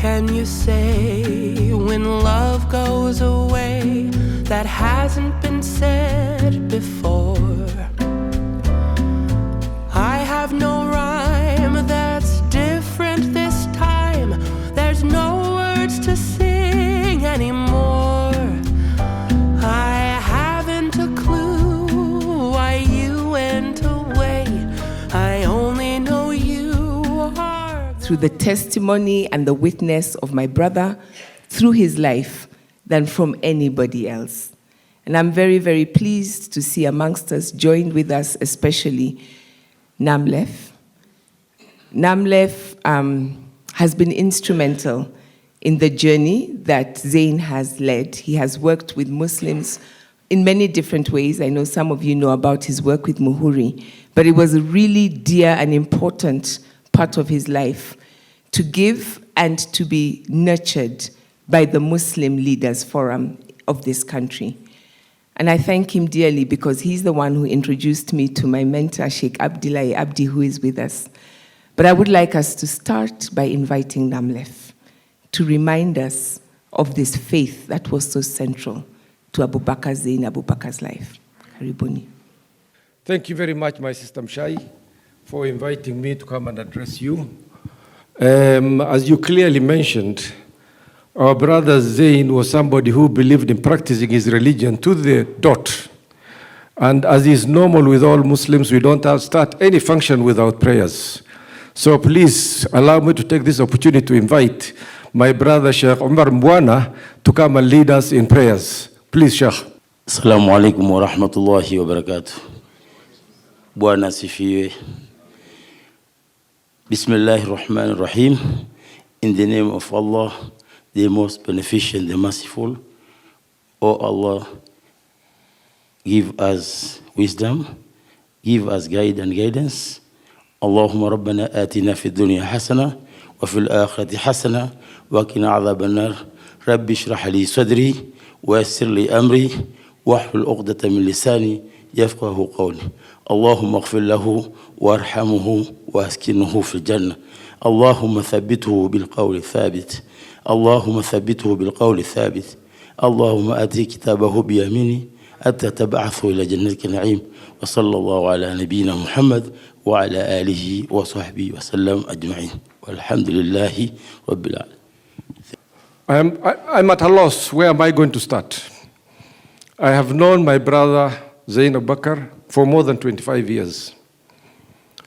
can you say when love goes away that hasn't been said before? I have no rhyme that's different this time. There's no words to sing anymore. I haven't a clue why you went away. I only know you are through the testimony and the witness of my brother through his life than from anybody else. And I'm very, very pleased to see amongst us, joined with us especially, Namlef. Namlef has been instrumental in the journey that Zein has led. He has worked with Muslims in many different ways. I know some of you know about his work with Muhuri, but it was a really dear and important part of his life to give and to be nurtured by the Muslim Leaders Forum of this country. And I thank him dearly because he's the one who introduced me to my mentor, Sheikh Abdullahi Abdi, who is with us. But I would like us to start by inviting Namlef to remind us of this faith that was so central to Abubakar Zein Abubakar's life. Karibuni.'t you very much, my sister Mshai, for inviting me to come and address you. As you clearly mentioned, our brother Zein was somebody who believed in practicing his religion to the dot. And as is normal with all Muslims, we don't start any function without prayers. So please allow me to take this opportunity to invite my brother Sheikh Umar Mbwana to come and lead us in prayers. Please, Sheikh. Assalamu alaikum wa rahmatullahi wa barakatuh. Bwana sifiwe. Bismillahir Rahmanir Rahim. In the name of Allah, the most beneficent, the merciful. O Allah, give us wisdom, give us guidance. Allahumma rabbana atina fid dunya hasana wa fil akhirati hasana wa qina adhaban nar. Rabbi shrah li sadri wa yassir li amri wahlul 'uqdatan min lisani yafqahu qawli. Allahumma ighfir lahu warhamhu waskinhu fil jannah. Allahumma thabbithu bil qawli thabit. اللهم ثبته بالقول الثابت اللهم آتي كتابه بيمينه حتى تبعثه إلى جنتك النعيم وصلى الله على نبينا محمد وعلى آله وصحبه وسلم أجمعين والحمد لله رب العالمين. I'm at a loss. Where am I going to start? I have known my brother Zein Abubakar for more than 25 years.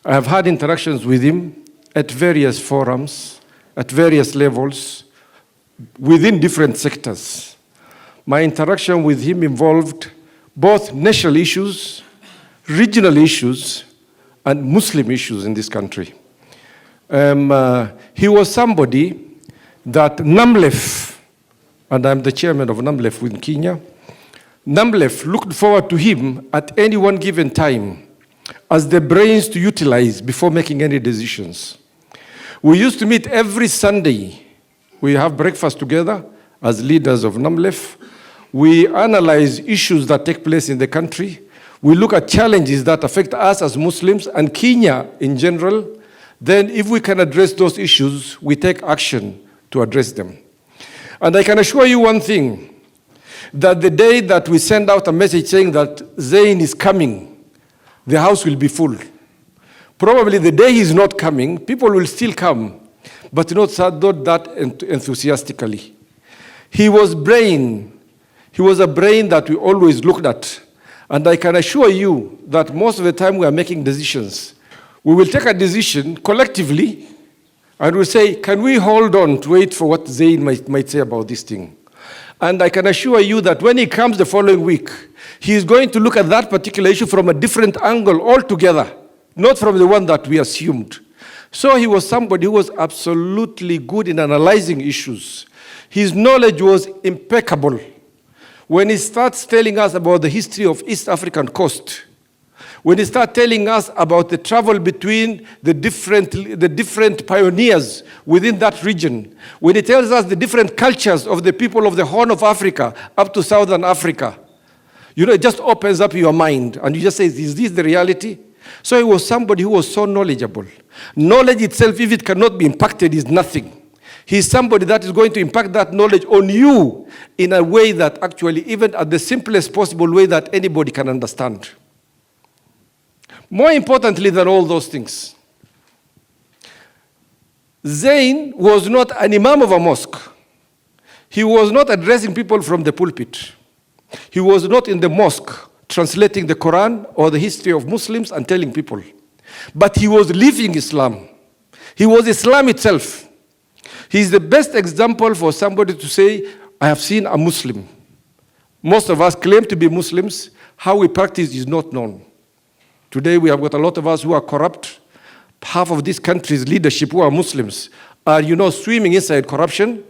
I have had interactions with him at various forums, at various levels, within different sectors. My interaction with him involved both national issues, regional issues, and Muslim issues in this country. He was somebody that Namlef, and I'm the chairman of Namlef in Kenya, Namlef looked forward to him at any one given time as the brains to utilize before making any decisions. We used to meet every Sunday. We have breakfast together as leaders of Namlef. We analyze issues that take place in the country. We look at challenges that affect us as Muslims and Kenya in general. Then if we can address those issues, we take action to address them. And I can assure you one thing, that the day that we send out a message saying that Zein is coming, the house will be full. Probably the day he's not coming, people will still come, but not that enthusiastically. He was a brain that we always looked at. And I can assure you that most of the time we are making decisions. We will take a decision collectively and we'll say, can we hold on to wait for what Zein might say about this thing? And I can assure you that when he comes the following week, he is going to look at that particular issue from a different angle altogether, not from the one that we assumed. So he was somebody who was absolutely good in analyzing issues. His knowledge was impeccable. When he starts telling us about the history of East African coast, when he starts telling us about the travel between the different pioneers within that region, when he tells us the different cultures of the people of the Horn of Africa up to Southern Africa, it just opens up your mind and you just say, is this the reality? So he was somebody who was so knowledgeable. Knowledge itself, if it cannot be impacted, is nothing. He's somebody that is going to impact that knowledge on you in a way that actually, even at the simplest possible way that anybody can understand. More importantly than all those things, Zein was not an imam of a mosque. He was not addressing people from the pulpit. He was not in the mosque translating the Quran or the history of Muslims and telling people. But he was living Islam. He was Islam itself. He's the best example for somebody to say, I have seen a Muslim. Most of us claim to be Muslims. How we practice is not known. Today we have got a lot of us who are corrupt. Half of this country's leadership who are Muslims are, swimming inside corruption.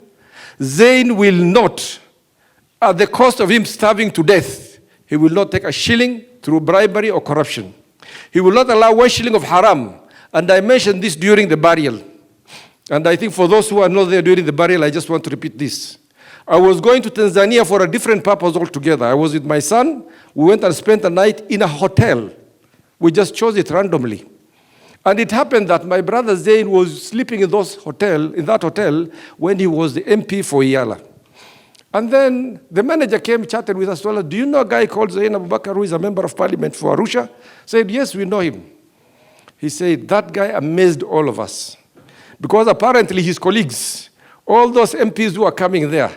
Zein will not, at the cost of him starving to death, he will not take a shilling through bribery or corruption. He will not allow 1 shilling of haram. And I mentioned this during the burial. And I think for those who are not there during the burial, I just want to repeat this. I was going to Tanzania for a different purpose altogether. I was with my son. We went and spent a night in a hotel. We just chose it randomly. And it happened that my brother Zein was sleeping in that hotel when he was the MP for EALA. And then the manager came, chatted with us, told us, do you know a guy called Zein Abubakar who is a member of parliament for Arusha? Said, yes, we know him. He said, that guy amazed all of us. Because apparently his colleagues, all those MPs who are coming there,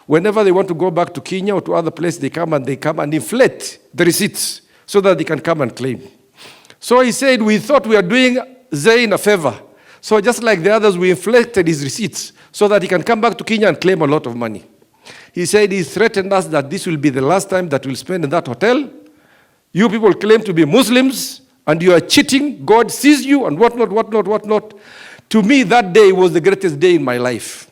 whenever they want to go back to Kenya or to other places, they come and inflate the receipts so that they can come and claim. So he said, we thought we are doing Zein a favor. So just like the others, we inflated his receipts so that he can come back to Kenya and claim a lot of money. He said he threatened us that this will be the last time that we'll spend in that hotel. You people claim to be Muslims and you are cheating. God sees you and whatnot. To me, that day was the greatest day in my life.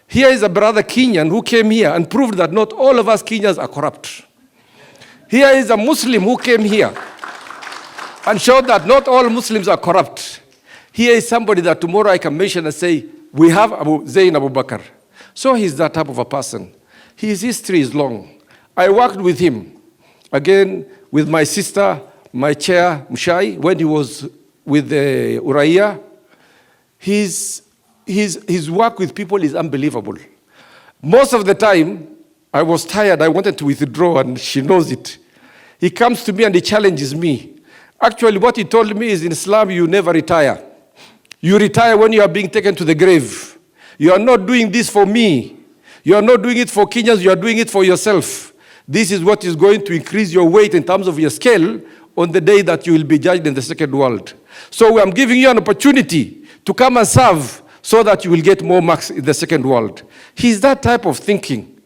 Here is a brother Kenyan who came here and proved that not all of us Kenyans are corrupt. Here is a Muslim who came here and showed that not all Muslims are corrupt. Here is somebody that tomorrow I can mention and say, we have Zein Abubakar. So he's that type of a person. His history is long. I worked with him, again, with my sister, my chair, Mshai, when he was with the Uraia. His work with people is unbelievable. Most of the time, I was tired. I wanted to withdraw, and she knows it. He comes to me and he challenges me. Actually, what he told me is in Islam, you never retire. You retire when you are being taken to the grave. You are not doing this for me. You are not doing it for Kenyans. You are doing it for yourself. This is what is going to increase your weight in terms of your scale on the day that you will be judged in the second world. So I'm giving you an opportunity to come and serve so that you will get more marks in the second world. He's that type of thinking.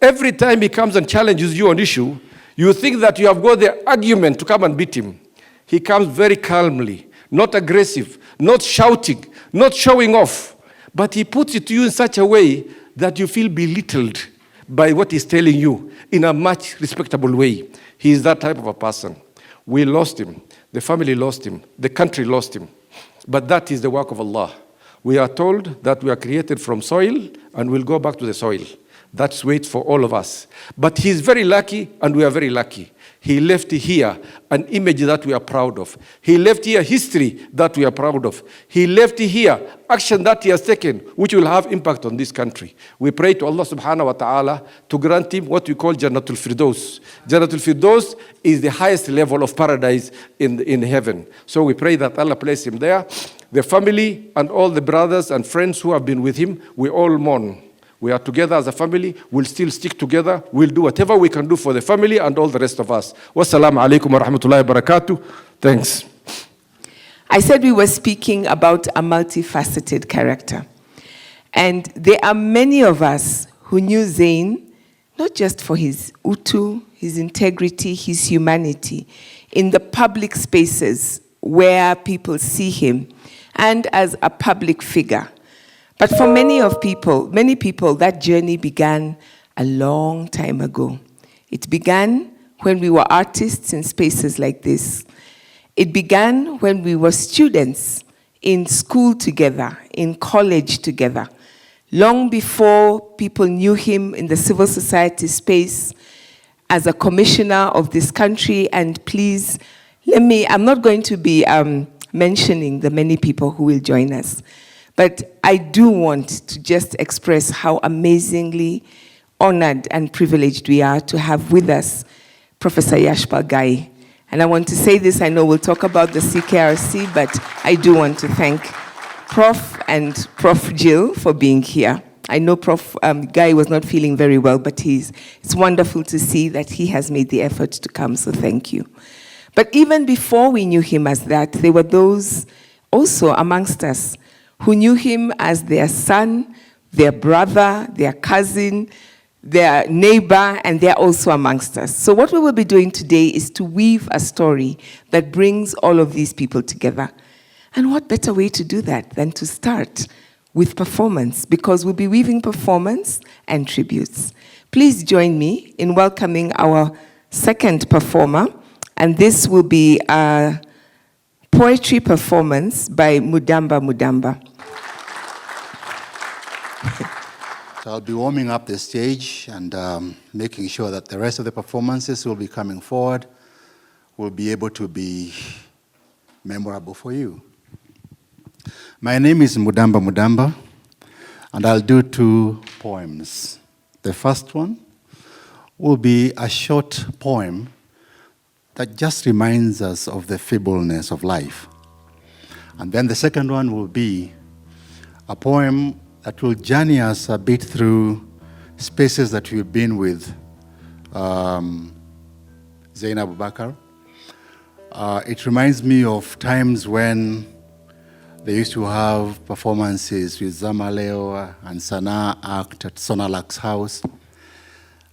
Every time he comes and challenges you on issue, you think that you have got the argument to come and beat him. He comes very calmly, not aggressive, not shouting, not showing off. But he puts it to you in such a way that you feel belittled by what he's telling you in a much respectable way. He is that type of a person. We lost him. The family lost him. The country lost him. But that is the work of Allah. We are told that we are created from soil and we'll go back to the soil. That's weight for all of us. But he's very lucky and we are very lucky. He left here an image that we are proud of. He left here history that we are proud of. He left here action that he has taken, which will have impact on this country. We pray to Allah subhanahu wa ta'ala to grant him what we call Jannatul Firdaus. Jannatul Firdaus is the highest level of paradise in heaven. So we pray that Allah place him there. The family and all the brothers and friends who have been with him, we all mourn. We are together as a family. We'll still stick together. We'll do whatever we can do for the family and all the rest of us. Wassalamu alaikum wa rahmatullahi wa barakatuh. Thanks. I said we were speaking about a multifaceted character. And there are many of us who knew Zein, not just for his utu, his integrity, his humanity, in the public spaces where people see him, and as a public figure. But for many people, that journey began a long time ago. It began when we were artists in spaces like this. It began when we were students in school together, in college together. Long before people knew him in the civil society space as a commissioner of this country. And please, I'm not going to be mentioning the many people who will join us. But I do want to just express how amazingly honored and privileged we are to have with us Professor Yashpal Gai. And I want to say this, I know we'll talk about the CKRC, but I do want to thank Prof and Prof Jill for being here. I know Prof Gai was not feeling very well, but it's wonderful to see that he has made the effort to come, so thank you. But even before we knew him as that, there were those also amongst us who knew him as their son, their brother, their cousin, their neighbor, and they're also amongst us. So what we will be doing today is to weave a story that brings all of these people together. And what better way to do that than to start with performance, because we'll be weaving performance and tributes. Please join me in welcoming our second performer, and this will be a poetry performance by Mudamba Mudamba. So I'll be warming up the stage and making sure that the rest of the performances will be coming forward, will be able to be memorable for you. My name is Mudamba Mudamba, and I'll do 2 poems. The first one will be a short poem that just reminds us of the feebleness of life. And then the second one will be a poem that will journey us a bit through spaces that we've been with Zein Abubakar. It reminds me of times when they used to have performances with Zamaleo and Sana Act at Sonalak's house.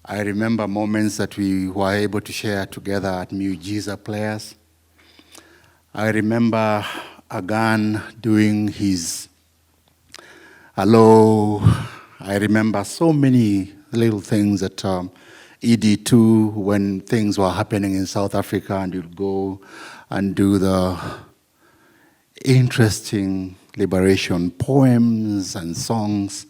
I remember moments that we were able to share together at Miujiza Players. I remember Agan doing his Hello. I remember so many little things at ED2 when things were happening in South Africa, and you'd go and do the interesting liberation poems and songs.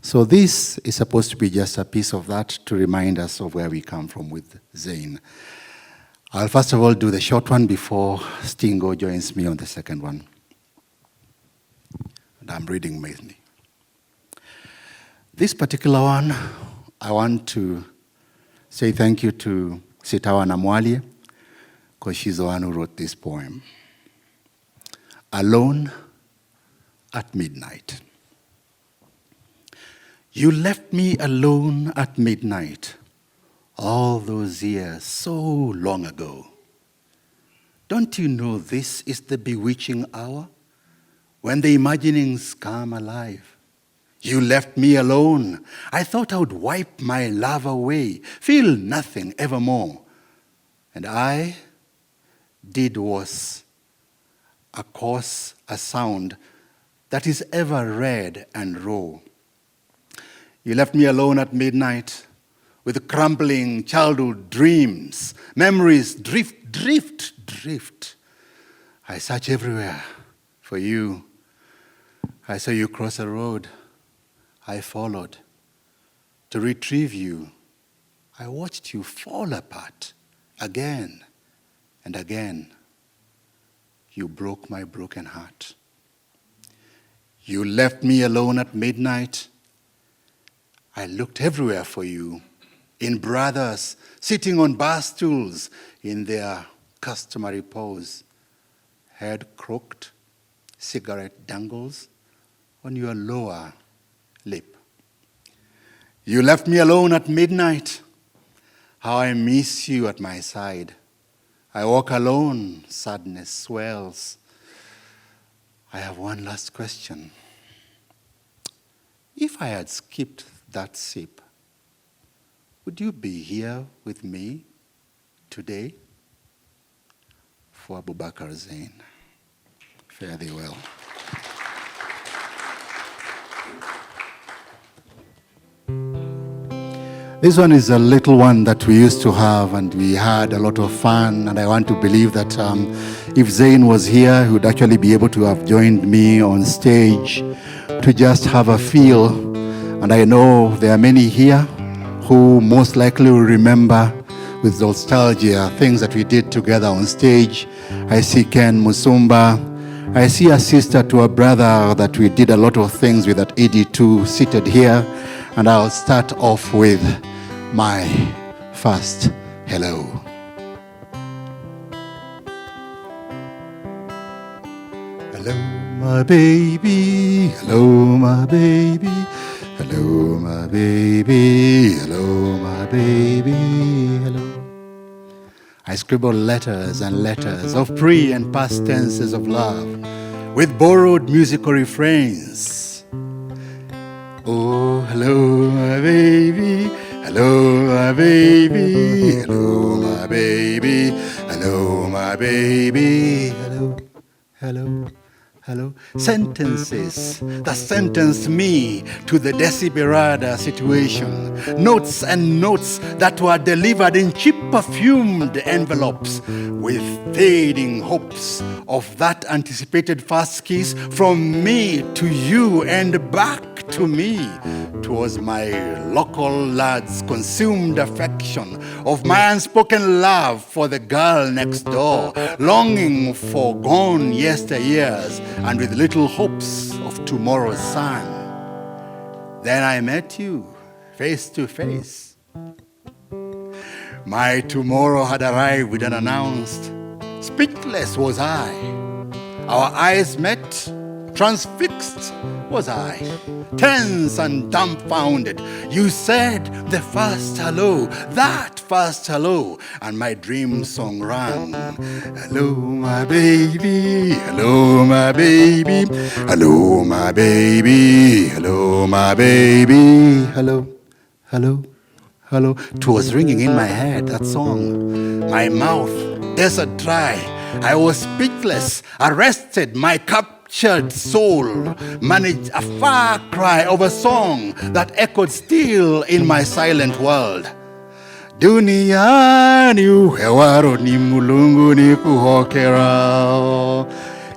So this is supposed to be just a piece of that to remind us of where we come from with Zein. I'll first of all do the short one before Stingo joins me on the second one. And I'm reading mainly. This particular one, I want to say thank you to Sitawa Namwali, because she's the one who wrote this poem. Alone at midnight. You left me alone at midnight, all those years so long ago. Don't you know this is the bewitching hour when the imaginings come alive? You left me alone. I thought I would wipe my love away, feel nothing evermore. And I did was a course, a sound that is ever red and raw. You left me alone at midnight with crumbling childhood dreams. Memories drift, drift, drift. I search everywhere for you. I saw you cross a road. I followed to retrieve you. I watched you fall apart again and again. You broke my broken heart. You left me alone at midnight. I looked everywhere for you, in brothers sitting on bar stools in their customary pose, head crooked, cigarette dangles on your lower lip. You left me alone at midnight. How I miss you at my side. I walk alone, sadness swells. I have one last question. If I had skipped that sip, would you be here with me today? For Abubakar Zein. Fare thee well. This one is a little one that we used to have, and we had a lot of fun, and I want to believe that if Zein was here, he would actually be able to have joined me on stage to just have a feel. And I know there are many here who most likely will remember with nostalgia things that we did together on stage. I see Ken Musumba, I see a sister to a brother that we did a lot of things with at AD2 seated here, and I'll start off with my first hello. Hello, my baby. Hello, my baby. Hello, my baby. Hello, my baby. Hello. I scribble letters and letters of pre and past tenses of love with borrowed musical refrains. Oh, hello, my baby. Hello, my baby. Hello, my baby. Hello, my baby. Hello, hello. Hello? Sentences that sentence me to the Desiderata situation. Notes and notes that were delivered in cheap perfumed envelopes with fading hopes of that anticipated first kiss from me to you and back to me. 'Twas my local lad's consumed affection of my unspoken love for the girl next door, longing for gone yesteryears and with little hopes of tomorrow's sun. Then I met you face to face. My tomorrow had arrived unannounced. Speechless was I. Our eyes met. Transfixed was I, tense and dumbfounded. You said the first hello, that first hello, and my dream song rang. Hello, my baby. Hello, my baby. Hello, my baby. Hello, my baby. Hello, hello, hello. 'Twas ringing in my head, that song. My mouth, desert dry. I was speechless, arrested, my captured soul managed a far cry of a song that echoed still in my silent world. Duniani uhewaro ni mulungu ni kuhokera.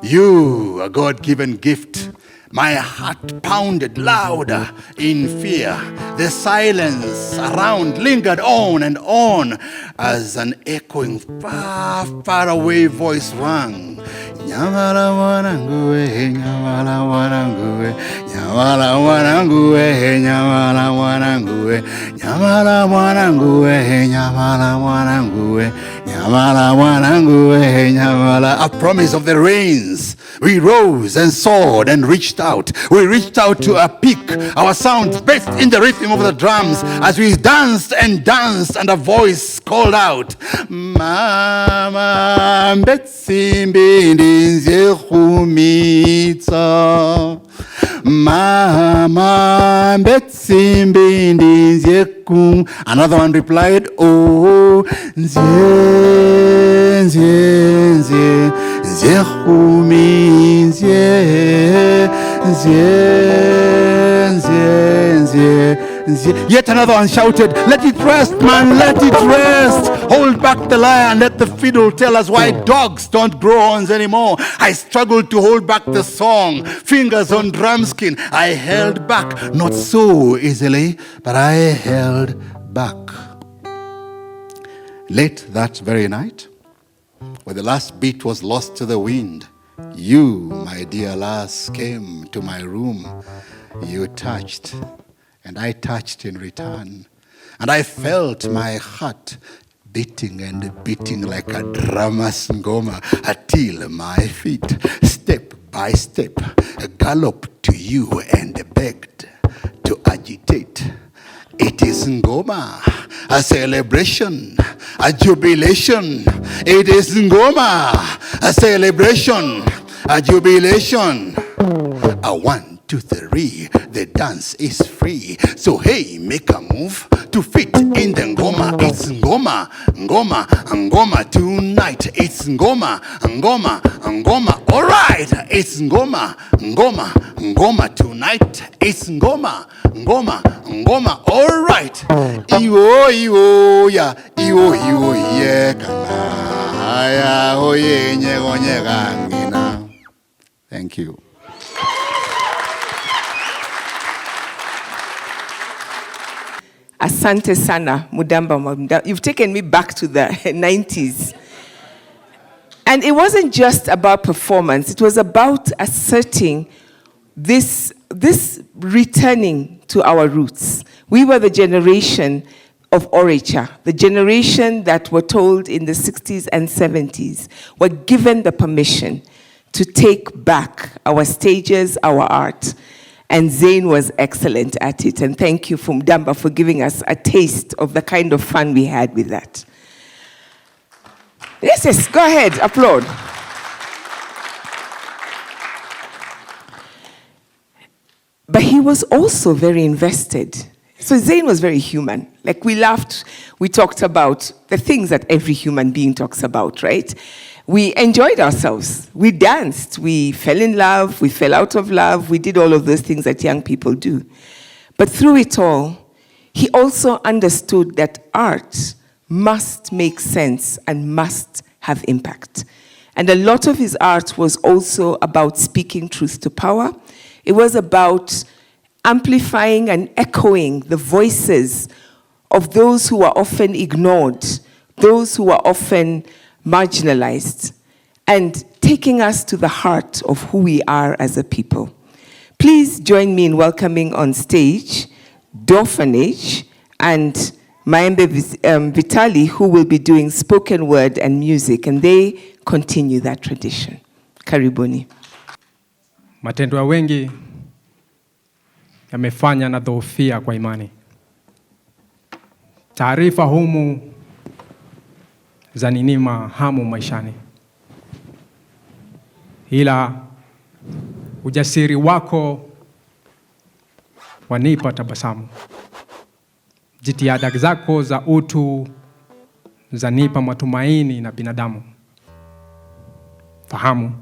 You, a God-given gift. My heart pounded louder in fear. The silence around lingered on and on as an echoing far, far away voice rang. Nyamala wanangue, nyamala wanangue, nyamala wanangue, nyamala wanangue, nyamala wanangue, nyamala wanangue, nyamala wanangue, nyamala. A promise of the rains. We rose and soared and reached out. We reached out to a peak. Our sound burst in the rhythm of the drums as we danced and danced, and a voice called out, Mama Betsimbi Nzehumitsa. Mama Betsimbi Nzekum. Another one replied, Oh, Nze, Nze, Nze, Nzehumi, Nze, Nze, Nze, Nze. Yet another one shouted, Let it rest, man, let it rest. Hold back the lyre and let the fiddle tell us why dogs don't grow horns anymore. I struggled to hold back the song, fingers on drum skin. I held back, not so easily, but I held back. Late that very night, when the last beat was lost to the wind, you, my dear lass, came to my room. You touched, and I touched in return. And I felt my heart beating and beating like a drummer's ngoma until my feet, step by step, galloped to you and begged to agitate. It is ngoma, a celebration, a jubilation. It is ngoma, a celebration, a jubilation. A 1, 2, 3, the dance is free. So hey, make a move to fit in the ngoma. It's ngoma, ngoma, ngoma tonight. It's ngoma, ngoma, ngoma. All right, it's ngoma, ngoma, ngoma tonight. It's ngoma, ngoma, ngoma. All right. Iwo, iwo, ya, iwo, iwo, ye, kana, ya, oye, nyego, nyegangina. Thank you. Asante sana, Mudamba. You've taken me back to the 90s. And it wasn't just about performance. It was about asserting this returning to our roots. We were the generation of Uraia, the generation that were told in the 60s and 70s, were given the permission to take back our stages, our art. And Zein was excellent at it. And thank you, Damba, for giving us a taste of the kind of fun we had with that. Yes, go ahead, applaud. But he was also very invested. So Zein was very human. Like, we laughed, we talked about the things that every human being talks about, right? We enjoyed ourselves. We danced. We fell in love. We fell out of love. We did all of those things that young people do. But through it all, he also understood that art must make sense and must have impact. And a lot of his art was also about speaking truth to power. It was about amplifying and echoing the voices of those who are often ignored, those who are often marginalized, and taking us to the heart of who we are as a people. Please join me in welcoming on stage Dorphanage and Maembe Vitali, who will be doing spoken word and music, and they continue that tradition. Karibuni. Matendo ya wengi yamefanya na dhofia kwa imani. Taarifa humu zaninima hamu maishani. Ila ujasiri wako wanipa tabasamu. Jitihada zako za utu zanipa matumaini na binadamu. Fahamu,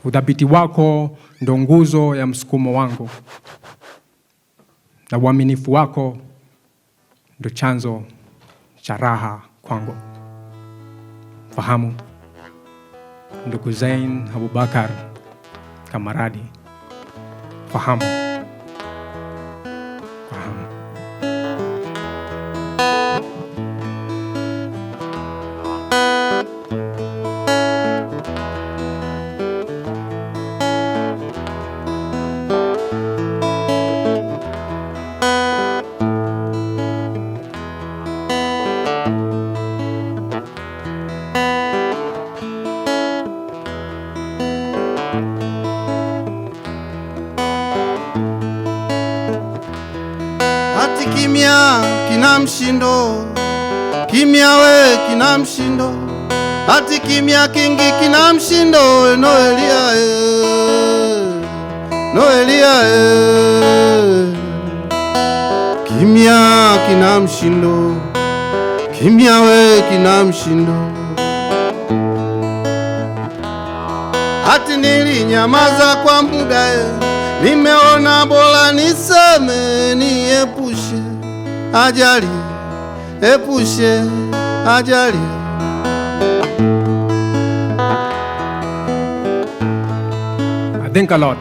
udhabiti wako ndo nguzo ya msukumo wangu, na uaminifu wako ndo chanzo cha raha kwangu. Fahamu, ndugu Zein Abubakar kamaradi. Fahamu. Fahamu. Kimya kina mshindo, kimya we kina mshindo, hati kimya kingi kina mshindo. Noelia Noelia kimya kina mshindo, kimya we kina mshindo, hati nilinyamaza kwa muda, nimeona bora niseme, niepushe ajali, epushe ajali. I think a lot.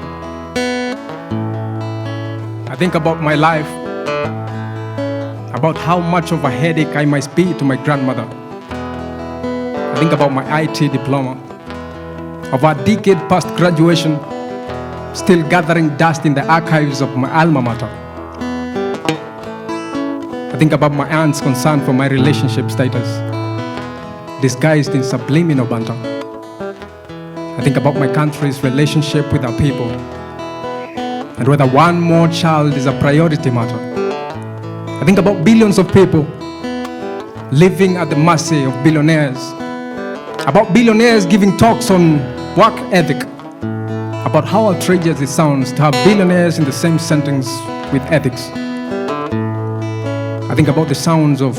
I think about my life, about how much of a headache I must be to my grandmother. I think about my IT diploma, of a decade past graduation, still gathering dust in the archives of my alma mater. I think about my aunt's concern for my relationship status, disguised in subliminal banter. I think about my country's relationship with our people, and whether one more child is a priority matter. I think about billions of people living at the mercy of billionaires, about billionaires giving talks on work ethic, about how outrageous it sounds to have billionaires in the same sentence with ethics. I think about the sounds of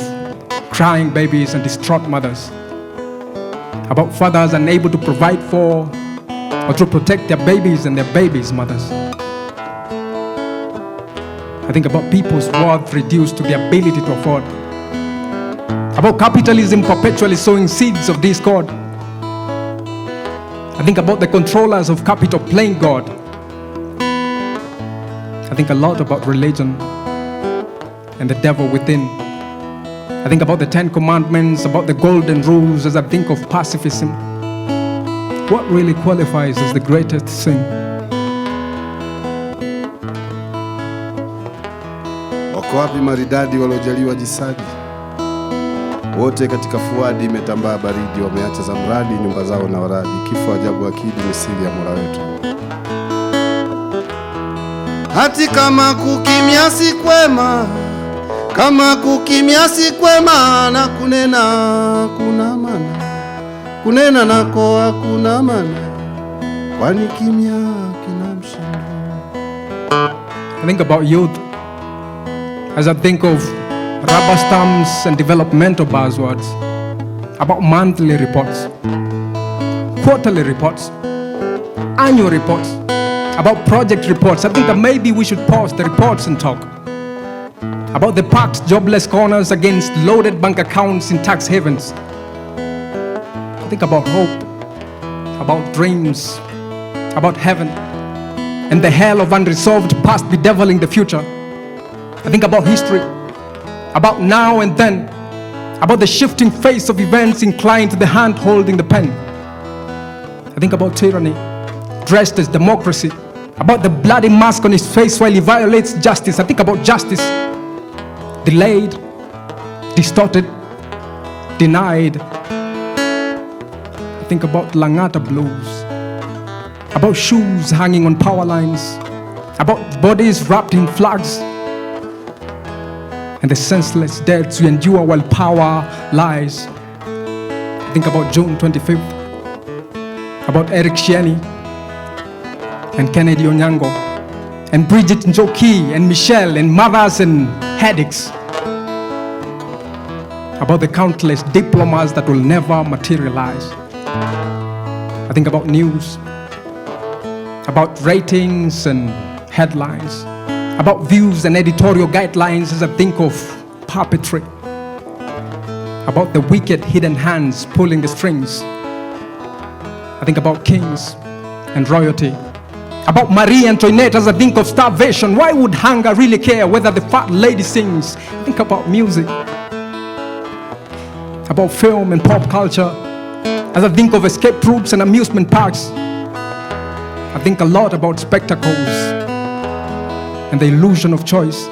crying babies and distraught mothers, about fathers unable to provide for or to protect their babies and their babies' mothers. I think about people's worth reduced to the ability to afford, about capitalism perpetually sowing seeds of discord. I think about the controllers of capital playing God. I think a lot about religion and the devil within. I I think about the 10 Commandments, about the golden rules as I think of pacifism. What really qualifies as the greatest sin? Wako wapi maridadi waliojaliwa jisadi? Wote katika fuadi imetambaa baridi, wameacha za mradi nyumba zao na waradi. Kifo ajabu akidi ni siri ya Mola wetu. Hati kama kukimya si kwema, kama kukimya si kwema, na kunena kuna maana, kunena nako hakuna maana, kwani kimya kina mshindo. I think about youth as I think of rubber stamps and developmental buzzwords, about monthly reports, quarterly reports, annual reports, about project reports. I think that maybe we should pause the reports and talk about the packed jobless corners against loaded bank accounts in tax havens. I think about hope, about dreams, about heaven, and the hell of unresolved past bedeviling the future. I think about history, about now and then, about the shifting face of events inclined to the hand holding the pen. I think about tyranny, dressed as democracy, about the bloody mask on his face while he violates justice. I think about justice, delayed, distorted, denied. I think about Langata blues, about shoes hanging on power lines, about bodies wrapped in flags, and the senseless deaths we endure while power lies. I think about June 25th, about Eric Shieni and Kennedy Onyango and Bridget Njoki and Michelle and mothers and headaches. About the countless diplomas that will never materialize. I think about news, about ratings and headlines, about views and editorial guidelines as I think of puppetry, about the wicked hidden hands pulling the strings. I think about kings and royalty, about Marie Antoinette as I think of starvation. Why would hunger really care whether the fat lady sings? I think about music, about film and pop culture as I think of escape routes and amusement parks. I think a lot about spectacles and the illusion of choice.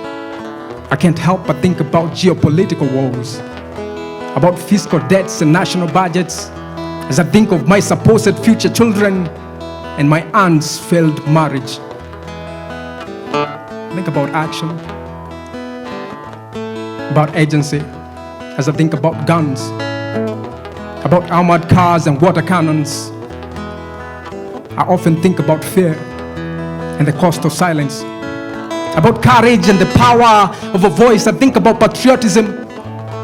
I can't help but think about geopolitical wars, about fiscal debts and national budgets, as I think of my supposed future children and my aunt's failed marriage. I think about action, about agency, as I think about guns, about armored cars and water cannons. I often think about fear and the cost of silence, about courage and the power of a voice. I think about patriotism,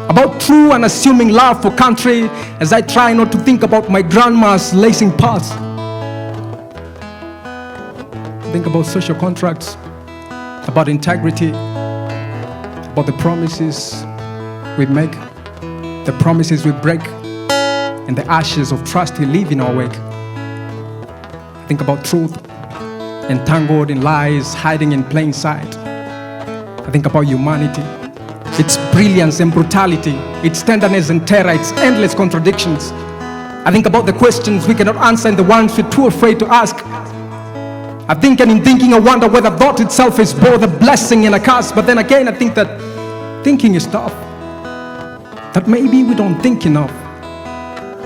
about true unassuming love for country, as I try not to think about my grandma's lacing pulse. I think about social contracts, about integrity, about the promises we make, the promises we break, and the ashes of trust we leave in our wake. I think about truth, entangled in lies, hiding in plain sight. I think about humanity, its brilliance and brutality, its tenderness and terror, its endless contradictions. I think about the questions we cannot answer and the ones we're too afraid to ask. I think, and in thinking I wonder whether thought itself is both a blessing and a curse. But then again, I think that thinking is tough, that maybe we don't think enough.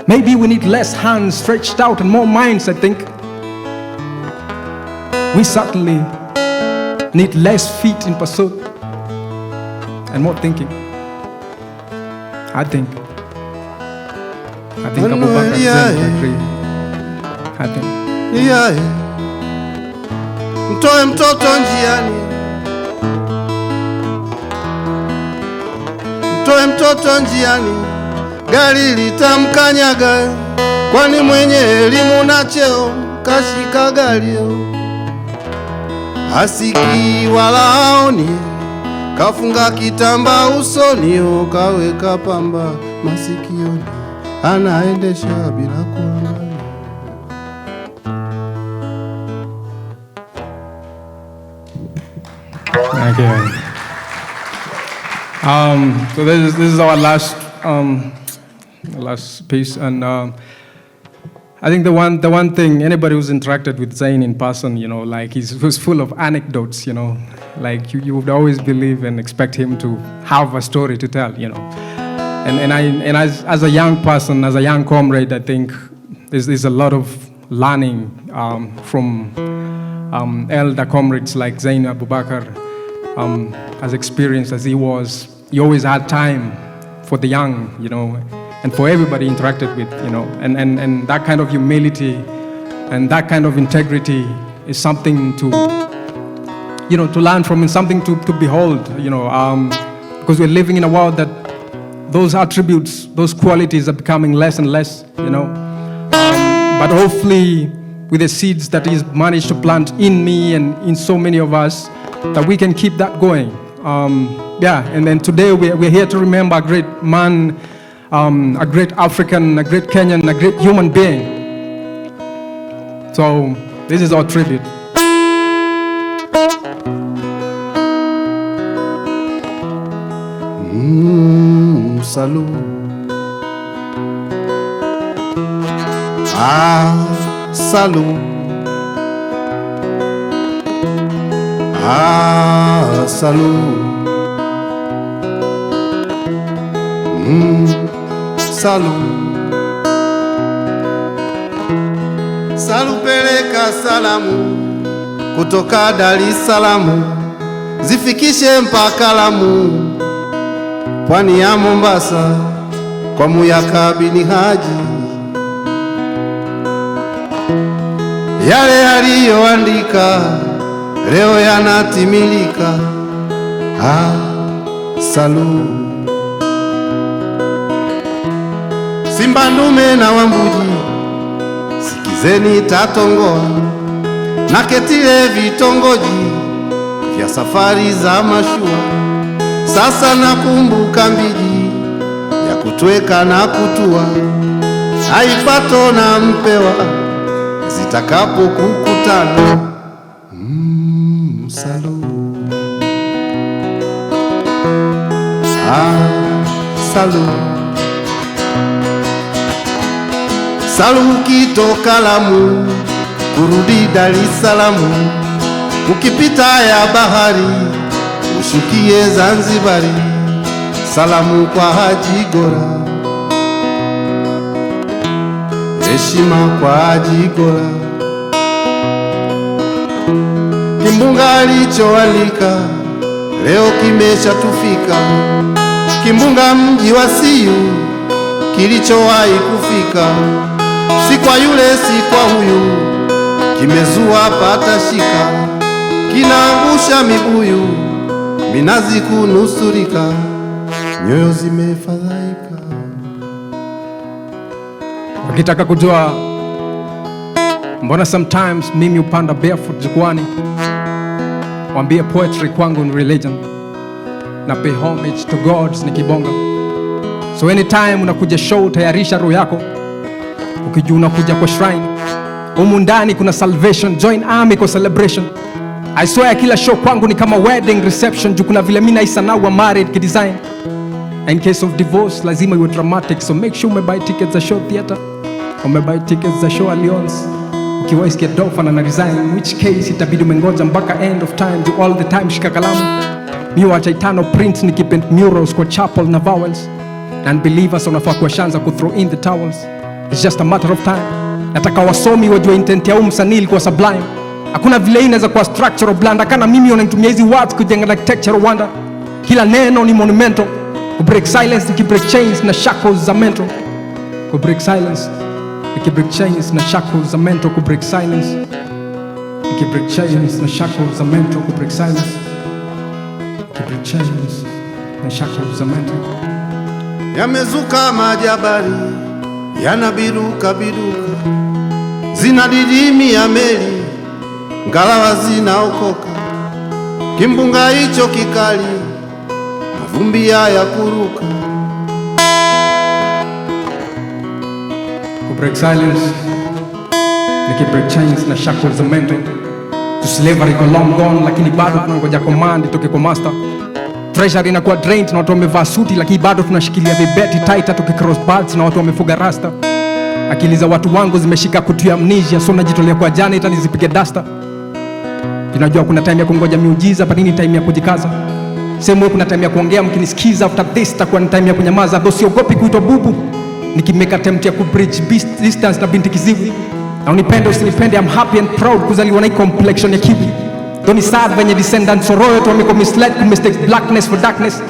Maybe we need less hands stretched out and more minds, I think. We certainly need less feet in pursuit and more thinking. I think Abubakar Zein agree. I think. Mtoe mtoto njiani, mtoe mtoto njiani, gari litamkanyaga, kwani mwenye elimu na cheo kashika gari. Hasiki wala haoni, kafunga kitamba usoni, kaweka pamba masikioni, anaendesha bila kuangalia. Thank you. So this is our last piece, and I think the one thing, anybody who's interacted with Zein in person, you know, like he's full of anecdotes, you know, like you would always believe and expect him to have a story to tell, you know, and as a young person, as a young comrade, I think there's a lot of learning from elder comrades like Zein Abubakar, as experienced as he was. He always had time for the young, you know, and for everybody interacted with, you know, and that kind of humility and that kind of integrity is something to, you know, to learn from and something to behold, you know, because we're living in a world that those attributes, those qualities are becoming less and less, you know. But hopefully with the seeds that he's managed to plant in me and in so many of us, that we can keep that going. And then today we're here to remember a great man, a great African, a great Kenyan, a great human being. So this is our tribute. Salud. Salud. Salud. Salud. Salud, peleka salamu kutoka Dar es Salaam, zifikishe mpaka Lamu, pwani ya Mombasa kwa Muyaka bin Haji. Yale aliyoandika leo yanatimilika. Salud. Simba ndume na Wambuji, sikizeni tatongoa, na ketile vitongoji vya safari za mashua. Sasa nakumbuka mbiji ya kutweka na kutua, haipato na mpewa zitakapo kukutana. Salud. Salud. Salud, ukitoka Lamu kurudi Dar es Salaam, ukipita ya bahari ushukie Zanzibari. Salamu kwa Haji Gora, heshima kwa Haji Gora. Kimbunga alichoandika leo kimeshatufika, kimbunga mji wa Siyu kilichowahi kufika. Si kwa yule si kwa huyu, kimezua pata shika, kinaangusha mibuyu, minazi kunusurika, nyoyo zimefadhaika. Ukitaka kujua mbona sometimes mimi upanda barefoot jukwani, wambie poetry kwangu ni religion, na pay homage to gods ni kibonga. So anytime unakuja show, tayarisha roho yako, ukijua unakuja kwa shrine, humu ndani kuna salvation, join army kwa celebration. I swear kila show kwangu ni kama wedding reception, juu kuna vile mina isa now married kidesign. In case of divorce lazima iwe dramatic, so make sure umebuy tickets za show theater, umebuy tickets za show Alliance. Ukiwa isikia dofa na resign, in which case itabidi umengoja mpaka end of time, do all the time shika kalamu. Miu wacha itano print nikipent murals kwa chapel na vowels. And believers wanafaa kuashanza kuthrow in the towels. It's just a matter of time. Nataka wasomi wajua intent ya msanii ilikuwa sublime. Hakuna vile inaweza kuwa structural blunder, kana mimi wananitumia hizi words kujenga architectural wonder. Kila neno ni monumental. Ku break silence, ki break chains na shackles za mental. Ku break silence, ki break chains na shackles za mental. Ku break silence, ki break chains na shackles za mental. Ku break silence, ki break chains na shackles za mental. Yamezuka majabari, yanabiruka biruka, zinadidimi ya meli, ngalawa zinaokoka. Kimbunga hicho kikali, mavumbi ya kuruka. Ku break silence, niki break chains na shackles za mental. To slavery kwa long gone, lakini bado tunangoja command itoke kwa master. treasury inakuwa drained na watu wamevaa suti, lakini bado tunashikilia vibeti tight tukicross paths na watu wamefuga rasta. Akili za watu wangu zimeshika kutu ya amnesia, so najitolea kwa jana ita nizipige dasta. Unajua kuna time ya kungoja miujiza, but nini time ya kujikaza. Sema kuna time ya kuongea, mkinisikiza, after this takuwa ni time ya kunyamaza. Ndio siogopi kuitwa bubu, nikimeka attempt ya kubridge distance na binti kiziwi. Na unipende usinipende, I'm happy and proud kuzaliwa na complexion ya kiwi. Don't sad venye descendants of royalty wameko misled ku mistake blackness for darkness.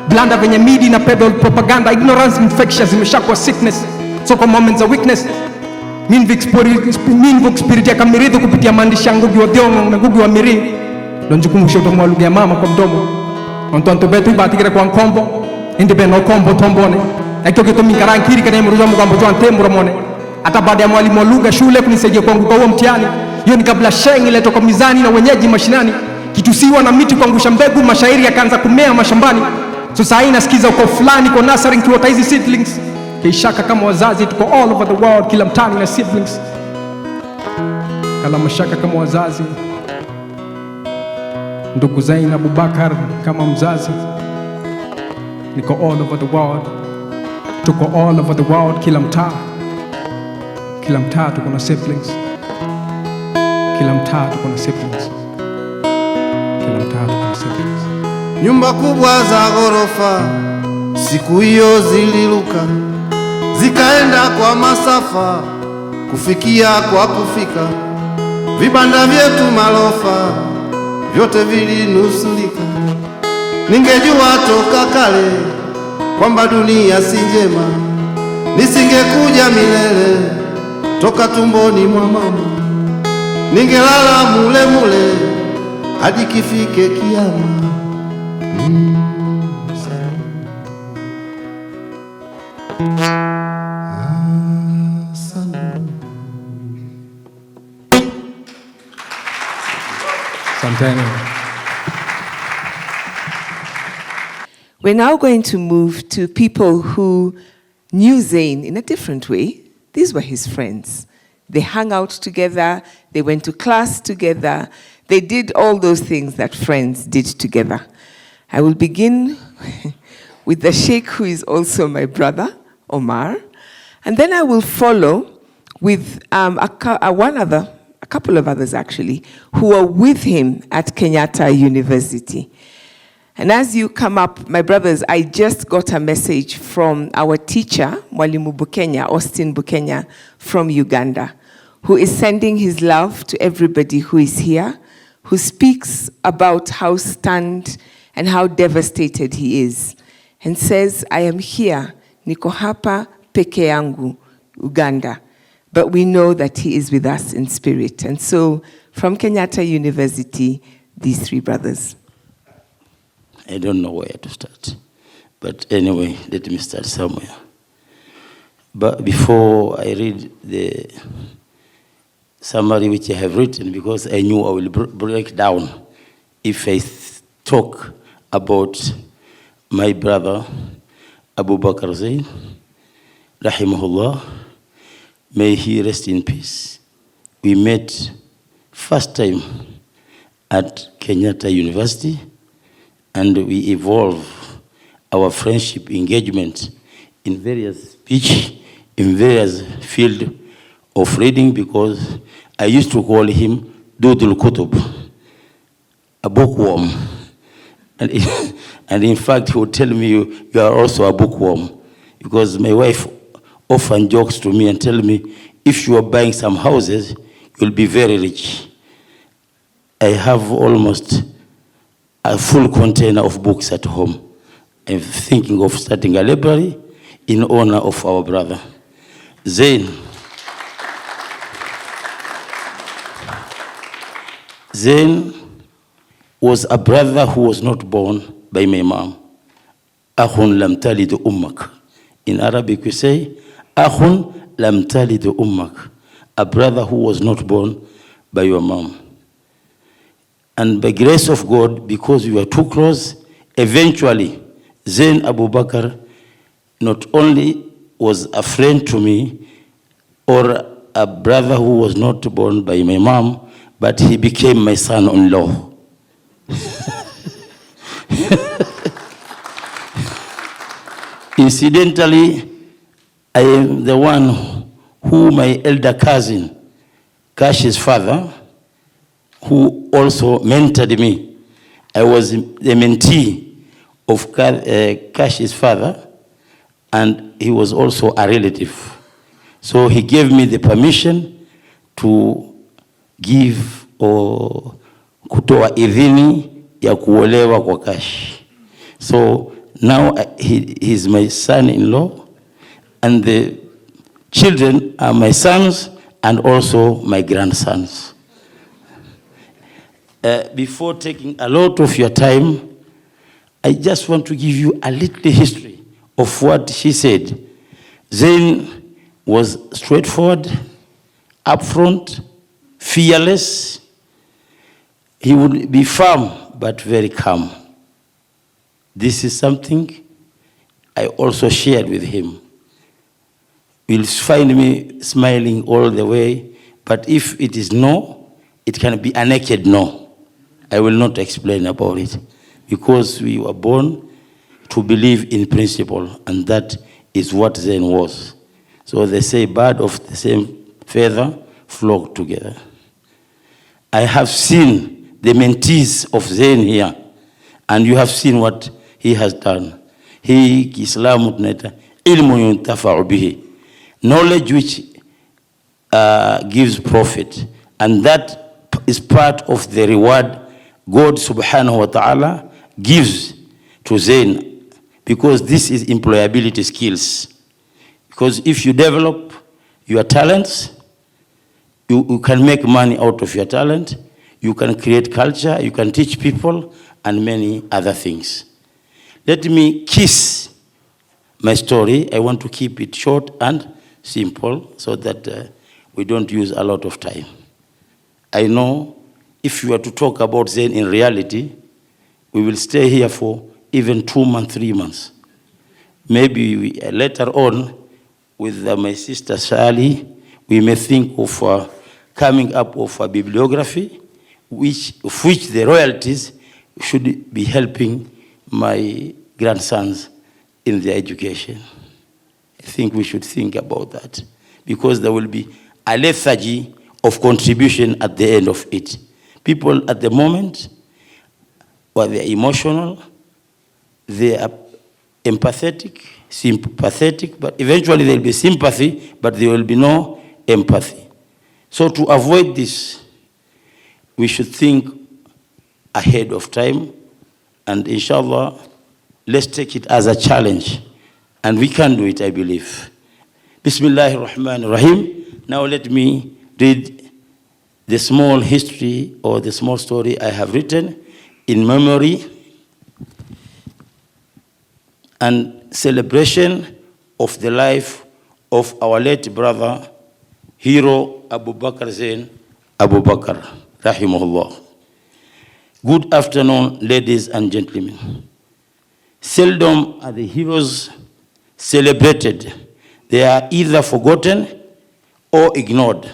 Blanda venye media na peddle propaganda, ignorance infectious imeshakuwa sickness. So kwa moments of weakness, minvoke spirit ya kamiridho kupitia maandishi ya Ngugi wa Thiong'o na Ngugi wa Miri. Lonjukumusha utomo wa lugha ya mama kwa mdomo. Ontonto betu ibatikire kwa nkombo, indibe no kombo tombone. Ekyo kito minkarankiri kana imuruza mgambo tuwa ntemu ramone. Hata baada ya mwalimu wa lugha shule kunisaidia kuanguka huo mtihani. Hiyo ni kabla shengi ile toka mizani na wenyeji mashinani. Kitusiwa na miti kuangusha mbegu, mashairi yakaanza kumea mashambani. So saa hii nasikiza uko fulani kwa nursery nikiota hizi seedlings. Kishaka kama wazazi tuko all over the world, kila mtani na siblings. Kala mashaka kama wazazi, ndugu Zein Abubakar kama mzazi. Niko all over the world, tuko all over the world, kila mtaa tuko na siblings. Kila mtaa tuko na siblings. Kila mtaa tuko na siblings. Nyumba kubwa za ghorofa siku hiyo zililuka, zikaenda kwa masafa kufikia kwa kufika. Vibanda vyetu malofa vyote vilinusulika. Ningejua toka kale kwamba dunia si njema, nisingekuja milele toka tumboni mwa mama. Ningelala mule mule hadi kifike kiyama. We're now going to move to people who knew Zein in a different way. These were his friends. They hung out together, they went to class together, they did all those things that friends did together. I will begin with the Sheikh, who is also my brother, Omar, and then I will follow with a couple of others actually, who were with him at Kenyatta University. And as you come up, my brothers, I just got a message from our teacher, Mwalimu Bukenya, Austin Bukenya, from Uganda, who is sending his love to everybody who is here, who speaks about how stunned and how devastated he is, and says, I am here, niko hapa peke yangu, Uganda, but we know that he is with us in spirit. And so, from Kenyatta University, these three brothers. I don't know where to start. But anyway, let me start somewhere. But before I read the summary which I have written, because I knew I will break down if I talk about my brother, Abubakar Zein, rahimahullah, may he rest in peace. We met first time at Kenyatta University, and we evolve our friendship engagement in various speech, in various field of reading, because I used to call him Dudul Kutub, a bookworm. And in fact, he would tell me, you are also a bookworm, because my wife often jokes to me and tell me, if you are buying some houses, you'll be very rich. I have almost a full container of books at home. I'm thinking of starting a library in honor of our brother. Zein was a brother who was not born by my mom. Akhun lam talid ummak. In Arabic we say, Akhun lam talid ummak. A brother who was not born by your mom. And by grace of God, because we were too close, eventually, Zein Abubakar not only was a friend to me, or a brother who was not born by my mom, but he became my son-in-law. Incidentally, I am the one who my elder cousin, Kash's father, who also mentored me. I was the mentee of Kash's father, and he was also a relative. So he gave me the permission to give or kutoa idhini ya kuolewa kwa Kash. So now he is my son-in-law, and the children are my sons and also my grandsons. Before taking a lot of your time, I just want to give you a little history of what she said. Zein was straightforward, upfront, fearless. He would be firm, but very calm. This is something I also shared with him. You'll find me smiling all the way, but if it is no, it can be a naked no. I will not explain about it, because we were born to believe in principle, and that is what Zein was. So they say birds of the same feather flock together. I have seen the mentees of Zein here, and you have seen what he has done. He Islamu tunaita ilmu yuntafa'u bihi, knowledge which gives profit, and that is part of the reward God subhanahu wa ta'ala gives to Zein, because this is employability skills. Because if you develop your talents, you can make money out of your talent, you can create culture, you can teach people, and many other things. Let me kiss my story. I want to keep it short and simple so that we don't use a lot of time. I know if you are to talk about Zein in reality, we will stay here for even 2 months, 3 months. Maybe later on, with my sister Sally, we may think of coming up with a bibliography, of which the royalties should be helping my grandsons in their education. I think we should think about that, because there will be a lethargy of contribution at the end of it. People at the moment, well, they're emotional, they are empathetic, sympathetic, but eventually there will be sympathy, but there will be no empathy. So to avoid this, we should think ahead of time, and inshallah, let's take it as a challenge, and we can do it, I believe. Bismillahir Rahmanir Rahim. Now let me read the small history or the small story I have written in memory and celebration of the life of our late brother, hero Abubakar Zein Abubakar, rahimahullah. Good afternoon, ladies and gentlemen. Seldom are the heroes celebrated. They are either forgotten or ignored.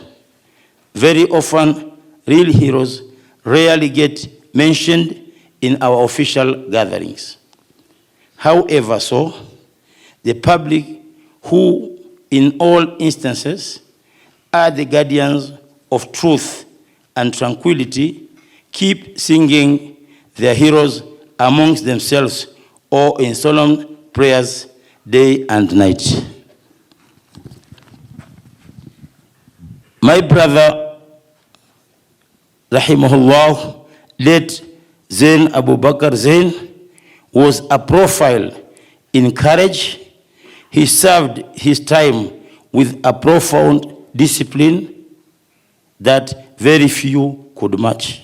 Very often, real heroes rarely get mentioned in our official gatherings. However, the public, who in all instances are the guardians of truth and tranquility, keep singing their heroes amongst themselves or in solemn prayers day and night. My brother, rahimahullah, late Zein Abubakar Zein, was a profile in courage. He served his time with a profound discipline that very few could match.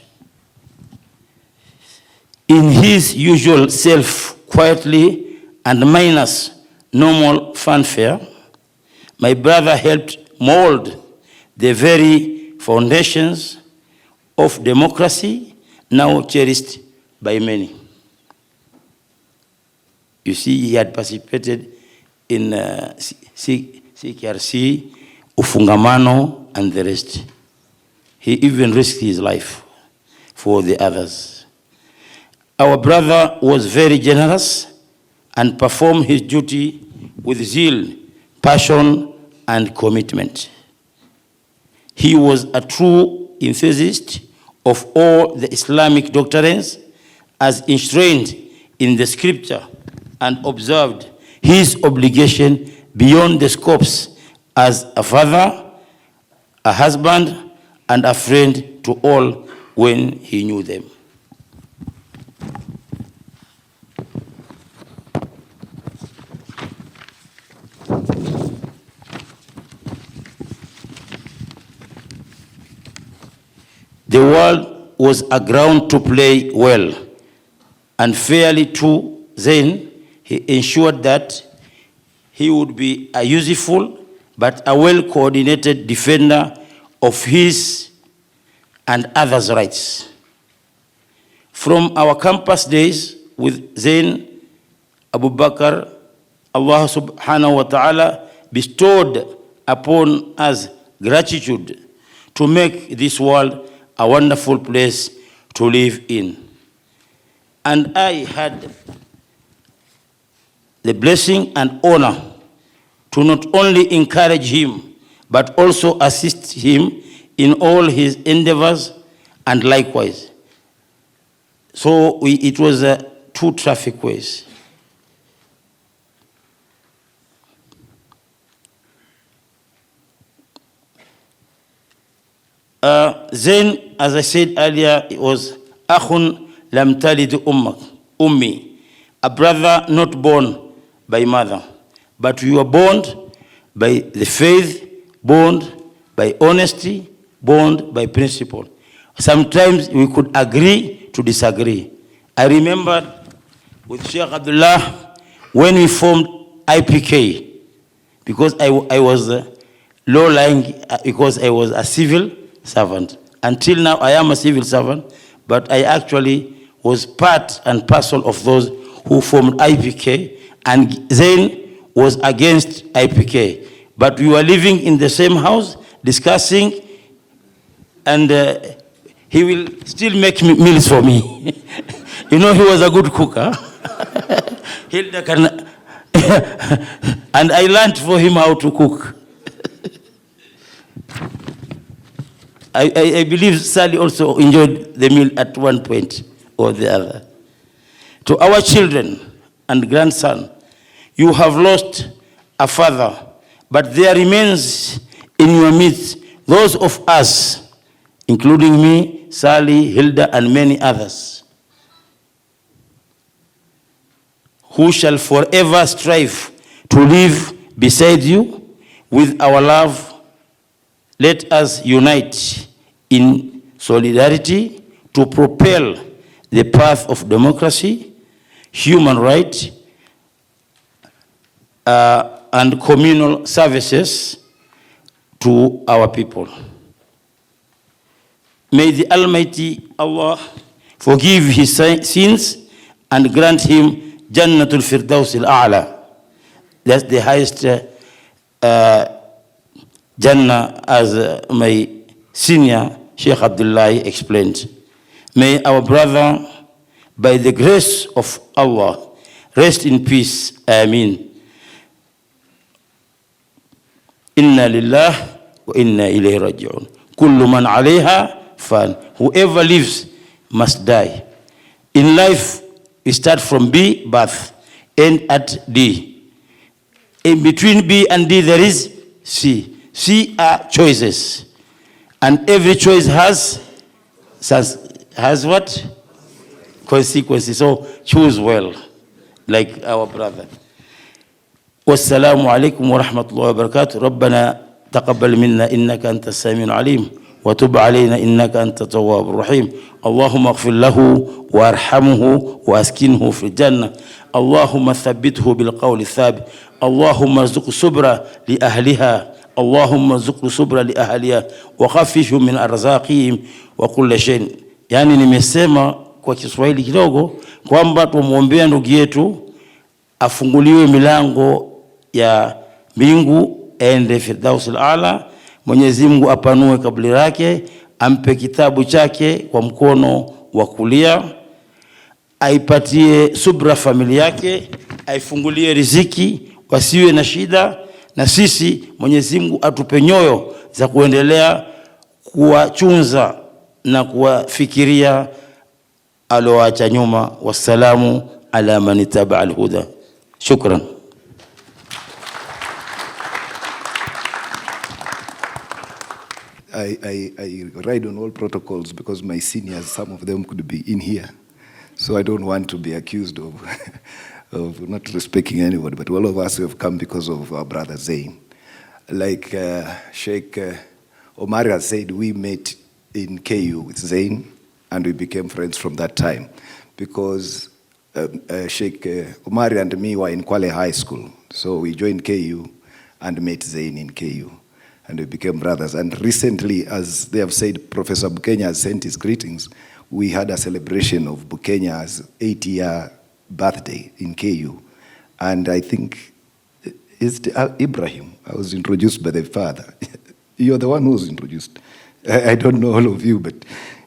In his usual self, quietly and minus normal fanfare, my brother helped mold the very foundations of democracy now cherished by many. You see, he had participated in CKRC, Ufungamano, and the rest. He even risked his life for the others. Our brother was very generous and performed his duty with zeal, passion, and commitment. He was a true enthusiast of all the Islamic doctrines as enshrined in the scripture, and observed his obligation beyond the scopes as a father, a husband, and a friend to all when he knew them. The world was a ground to play well, and fairly to Zein, he ensured that he would be a useful but a well-coordinated defender of his and others' rights. From our campus days with Zein Abubakar, Allah subhanahu wa ta'ala bestowed upon us gratitude to make this world a wonderful place to live in. And I had the blessing and honor to not only encourage him, but also assist him in all his endeavors, and likewise. So it was two traffic ways. Zein, as I said earlier, it was akhun lam talid ummi, a brother not born by mother, but we were born by the faith, born by honesty, born by principle. Sometimes we could agree to disagree. I remember with Sheikh Abdullah when we formed IPK, because I was low-lying, because I was a civil servant. Until now, I am a civil servant, but I actually was part and parcel of those who formed IPK, and Zein was against IPK. But we were living in the same house, discussing, and he will still make meals for me. You know, he was a good cooker. And I learned for him how to cook. I believe Sally also enjoyed the meal at one point or the other. To our children and grandson, you have lost a father, but there remains in your midst those of us, including me, Sally, Hilda, and many others, who shall forever strive to live beside you with our love. Let us unite in solidarity to propel the path of democracy, human rights, and communal services to our people. May the Almighty Allah forgive his sins and grant him Jannatul Firdaus al-A'la. That's the highest Jannah, as my senior Sheikh Abdullah explained. May our brother, by the grace of Allah, rest in peace. Ameen. Inna lillah wa inna ilayhi raji'un. Kullu man alayha fan. Whoever lives must die. In life, we start from B, birth, end at D. In between B and D, there is C. C are choices. And every choice has what? Consequences. So choose well, like our brother. Wassalamu alaikum wa rahmatullahi wa barakatuh. Rabbana taqabbal minna innaka anta as-sami'ul alim wa tub alayna innaka anta at-tawwabur rahim. Allahumma ighfir lahu warhamhu wa askinhu fil jannah. Allahumma thabbithu bil qawli thabit. Allahumma arzuq subra li ahliha. Allahumma arzuq subra li ahliha wa khafifhu min arzaqihim wa kulli shay. Yani nimesema kwa Kiswahili kidogo kwamba tumuombea ndugu yetu afunguliwe milango ya mbingu ende Firdaus al-A'la. Mwenyezi Mungu apanue kaburi lake, ampe kitabu chake kwa mkono wa kulia, aipatie subra familia yake, aifungulie riziki wasiwe na shida, na sisi Mwenyezi Mungu atupe nyoyo za kuendelea kuwachunza na kuwafikiria aloacha nyuma. Wassalamu ala man ittaba al-huda. Shukran. I ride on all protocols because my seniors, some of them could be in here. So I don't want to be accused of, of not respecting anybody, but all of us have come because of our brother Zein. Like Sheikh Omar has said, we met in KU with Zein, and we became friends from that time because Sheikh Omar and me were in Kwale High School. So we joined KU and met Zein in KU, and we became brothers. And recently, as they have said, Professor Bukenya has sent his greetings. We had a celebration of Bukenya's 80-year birthday in KU. And I think it's Ibrahim. I was introduced by the father. You're the one who was introduced. I don't know all of you, but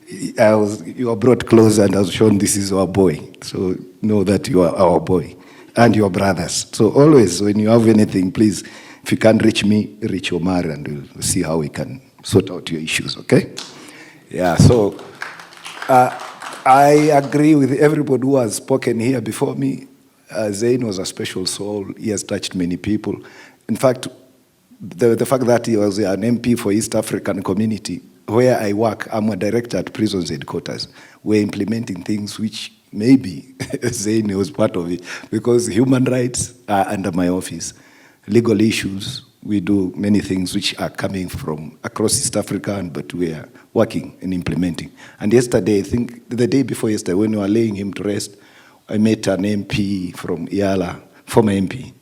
you were brought close and I was shown this is our boy. So know that you are our boy and your brothers. So always when you have anything, please, if you can't reach me, reach Omar and we'll see how we can sort out your issues, okay? Yeah, so I agree with everybody who has spoken here before me. Zein was a special soul. He has touched many people. In fact, the fact that he was an MP for East African Community, where I work, I'm a director at prisons headquarters. We're implementing things which maybe Zein was part of it, because human rights are under my office. Legal issues, we do many things which are coming from across East Africa, but we are working and implementing. And yesterday, I think the day before yesterday, when we were laying him to rest, I met an MP from EALA, former MP.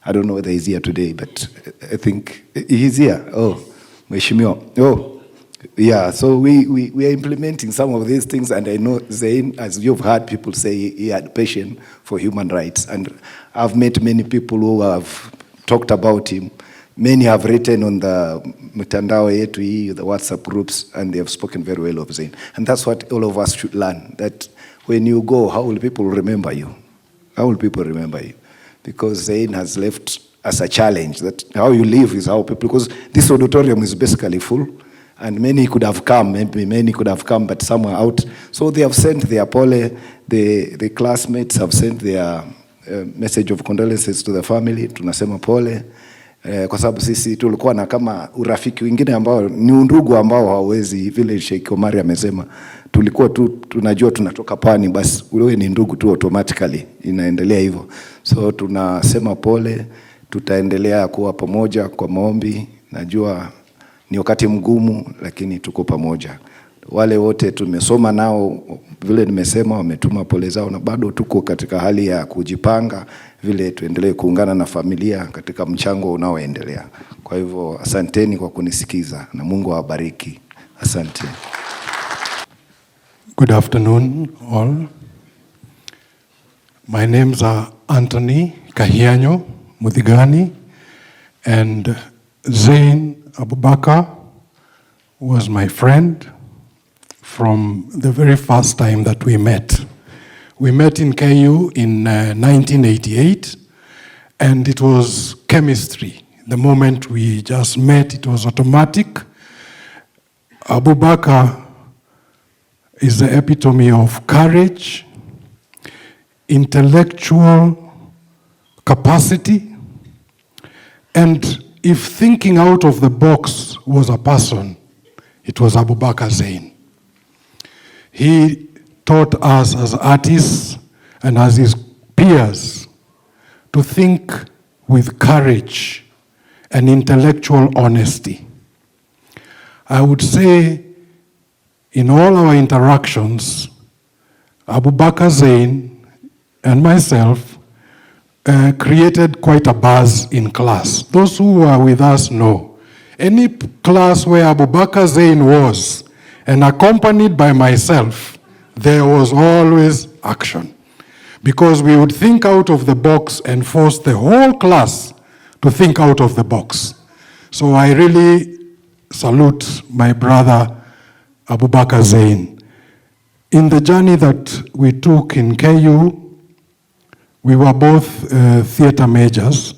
I don't know whether he's here today, but I think he's here. Oh, Mheshimiwa. Oh, yeah, so we are implementing some of these things, and I know Zein, as you've heard people say, he had passion for human rights. And I've met many people who have talked about him. Many have written on the mtandao yetu hii, the WhatsApp groups, and they have spoken very well of Zein. And that's what all of us should learn, that when you go, how will people remember you? How will people remember you? Because Zein has left as a challenge, that how you live is how people, because this auditorium is basically full, and many could have come, maybe many could have come, but some are out. So they have sent their pole, the classmates have sent their message of condolences to the family, tunasema pole. Kwa sababu sisi tulikuwa na kama urafiki wengine ambao ni undugu ambao hawezi, vile Sheikh Omar amesema, tulikuwa tu tunajua tunatoka pwani, basi wewe ni ndugu tu automatically, inaendelea hivyo. So tunasema pole, tutaendelea kuwa pamoja kwa maombi. Najua ni wakati mgumu, lakini tuko pamoja. Wale wote tumesoma nao, vile nimesema, wametuma pole zao, na bado tuko katika hali ya kujipanga vile tuendelee kuungana na familia katika mchango unaoendelea. Kwa hivyo asanteni kwa kunisikiza na Mungu awabariki. Asante. Good afternoon all. My names are Anthony Kahianyo Muthigani, and Zein Abubakar was my friend from the very first time that we met. We met in KU in 1988, and it was chemistry. The moment we just met, it was automatic. Abubakar is the epitome of courage, intellectual capacity, and if thinking out of the box was a person, it was Abubakar Zein. He taught us as artists and as his peers to think with courage and intellectual honesty. I would say in all our interactions, Abubakar Zein and myself created quite a buzz in class. Those who are with us know. Any class where Abubakar Zein was, and accompanied by myself, there was always action. Because we would think out of the box and force the whole class to think out of the box. So I really salute my brother Abubakar Zein. In the journey that we took in KU, we were both theater majors,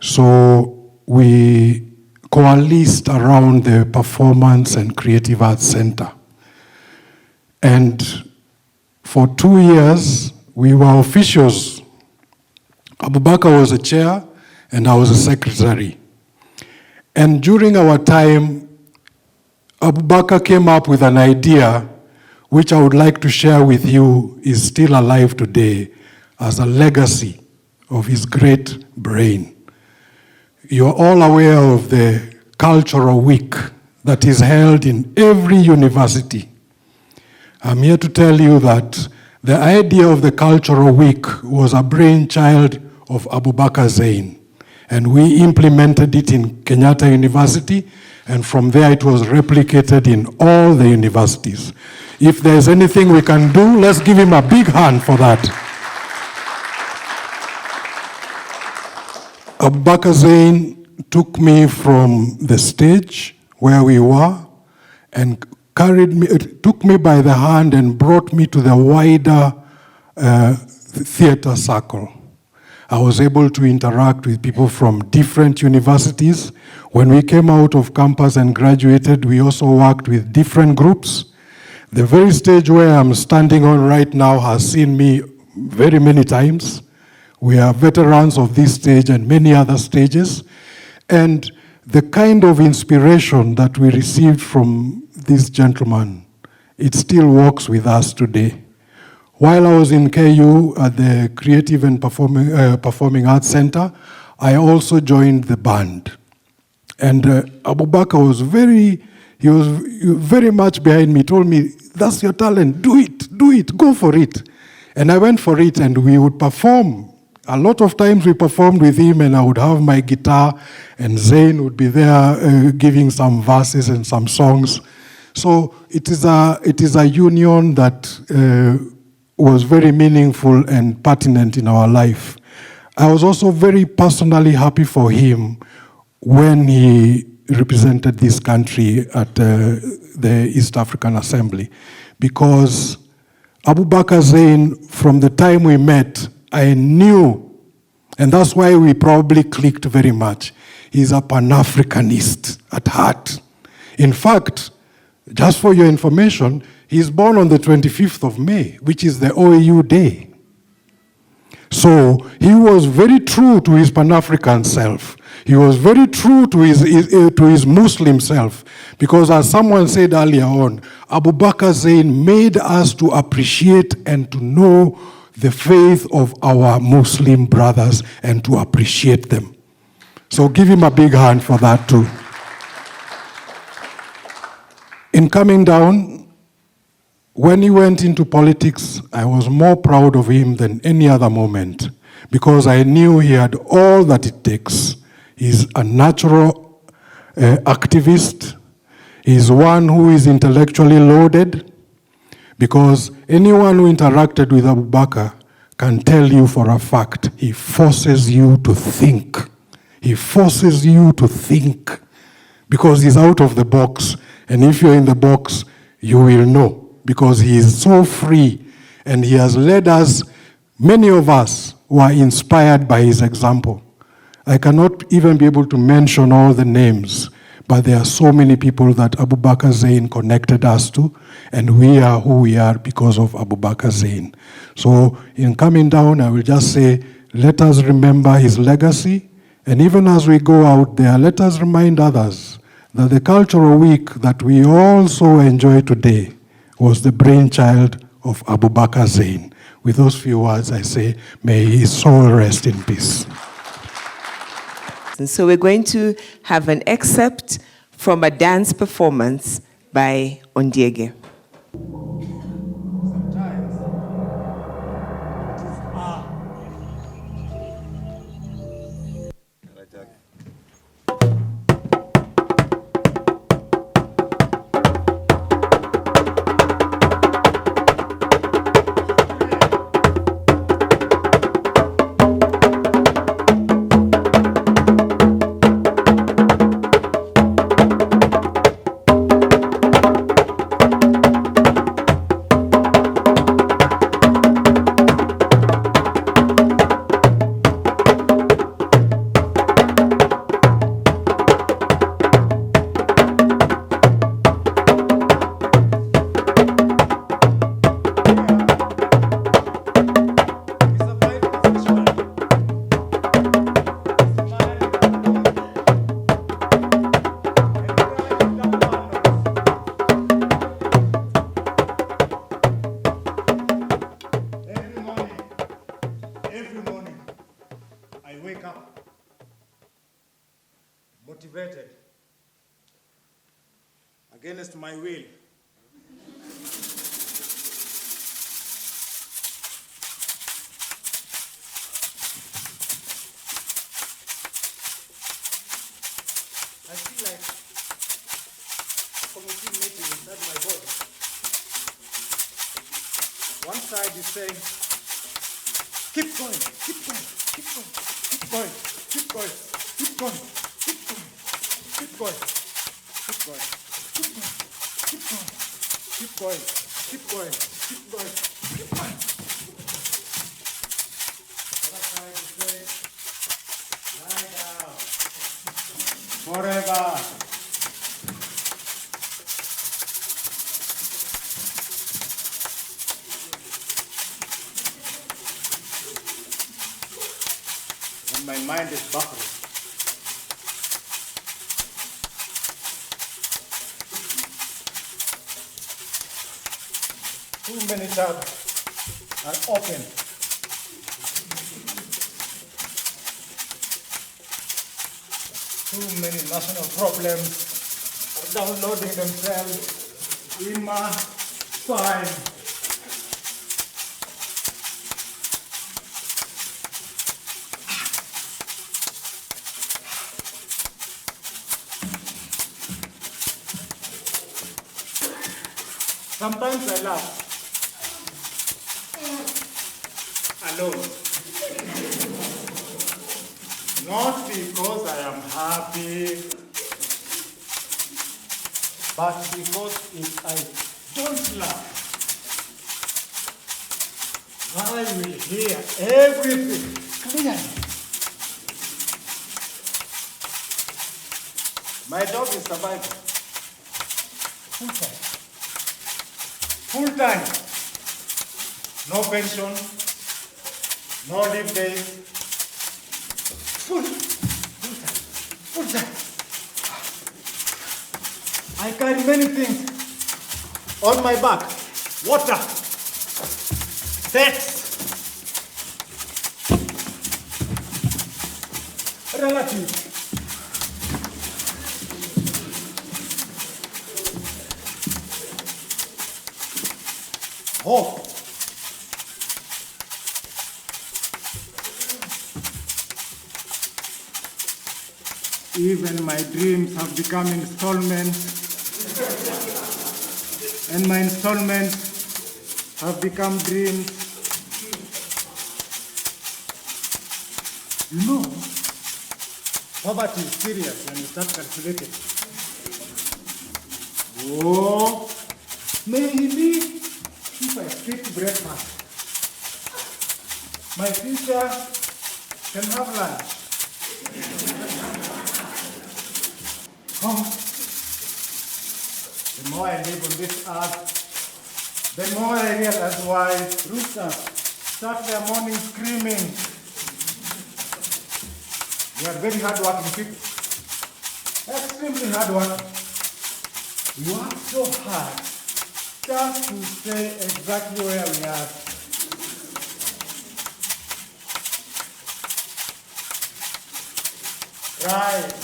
So we coalesced around the Performance and Creative Arts Center. And for 2 years, we were officials. Abubakar was a chair, and I was a secretary. And during our time, Abubakar came up with an idea which I would like to share with you is still alive today as a legacy of his great brain. You're all aware of the Cultural Week that is held in every university. I'm here to tell you that the idea of the Cultural Week was a brainchild of Abubakar Zein, and we implemented it in Kenyatta University, and from there it was replicated in all the universities. If there's anything we can do, let's give him a big hand for that. Abubakar Zein took me from the stage where we were and took me by the hand and brought me to the wider theater circle. I was able to interact with people from different universities. When we came out of campus and graduated, we also worked with different groups. The very stage where I'm standing on right now has seen me very many times. We are veterans of this stage and many other stages. And the kind of inspiration that we received from this gentleman, it still walks with us today. While I was in KU at the Creative and Performing Arts Center, I also joined the band. And Abubakar was very much behind me, told me, that's your talent, do it, go for it. And I went for it, and we would perform. A lot of times we performed with him, and I would have my guitar, and Zain would be there giving some verses and some songs. So it is a union that was very meaningful and pertinent in our life. I was also very personally happy for him when he represented this country at the East African Assembly, because Abubakar Zein, from the time we met, I knew, and that's why we probably clicked very much, he's a Pan-Africanist at heart. In fact, just for your information, he's born on the 25th of May, which is the OAU Day. So he was very true to his Pan-African self. He was very true to his Muslim self, because as someone said earlier on, Abubakar Zein made us to appreciate and to know the faith of our Muslim brothers and to appreciate them. So give him a big hand for that too. In coming down, when he went into politics, I was more proud of him than any other moment, because I knew he had all that it takes. He's a natural activist. He's one who is intellectually loaded, because anyone who interacted with Abubakar can tell you for a fact, he forces you to think. He forces you to think, because he's out of the box. And if you're in the box, you will know, because he is so free, and he has led us, many of us were inspired by his example. I cannot even be able to mention all the names, but there are so many people that Abubakar Zein connected us to, and we are who we are because of Abubakar Zein. So in coming down, I will just say, let us remember his legacy, and even as we go out there, let us remind others that the Cultural Week that we all so enjoy today was the brainchild of Abubakar Zein. With those few words, I say, may his soul rest in peace. And so we're going to have an excerpt from a dance performance by Ondiege. wake up motivated against my will. I feel like committee meeting inside my body. One side is saying, keep going, keep going, keep going, keep going, keep going, keep going, keep going, keep going, keep going, keep going, keep going, keep going, keep going, keep going, keep going. Other side is saying, lie down, forever. My mind is buffering. Too many tabs are open. Too many national problems are downloading themselves in my spine. Sometimes I laugh alone. Not because I am happy, but because if I don't laugh, I will hear everything clearly. My dog is surviving. Full time. Full time. No pension, no leave days. Full time. I carry many things on my back. Water, sex, relatives. Hope. Even my dreams have become installments, and my installments have become dreams. You know, poverty is serious when you start calculating. Oh, maybe if I skip breakfast, my future can have lunch. Oh, the more I live on this earth, the more I realize why roosters start their morning screaming. We are very hard-working people, extremely hard-working. We work so hard just to stay exactly where we are. Rise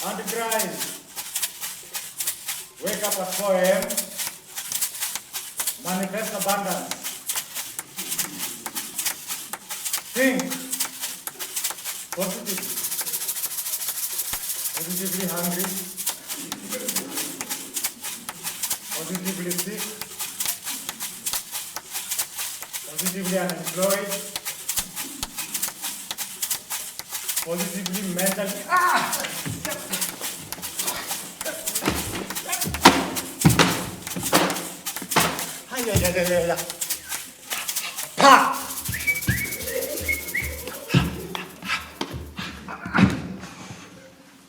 and grind. Wake up at 4 a.m. Manifest abundance. Think positively. Positively hungry. Positively sick. Positively unemployed. Positively mentally.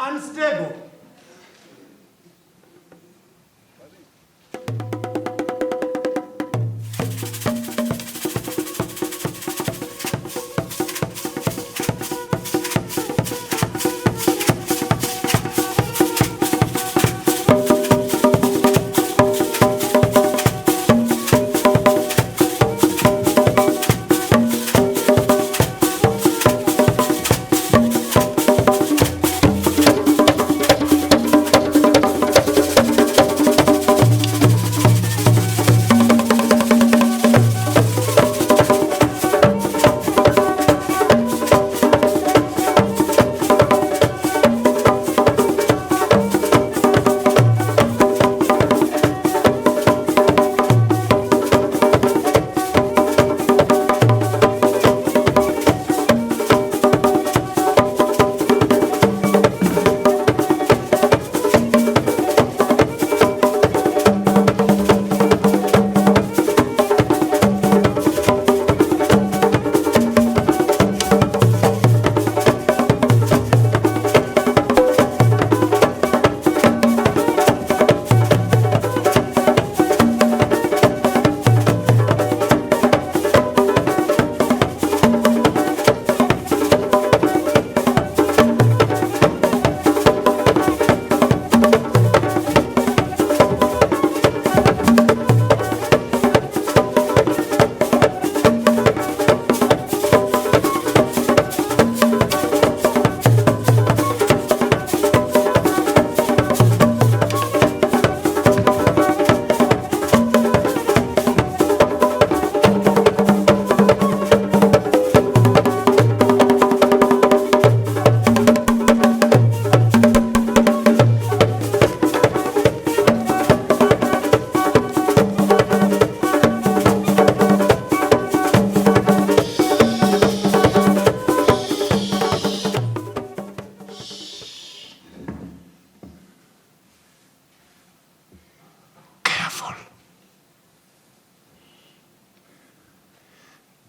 Unstable.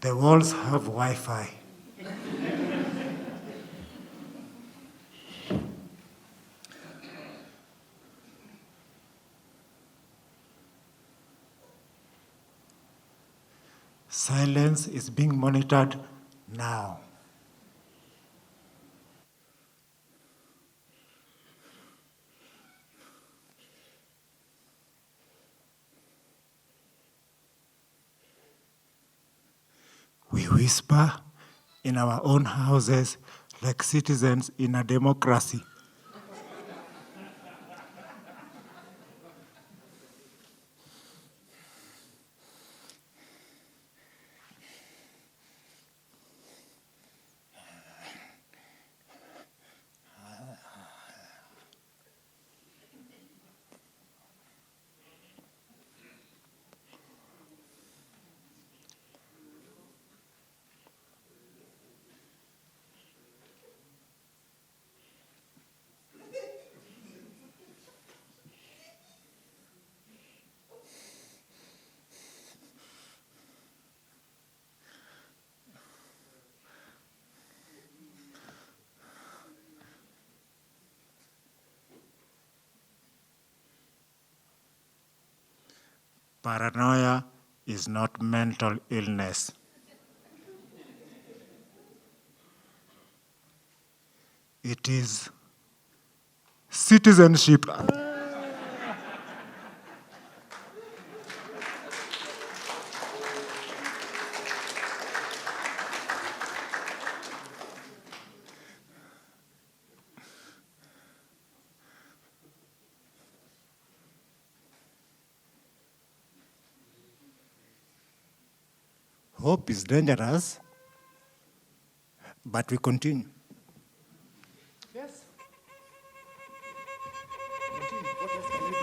The walls have Wi-Fi. Silence is being monitored now. We whisper in our own houses like citizens in a democracy. Paranoia is not mental illness. It is citizenship. Hope is dangerous, but we continue. Yes. Continue. What else can we do?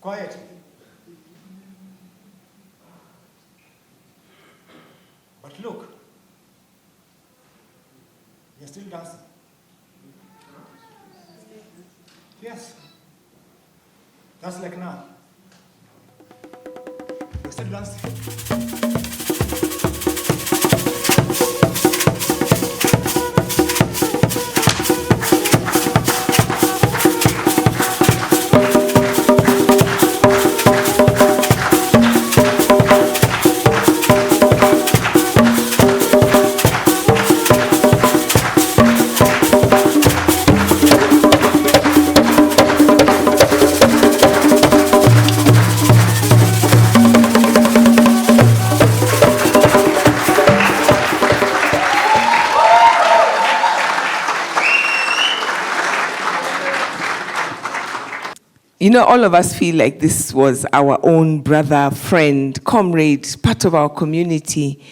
Quiet. But look, you're still dancing. Yes. That's like now. You're still dancing. You know, all of us feel like this was our own brother, friend, comrade, part of our community.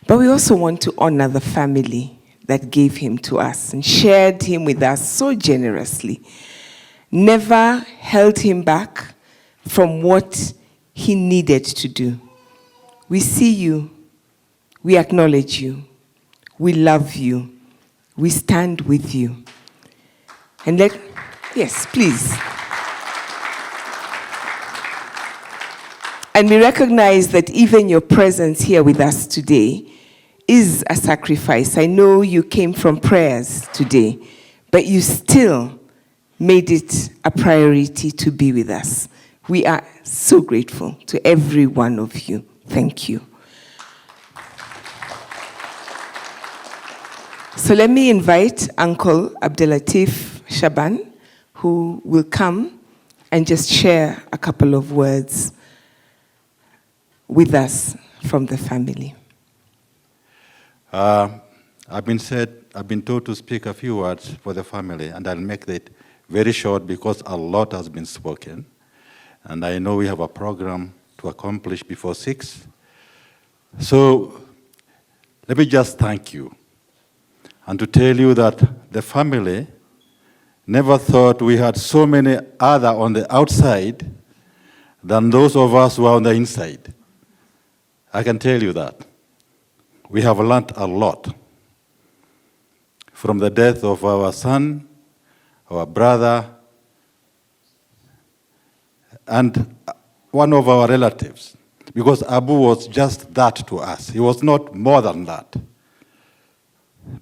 But we also want to honor the family that gave him to us and shared him with us so generously. Never held him back from what he needed to do. We see you. We acknowledge you. We love you. We stand with you. And yes, please. And we recognize that even your presence here with us today is a sacrifice. I know you came from prayers today, but you still made it a priority to be with us. We are so grateful to every one of you. Thank you. So let me invite Uncle Abdelatif Shaban, who will come and just share a couple of words with us from the family. I've been said I've been told to speak a few words for the family, and I'll make it very short because a lot has been spoken. And I know we have a program to accomplish before 6. So let me just thank you and to tell you that the family never thought we had so many other on the outside than those of us who are on the inside. I can tell you that. We have learned a lot from the death of our son, our brother, and one of our relatives, because Abu was just that to us. He was not more than that.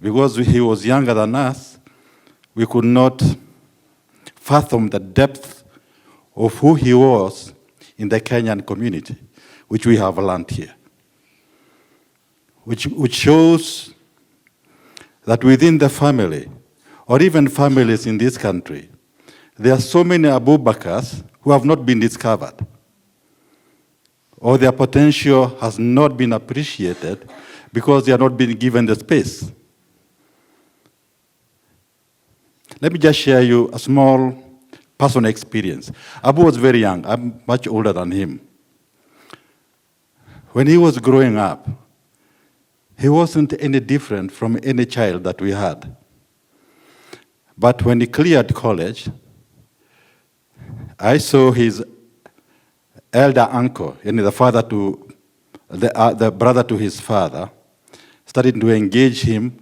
Because he was younger than us, we could not fathom the depth of who he was in the Kenyan community, which we have learned here. Which shows that within the family, or even families in this country, there are so many Abubakars who have not been discovered, or their potential has not been appreciated because they have not been given the space. Let me just share you a small personal experience. Abu was very young. I'm much older than him. When he was growing up, he wasn't any different from any child that we had. But when he cleared college, I saw his elder uncle, the father to the brother to his father, starting to engage him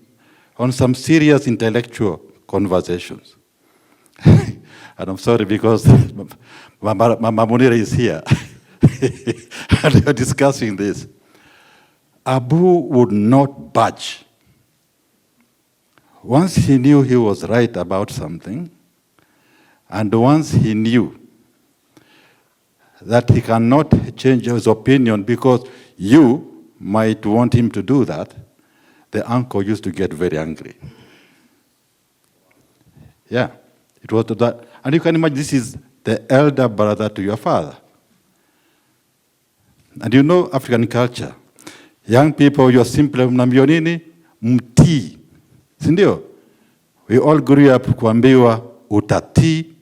on some serious intellectual conversations. And I'm sorry because Mama Munira is here, and we are discussing this. Abu would not budge. Once he knew he was right about something, and once he knew that he cannot change his opinion because you might want him to do that, the uncle used to get very angry. Yeah, it was that. And you can imagine this is the elder brother to your father. And you know African culture. Young people, you're simply mnaambia nini? Mtii. Sindio? We all grew up kuambiwa utatii,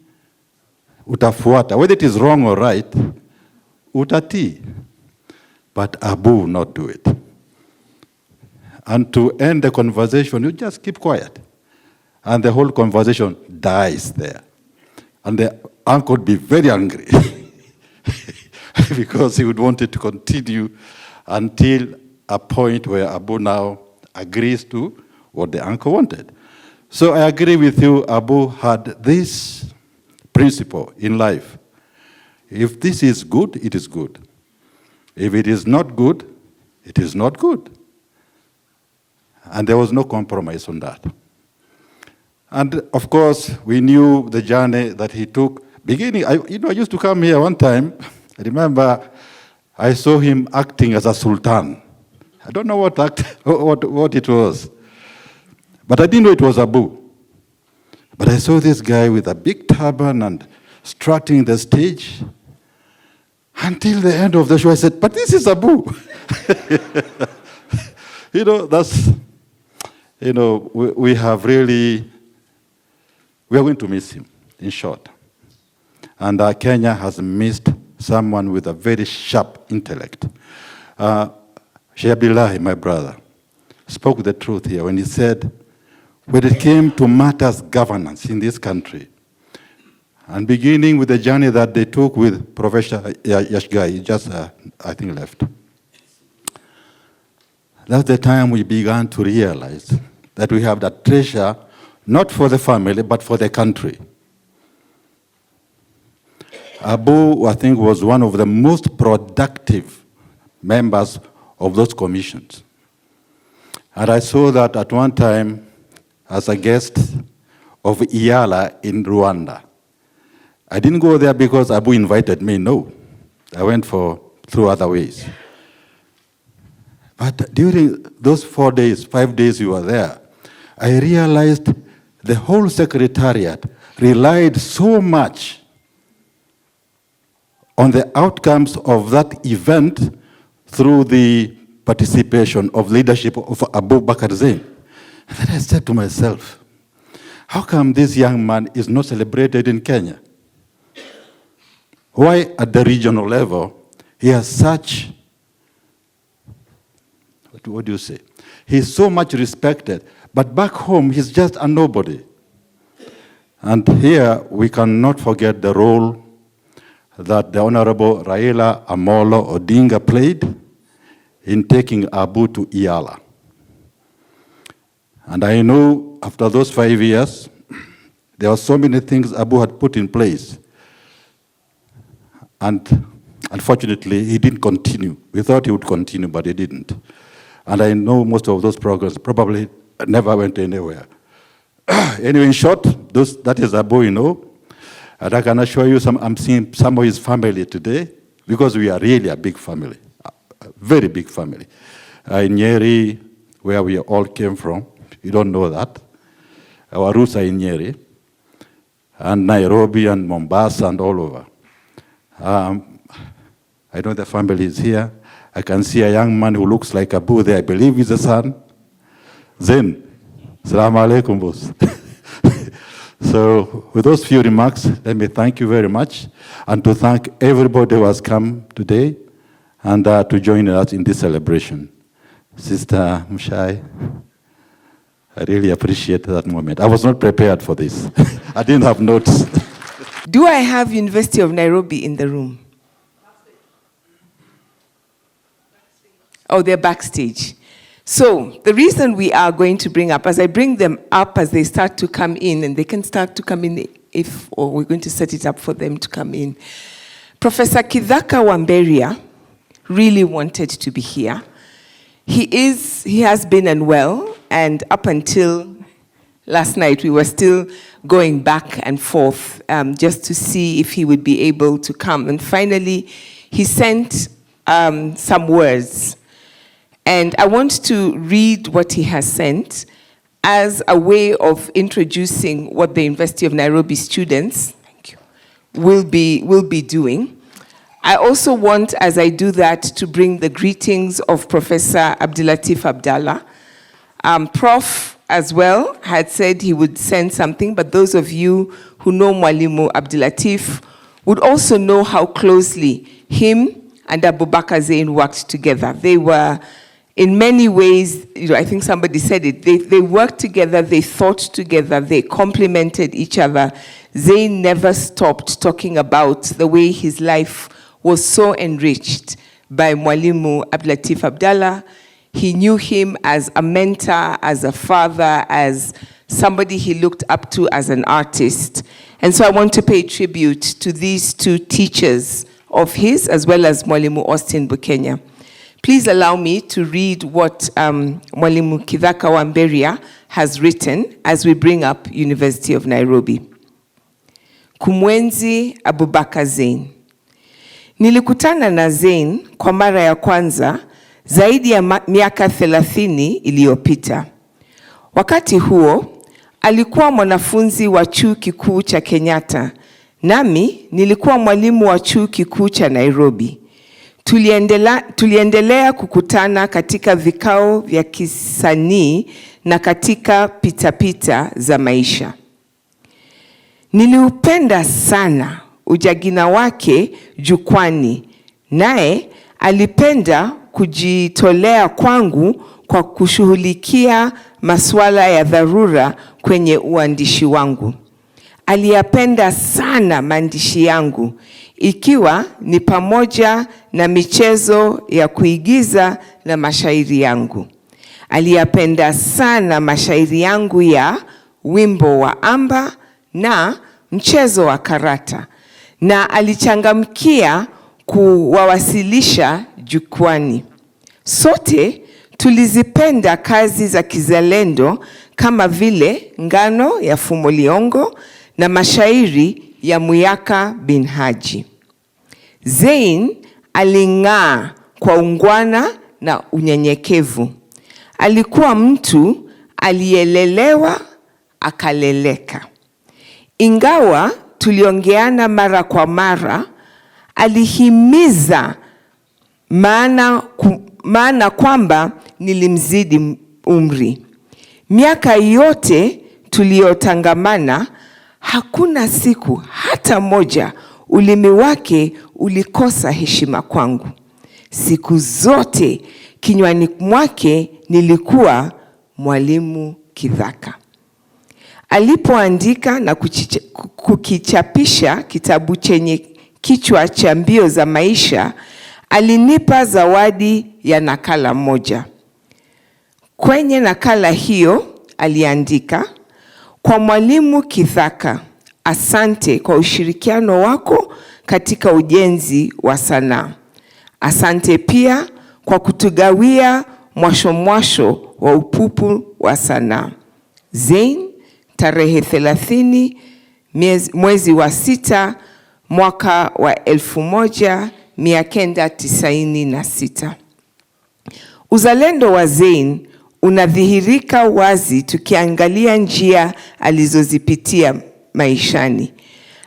utafuata. Whether it is wrong or right, utatii. But Abu will not do it. And to end the conversation, you just keep quiet. And the whole conversation dies there. And the uncle would be very angry because he would want it to continue until a point where Abu now agrees to what the uncle wanted. So I agree with you, Abu had this principle in life. If this is good, it is good. If it is not good, it is not good. And there was no compromise on that. And of course, we knew the journey that he took. Beginning, I used to come here one time. I remember I saw him acting as a sultan. I don't know what it was. But I didn't know it was Abu. But I saw this guy with a big turban and strutting the stage. Until the end of the show, I said, but this is Abu. We have really, we are going to miss him, in short. And Kenya has missed someone with a very sharp intellect. Sheikh Abdullahi, my brother, spoke the truth here when he said, when it came to matters governance in this country, and beginning with the journey that they took with Professor Yashgai, he just, I think, left. That's the time we began to realize that we have that treasure, not for the family, but for the country. Abu, I think, was one of the most productive members of those commissions. And I saw that at one time as a guest of EALA in Rwanda. I didn't go there because Abu invited me, no. I went through other ways. But during those 4 days, 5 days you were there, I realized the whole secretariat relied so much on the outcomes of that event through the participation of leadership of Abubakar Zein. And then I said to myself, how come this young man is not celebrated in Kenya? Why at the regional level, he has such, what do you say? He's so much respected, but back home, he's just a nobody. And here, we cannot forget the role that the Honorable Raila Amolo Odinga played in taking Abu to EALA. And I know after those 5 years, there were so many things Abu had put in place. And unfortunately, he didn't continue. We thought he would continue, but he didn't. And I know most of those programs probably never went anywhere. Anyway, in short, that is Abu, you know. And I can assure you, I'm seeing some of his family today, because we are really a big family, a very big family. In Nyeri, where we all came from, you don't know that. Our roots are in Nyeri, and Nairobi and Mombasa and all over. I know the family is here. I can see a young man who looks like Abu there. I believe he's a son. Zein. Assalamu alaikum, boss. So with those few remarks, let me thank you very much, and to thank everybody who has come today and to join us in this celebration. Sister Mshai, I really appreciate that moment. I was not prepared for this. I didn't have notes. Do I have University of Nairobi in the room? Oh, they're backstage. So the reason we are going to bring up, as I bring them up as they start to come in, and they can start to come in or we're going to set it up for them to come in. Professor Kithaka Wamberia really wanted to be here. He has been unwell, and up until last night, we were still going back and forth just to see if he would be able to come. And finally, he sent some words. And I want to read what he has sent as a way of introducing what the University of Nairobi students will be doing. I also want, as I do that, to bring the greetings of Professor Abdulatif Abdallah. Prof as well had said he would send something, but those of you who know Mwalimu Abdulatif would also know how closely him and Abubakar Zein worked together. They were, in many ways, I think somebody said it, they worked together, they thought together, they complemented each other. Zein never stopped talking about the way his life was so enriched by Mwalimu Abdulatif Abdallah. He knew him as a mentor, as a father, as somebody he looked up to as an artist. And so I want to pay tribute to these two teachers of his, as well as Mwalimu Austin Bukenya. Please allow me to read what Mwalimu Kithaka Wamberia has written as we bring up University of Nairobi. Kumwenzi Abubakar Zein. Nilikutana na Zein kwa mara ya kwanza zaidi ya miaka 30 iliyopita. Wakati huo, alikuwa mwanafunzi wa chuo kikuu cha Kenyatta, nami nilikuwa mwalimu wa chuo kikuu cha Nairobi. Tuliendelea kukutana katika vikao vya kisanii na katika pitapita za maisha. Niliupenda sana ujagina wake jukwani, naye alipenda kujitolea kwangu kwa kushughulikia masuala ya dharura kwenye uandishi wangu. Aliyapenda sana maandishi yangu, ikiwa ni pamoja na michezo ya kuigiza na mashairi yangu. Aliyapenda sana mashairi yangu ya wimbo wa amba na mchezo wa karata, na alichangamkia kuwawasilisha jukwani. Sote tulizipenda kazi za kizalendo kama vile ngano ya Fumo Liongo na mashairi ya Muyaka bin Haji. Zein aling'aa kwa ungwana na unyenyekevu. Alikuwa mtu aliyelelewa akaleleka. Ingawa tuliongeana mara kwa mara, alihimiza maana kwamba nilimzidi umri. Miaka yote tuliyotangamana, hakuna siku hata moja ulimi wake ulikosa heshima kwangu. Siku zote kinywani mwake nilikuwa Mwalimu Kithaka. Alipoandika na kukichapisha kitabu chenye kichwa cha Mbio za Maisha, alinipa zawadi ya nakala moja. Kwenye nakala hiyo aliandika, kwa Mwalimu Kithaka, asante kwa ushirikiano wako katika ujenzi wa sanaa. Asante pia kwa kutugawia mwasho wa upupu wa sanaa. Zein, tarehe 30 mwezi wa 6 mwaka wa 1996. Uzalendo wa Zein unadhihirika wazi tukiangalia njia alizozipitia maishani.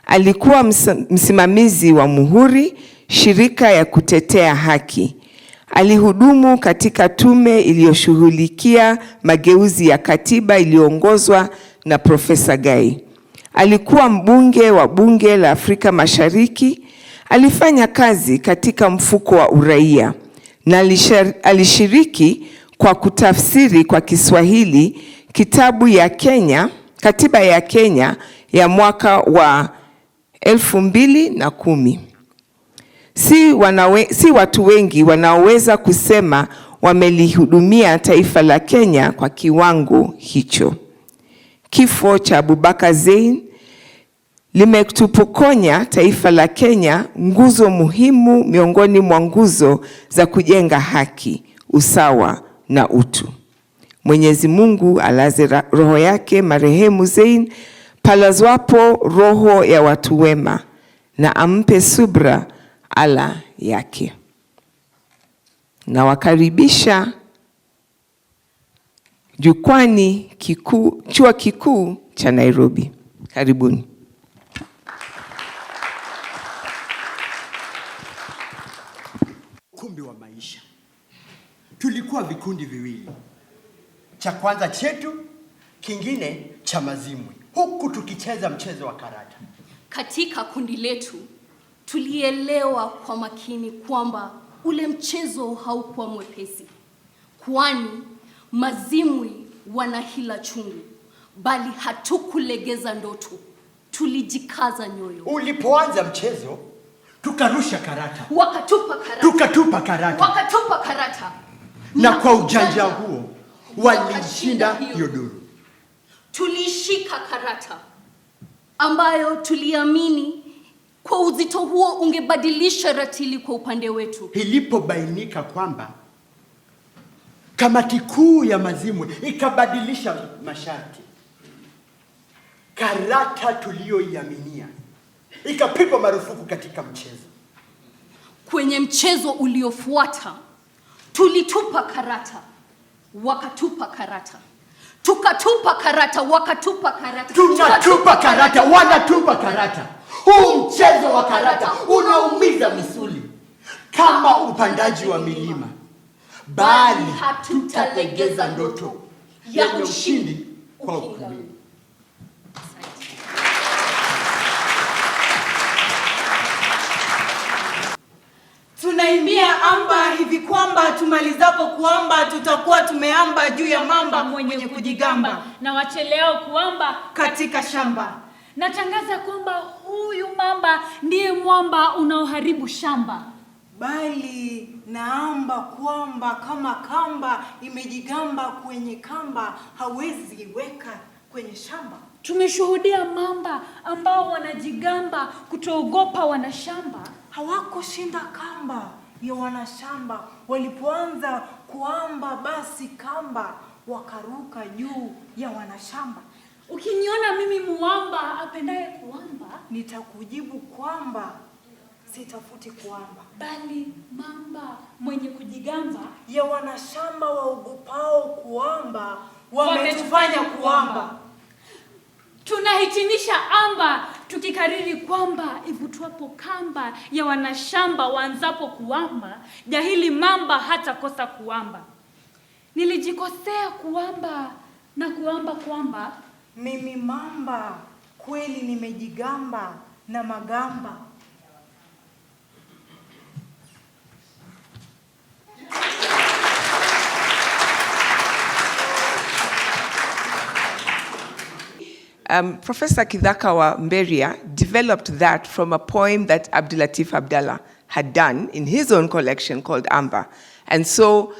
Alikuwa msimamizi wa Muhuri, shirika ya kutetea haki. Alihudumu katika tume iliyoshughulikia mageuzi ya katiba iliyoongozwa na Profesa Gai. Alikuwa mbunge wa bunge la Afrika Mashariki. Alifanya kazi katika mfuko wa Uraia na alishiriki kwa kutafsiri kwa Kiswahili katiba ya Kenya ya mwaka wa 2010. Si watu wengi wanaoweza kusema wamelihudumia taifa la Kenya kwa kiwango hicho. Kifo cha Abubakar Zein limetupokonya taifa la Kenya nguzo muhimu miongoni mwa nguzo za kujenga haki, usawa na utu. Mwenyezi Mungu alaze roho yake marehemu Zein palazwapo roho ya watu wema, na ampe subra ala yake. Na wakaribisha jukwani chuo kikuu cha Nairobi. Karibuni. Ukumbi wa maisha. Tulikuwa vikundi viwili. Cha kwanza chetu, kingine cha Mazimwi. Huku tukicheza mchezo wa karata. Katika kundi letu, tulielewa kwa makini kwamba ule mchezo haukuwa mwepesi. Kwani Mazimwi wana hila chungu, bali hatukulegeza ndoto. Tulijikaza nyoyo. Ulipoanza mchezo, tukarusha karata. Wakatupa karata. Tukatupa karata. Wakatupa karata. Na kwa ujanja huo, walishinda hiyo duru. Tulishika karata ambayo tuliamini kwa uzito huo ungebadilisha ratili kwa upande wetu. Ilipobainika kwamba kamati kuu ya Mazimwi ikabadilisha masharti, karata tuliyoiaminia ikapigwa marufuku katika mchezo. Kwenye mchezo uliofuata, tulitupa karata, wakatupa karata. Tukatupa karata, wakatupa karata. Tunatupa karata, wanatupa karata. Huu mchezo wa karata unaumiza misuli kama upandaji wa milima, bali hatutalegeza ndoto ya ushindi kwa ukweli. Tunaimbia amba hivi kwamba tumalizapo kuamba tutakuwa tumeamba juu ya mamba mwenye kujigamba, na wacheleao kuamba katika shamba. Natangaza kwamba huyu mamba ndiye mwamba unaoharibu shamba. Bali naamba kwamba kama kamba imejigamba kwenye kamba, hawezi weka kwenye shamba. Tumeshuhudia mamba ambao wanajigamba kutoogopa wanashamba. Hawakushinda kamba ya wanashamba. Walipoanza kuamba, basi kamba wakaruka juu ya wanashamba. Ukiniona mimi muamba apendaye kuamba, nitakujibu kwamba sitafuti kuamba, bali mamba mwenye kujigamba ya wanashamba waogopao kuamba wametufanya kuamba. Tunahitimisha amba tukikariri kwamba ivutwapo kamba ya wanashamba waanzapo kuamba, jahili mamba hata kosa kuamba. Nilijikosea kuamba na kuamba kwamba mimi mamba kweli nimejigamba na magamba. Professor Kithakawa Mberia developed that from a poem that Abdulatif Abdallah had done in his own collection called Amber. And so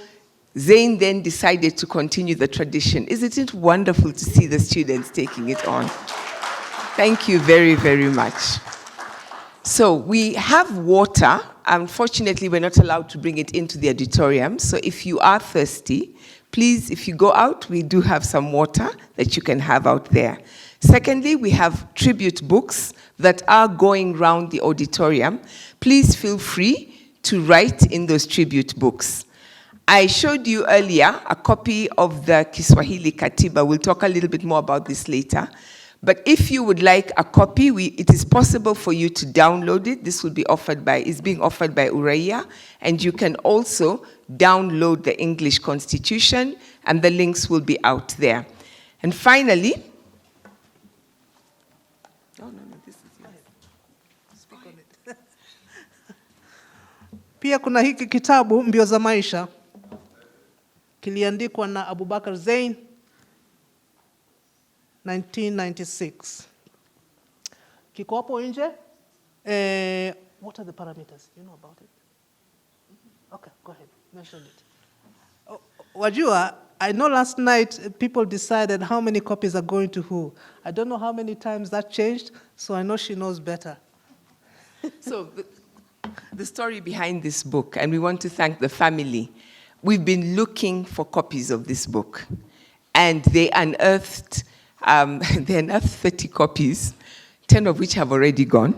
Zein then decided to continue the tradition. Isn't it wonderful to see the students taking it on? Thank you very, very much. So we have water. Unfortunately, we're not allowed to bring it into the auditorium. So if you are thirsty, please, if you go out, we do have some water that you can have out there. Secondly, we have tribute books that are going around the auditorium. Please feel free to write in those tribute books. I showed you earlier a copy of the Kiswahili Katiba. We'll talk a little bit more about this later. But if you would like a copy, it is possible for you to download it. This will be is being offered by Uraia, and you can also download the English Constitution, and the links will be out there. And finally, pia kuna hiki kitabu Mbio za Maisha, kiliandikwa na Abubakar Zein 1996. Kiko hapo nje. What are the parameters? You know about it? Okay, go ahead. Mention it. Wajua, I know last night people decided how many copies are going to who. I don't know how many times that changed, so I know she knows better. So the story behind this book, and we want to thank the family. We've been looking for copies of this book, and they unearthed 30 copies, 10 of which have already gone.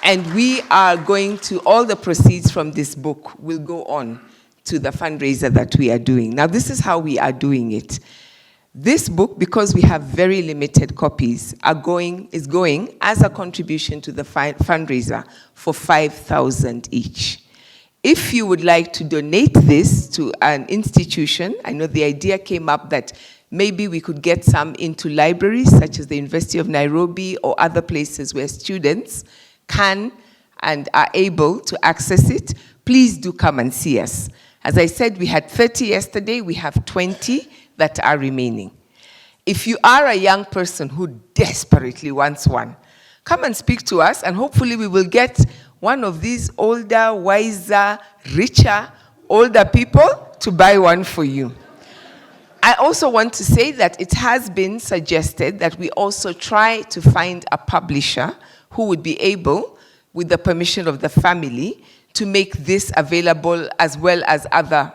And we are going to, all the proceeds from this book will go on to the fundraiser that we are doing. Now, this is how we are doing it. This book, because we have very limited copies, is going as a contribution to the fundraiser for 5,000 each. If you would like to donate this to an institution, I know the idea came up that maybe we could get some into libraries, such as the University of Nairobi or other places where students can and are able to access it. Please do come and see us. As I said, we had 30 yesterday. We have 20 that are remaining. If you are a young person who desperately wants one, come and speak to us, and hopefully we will get one of these older, wiser, richer, older people to buy one for you. I also want to say that it has been suggested that we also try to find a publisher who would be able, with the permission of the family, to make this available as well as other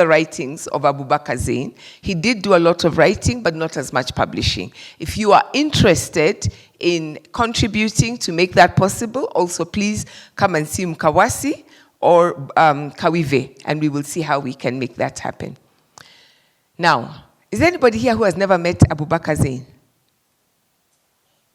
writings of Abubakar Zein. He did do a lot of writing, but not as much publishing. If you are interested in contributing to make that possible, also please come and see Mkawasi or Kawive, and we will see how we can make that happen. Now, is there anybody here who has never met Abubakar Zein?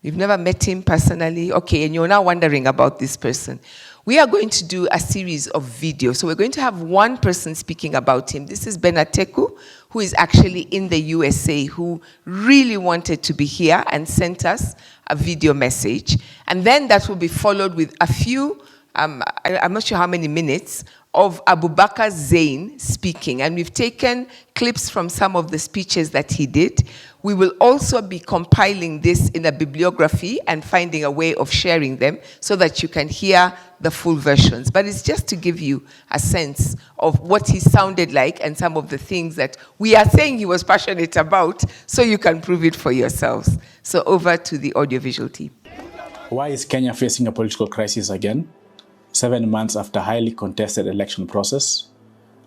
You've never met him personally? Okay, and you're now wondering about this person. We are going to do a series of videos. So we're going to have one person speaking about him. This is Benateku, who is actually in the USA, who really wanted to be here and sent us a video message. And then that will be followed with a few, I'm not sure how many minutes, of Abubakar Zein speaking. And we've taken clips from some of the speeches that he did. We will also be compiling this in a bibliography and finding a way of sharing them so that you can hear the full versions. But it's just to give you a sense of what he sounded like and some of the things that we are saying he was passionate about, so you can prove it for yourselves. So over to the audiovisual team. Why is Kenya facing a political crisis again? 7 months after a highly contested election process.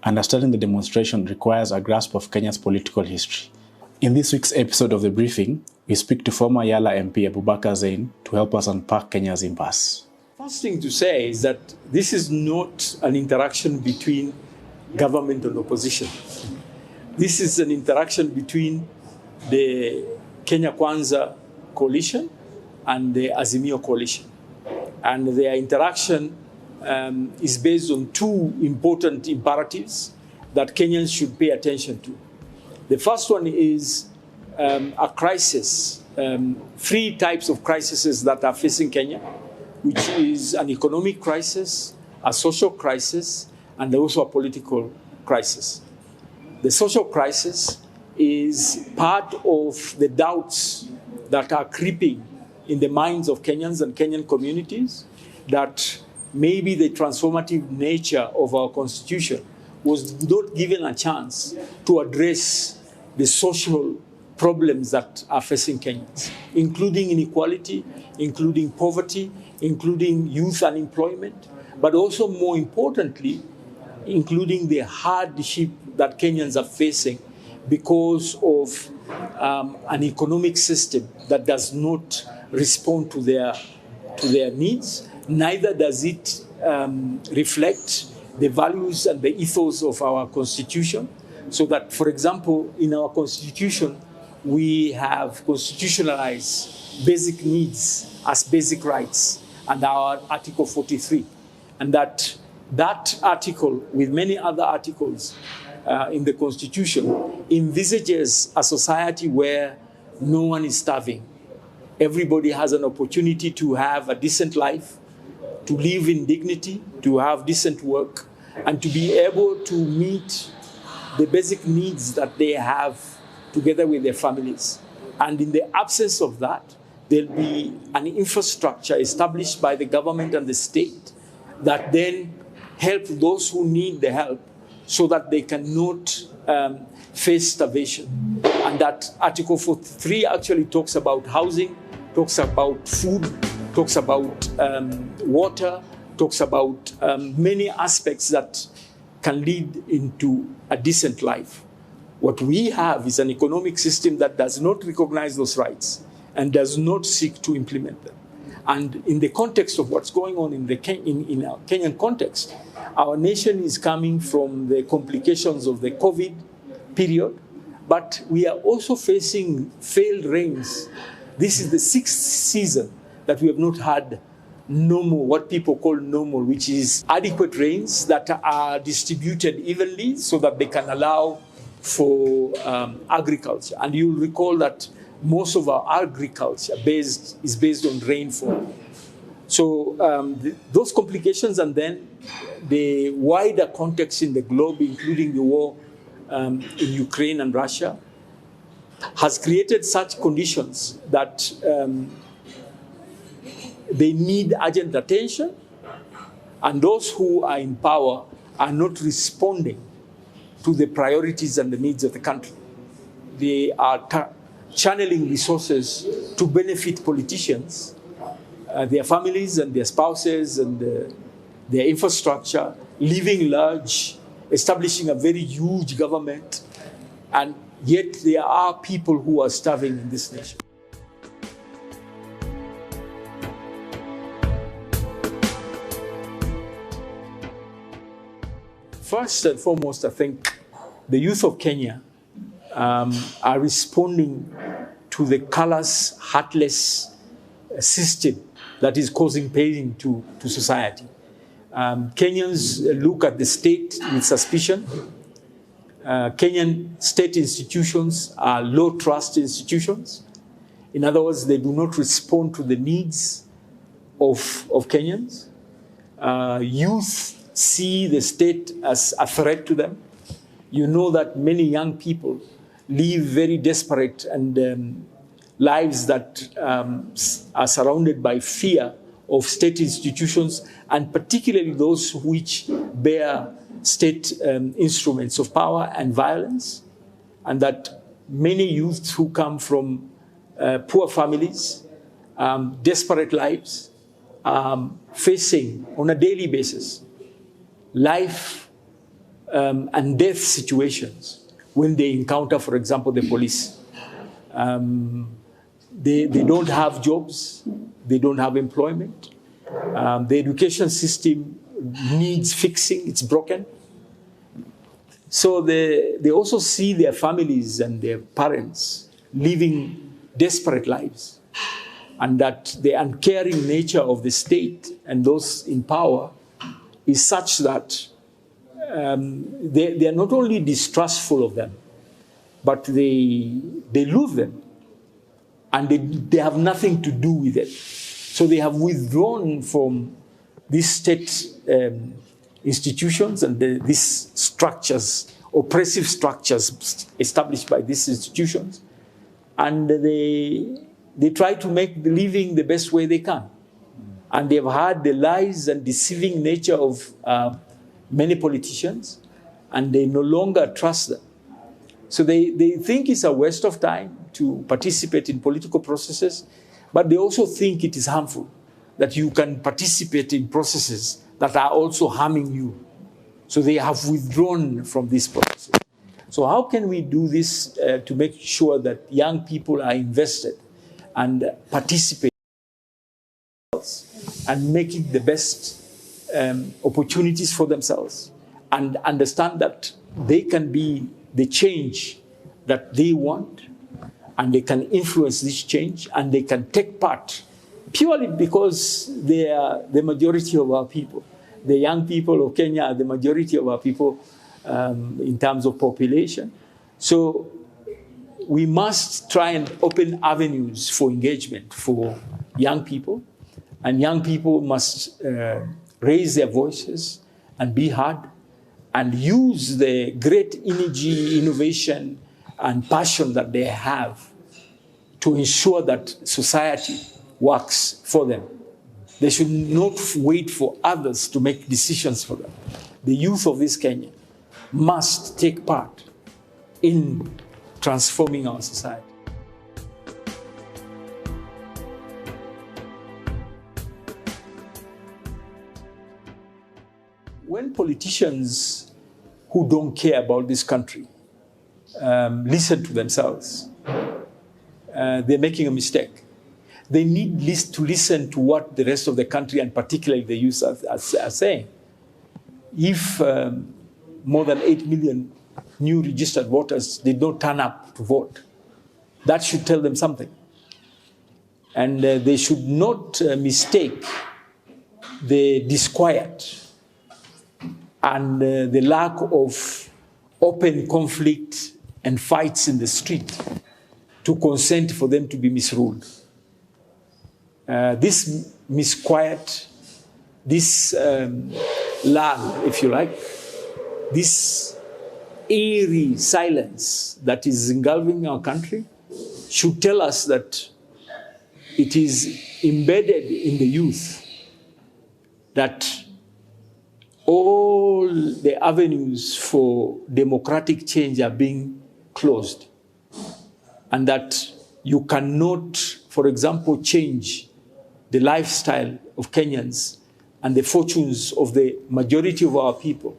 Understanding the demonstration requires a grasp of Kenya's political history. In this week's episode of The Briefing, we speak to former EALA MP Abubakar Zein to help us unpack Kenya's impasse. First thing to say is that this is not an interaction between government and opposition. This is an interaction between the Kenya Kwanza coalition and the Azimio coalition. And their interaction is based on two important imperatives that Kenyans should pay attention to. The first one is a crisis, three types of crises that are facing Kenya, which is an economic crisis, a social crisis, and also a political crisis. The social crisis is part of the doubts that are creeping in the minds of Kenyans and Kenyan communities that maybe the transformative nature of our constitution was not given a chance to address the social problems that are facing Kenyans, including inequality, including poverty, including youth unemployment, but also more importantly, including the hardship that Kenyans are facing because of an economic system that does not respond to their needs, neither does it reflect the values and the ethos of our constitution. So that, for example, in our constitution, we have constitutionalized basic needs as basic rights under our Article 43. And that article, with many other articles in the Constitution, envisages a society where no one is starving. Everybody has an opportunity to have a decent life, to live in dignity, to have decent work, and to be able to meet the basic needs that they have together with their families. And in the absence of that, there'll be an infrastructure established by the government and the state that then help those who need the help so that they cannot face starvation. And that Article 43 actually talks about housing, talks about food, talks about water, talks about many aspects that can lead into a decent life. What we have is an economic system that does not recognize those rights and does not seek to implement them. And in the context of what's going on in our Kenyan context, our nation is coming from the complications of the COVID period, but we are also facing failed rains. This is the 6th season that we have not had normal, what people call normal, which is adequate rains that are distributed evenly so that they can allow for agriculture. And you'll recall that most of our agriculture is based on rainfall. So those complications and then the wider context in the globe, including the war in Ukraine and Russia, has created such conditions that they need urgent attention, and those who are in power are not responding to the priorities and the needs of the country. They are channeling resources to benefit politicians, their families and their spouses and their infrastructure, living large, establishing a very huge government, and yet there are people who are starving in this nation. First and foremost, I think the youth of Kenya are responding to the callous, heartless system that is causing pain to society. Kenyans look at the state with suspicion. Kenyan state institutions are low-trust institutions. In other words, they do not respond to the needs of Kenyans. Youth see the state as a threat to them. You know that many young people live very desperate and lives that are surrounded by fear of state institutions, and particularly those which bear state instruments of power and violence, and that many youths who come from poor families, desperate lives, facing on a daily basis life and death situations when they encounter, for example, the police. They don't have jobs, they don't have employment. The education system needs fixing, it's broken. So they also see their families and their parents living desperate lives, and that the uncaring nature of the state and those in power is such that they are not only distrustful of them, but they lose them, and they have nothing to do with it. So they have withdrawn from these state institutions and these structures, oppressive structures established by these institutions, and they try to make the living the best way they can. And they've had the lies and deceiving nature of many politicians, and they no longer trust them. So they think it's a waste of time to participate in political processes, but they also think it is harmful, that you can participate in processes that are also harming you. So they have withdrawn from these processes. So how can we do this to make sure that young people are invested and participate and making the best opportunities for themselves, and understand that they can be the change that they want, and they can influence this change, and they can take part purely because they are the majority of our people. The young people of Kenya are the majority of our people in terms of population. So we must try and open avenues for engagement for young people, and young people must raise their voices and be heard and use the great energy, innovation, and passion that they have to ensure that society works for them. They should not wait for others to make decisions for them. The youth of this Kenya must take part in transforming our society. When politicians who don't care about this country listen to themselves, they're making a mistake. They need to listen to what the rest of the country, and particularly the youth, are saying. If more than 8 million new registered voters did not turn up to vote, that should tell them something. And they should not mistake the disquiet and the lack of open conflict and fights in the street to consent for them to be misruled. This misquiet, this lull, if you like, this eerie silence that is engulfing our country should tell us that it is embedded in the youth that all the avenues for democratic change are being closed, and that you cannot, for example, change the lifestyle of Kenyans and the fortunes of the majority of our people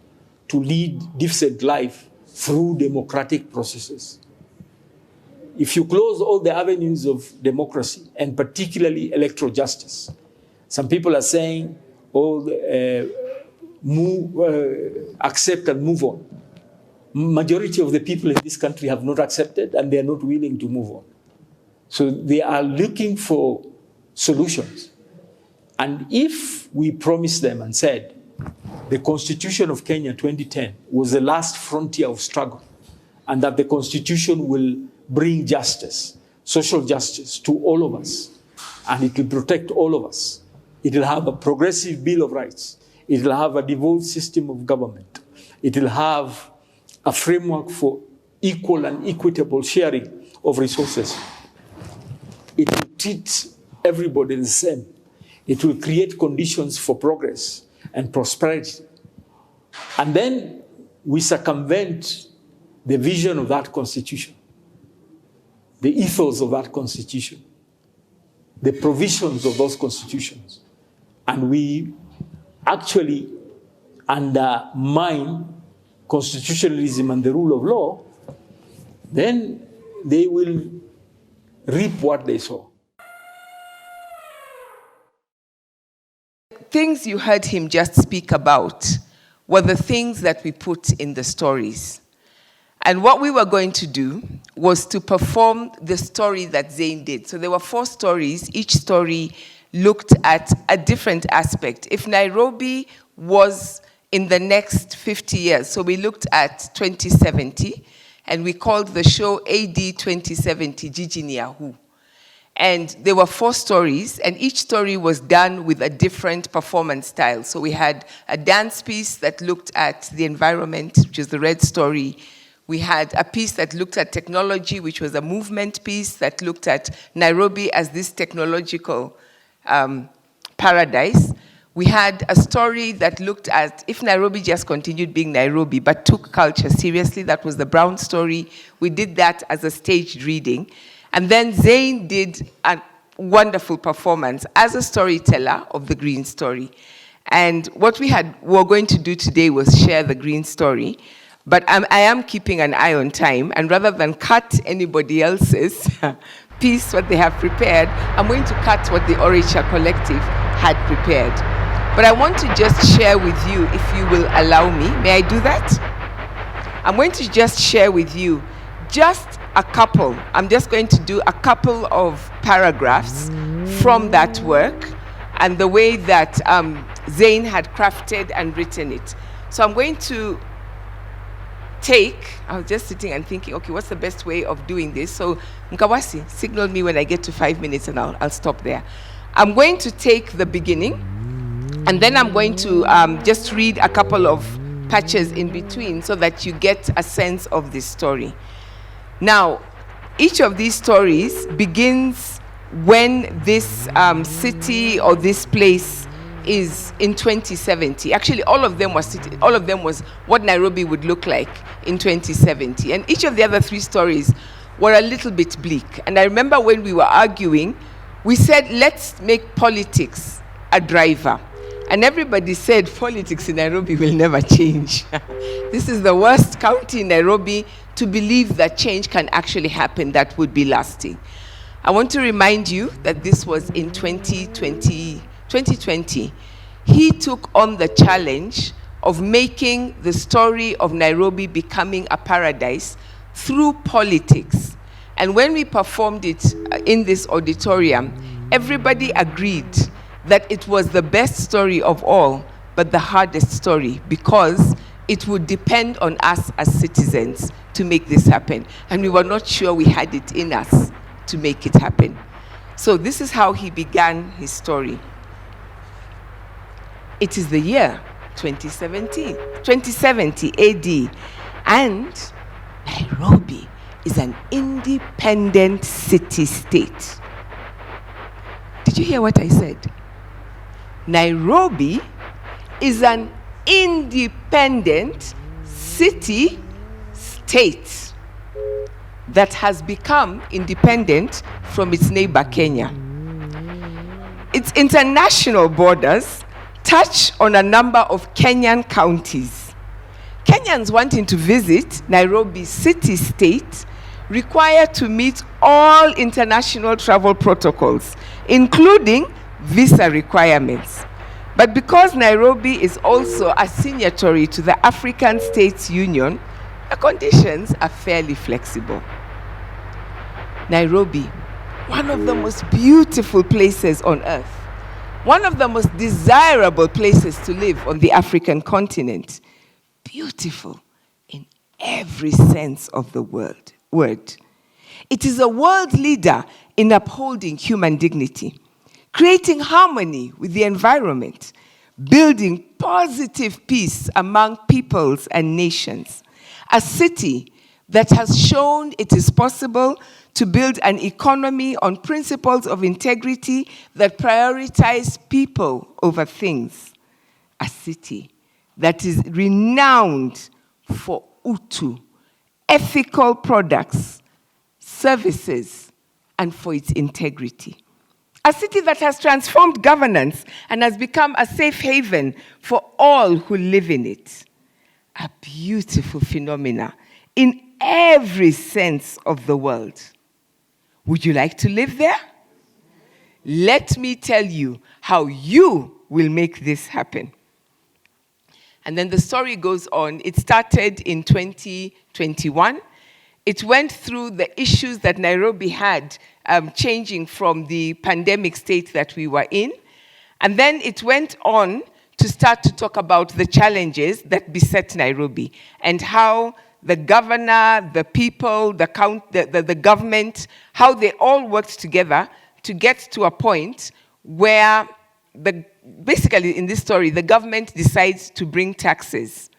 to lead decent life through democratic processes. If you close all the avenues of democracy, and particularly electoral justice, some people are saying, accept and move on. Majority of the people in this country have not accepted, and they are not willing to move on. So they are looking for solutions. And if we promised them and said, the Constitution of Kenya 2010 was the last frontier of struggle, and that the Constitution will bring justice, social justice to all of us, and it will protect all of us. It will have a progressive Bill of Rights. It will have a devolved system of government. It will have a framework for equal and equitable sharing of resources. It will treat everybody the same. It will create conditions for progress and prosperity. And then we circumvent the vision of that constitution, the ethos of that constitution, the provisions of those constitutions. And we actually undermine constitutionalism and the rule of law, then they will reap what they sow. Things you heard him just speak about were the things that we put in the stories. And what we were going to do was to perform the story that Zein did. So there were 4 stories. Each story looked at a different aspect. If Nairobi was in the next 50 years, so we looked at 2070, And we called the show AD 2070 Jijini Yahu. And there were 4 stories, and each story was done with a different performance style. So we had a dance piece that looked at the environment, which is the red story. We had a piece that looked at technology, which was a movement piece that looked at Nairobi as this technological paradise. We had a story that looked at if Nairobi just continued being Nairobi, but took culture seriously. That was the brown story. We did that as a staged reading. And then Zein did a wonderful performance as a storyteller of the green story. And what we were going to do today was share the green story. But I am keeping an eye on time. And rather than cut anybody else's piece, what they have prepared, I'm going to cut what the Uraia Collective had prepared. But I want to just share with you, if you will allow me. May I do that? I'm going to just share with you just a couple. I'm just going to do a couple of paragraphs from that work and the way that Zein had crafted and written it. So I'm going to I was just sitting and thinking, okay, what's the best way of doing this? So Mkawasi, signal me when I get to 5 minutes and I'll stop there. I'm going to take the beginning and then I'm going to just read a couple of patches in between so that you get a sense of this story. Now, each of these stories begins when this city or this place is in 2070. Actually, all of them was what Nairobi would look like in 2070. And each of the other 3 stories were a little bit bleak. And I remember when we were arguing, we said, let's make politics a driver. And everybody said, politics in Nairobi will never change. This is the worst county in Nairobi to believe that change can actually happen that would be lasting. I want to remind you that this was in 2020. He took on the challenge of making the story of Nairobi becoming a paradise through politics. And when we performed it in this auditorium, everybody agreed that it was the best story of all, but the hardest story, because it would depend on us as citizens to make this happen. And we were not sure we had it in us to make it happen. So this is how he began his story. It is the year 2070 AD, and Nairobi is an independent city-state. Did you hear what I said? Nairobi is an independent city-state that has become independent from its neighbor Kenya. Its international borders touch on a number of Kenyan counties. Kenyans wanting to visit Nairobi city-state require to meet all international travel protocols, including visa requirements. But because Nairobi is also a signatory to the African States Union, the conditions are fairly flexible. Nairobi, one of the most beautiful places on earth, one of the most desirable places to live on the African continent. Beautiful in every sense of the word. It is a world leader in upholding human dignity, creating harmony with the environment, building positive peace among peoples and nations. A city that has shown it is possible to build an economy on principles of integrity that prioritize people over things. A city that is renowned for utu, ethical products, services, and for its integrity. A city that has transformed governance and has become a safe haven for all who live in it. A beautiful phenomena in every sense of the word. Would you like to live there? Let me tell you how you will make this happen. And then the story goes on. It started in 2021. It went through the issues that Nairobi had, changing from the pandemic state that we were in. And then it went on to start to talk about the challenges that beset Nairobi and how the governor, the people, the government, how they all worked together to get to a point where, basically in this story, the government decides to bring taxes.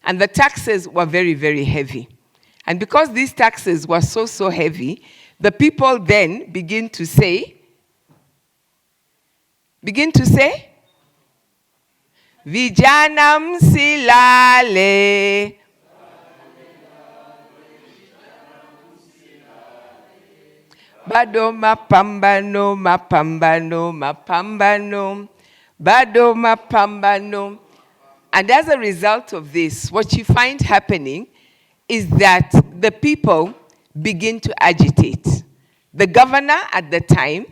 And the taxes were very, very heavy. And because these taxes were so heavy, the people then begin to say, Vijana msilale. Bado mapambano, mapambano, mapambano. Bado mapambano. And as a result of this, what you find happening is that the people begin to agitate. The governor at the time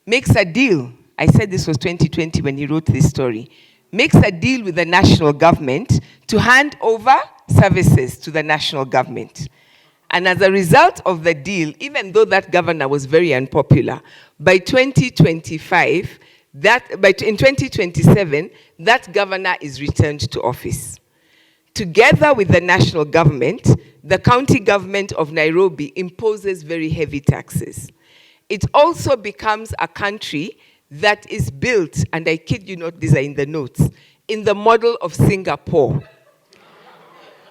makes a deal. I said this was 2020 when he wrote this story. Makes a deal with the national government to hand over services to the national government. And as a result of the deal, even though that governor was very unpopular, by 2025, in 2027, that governor is returned to office. Together with the national government, the county government of Nairobi imposes very heavy taxes. It also becomes a country that is built, and I kid you not, these are in the notes, in the model of Singapore.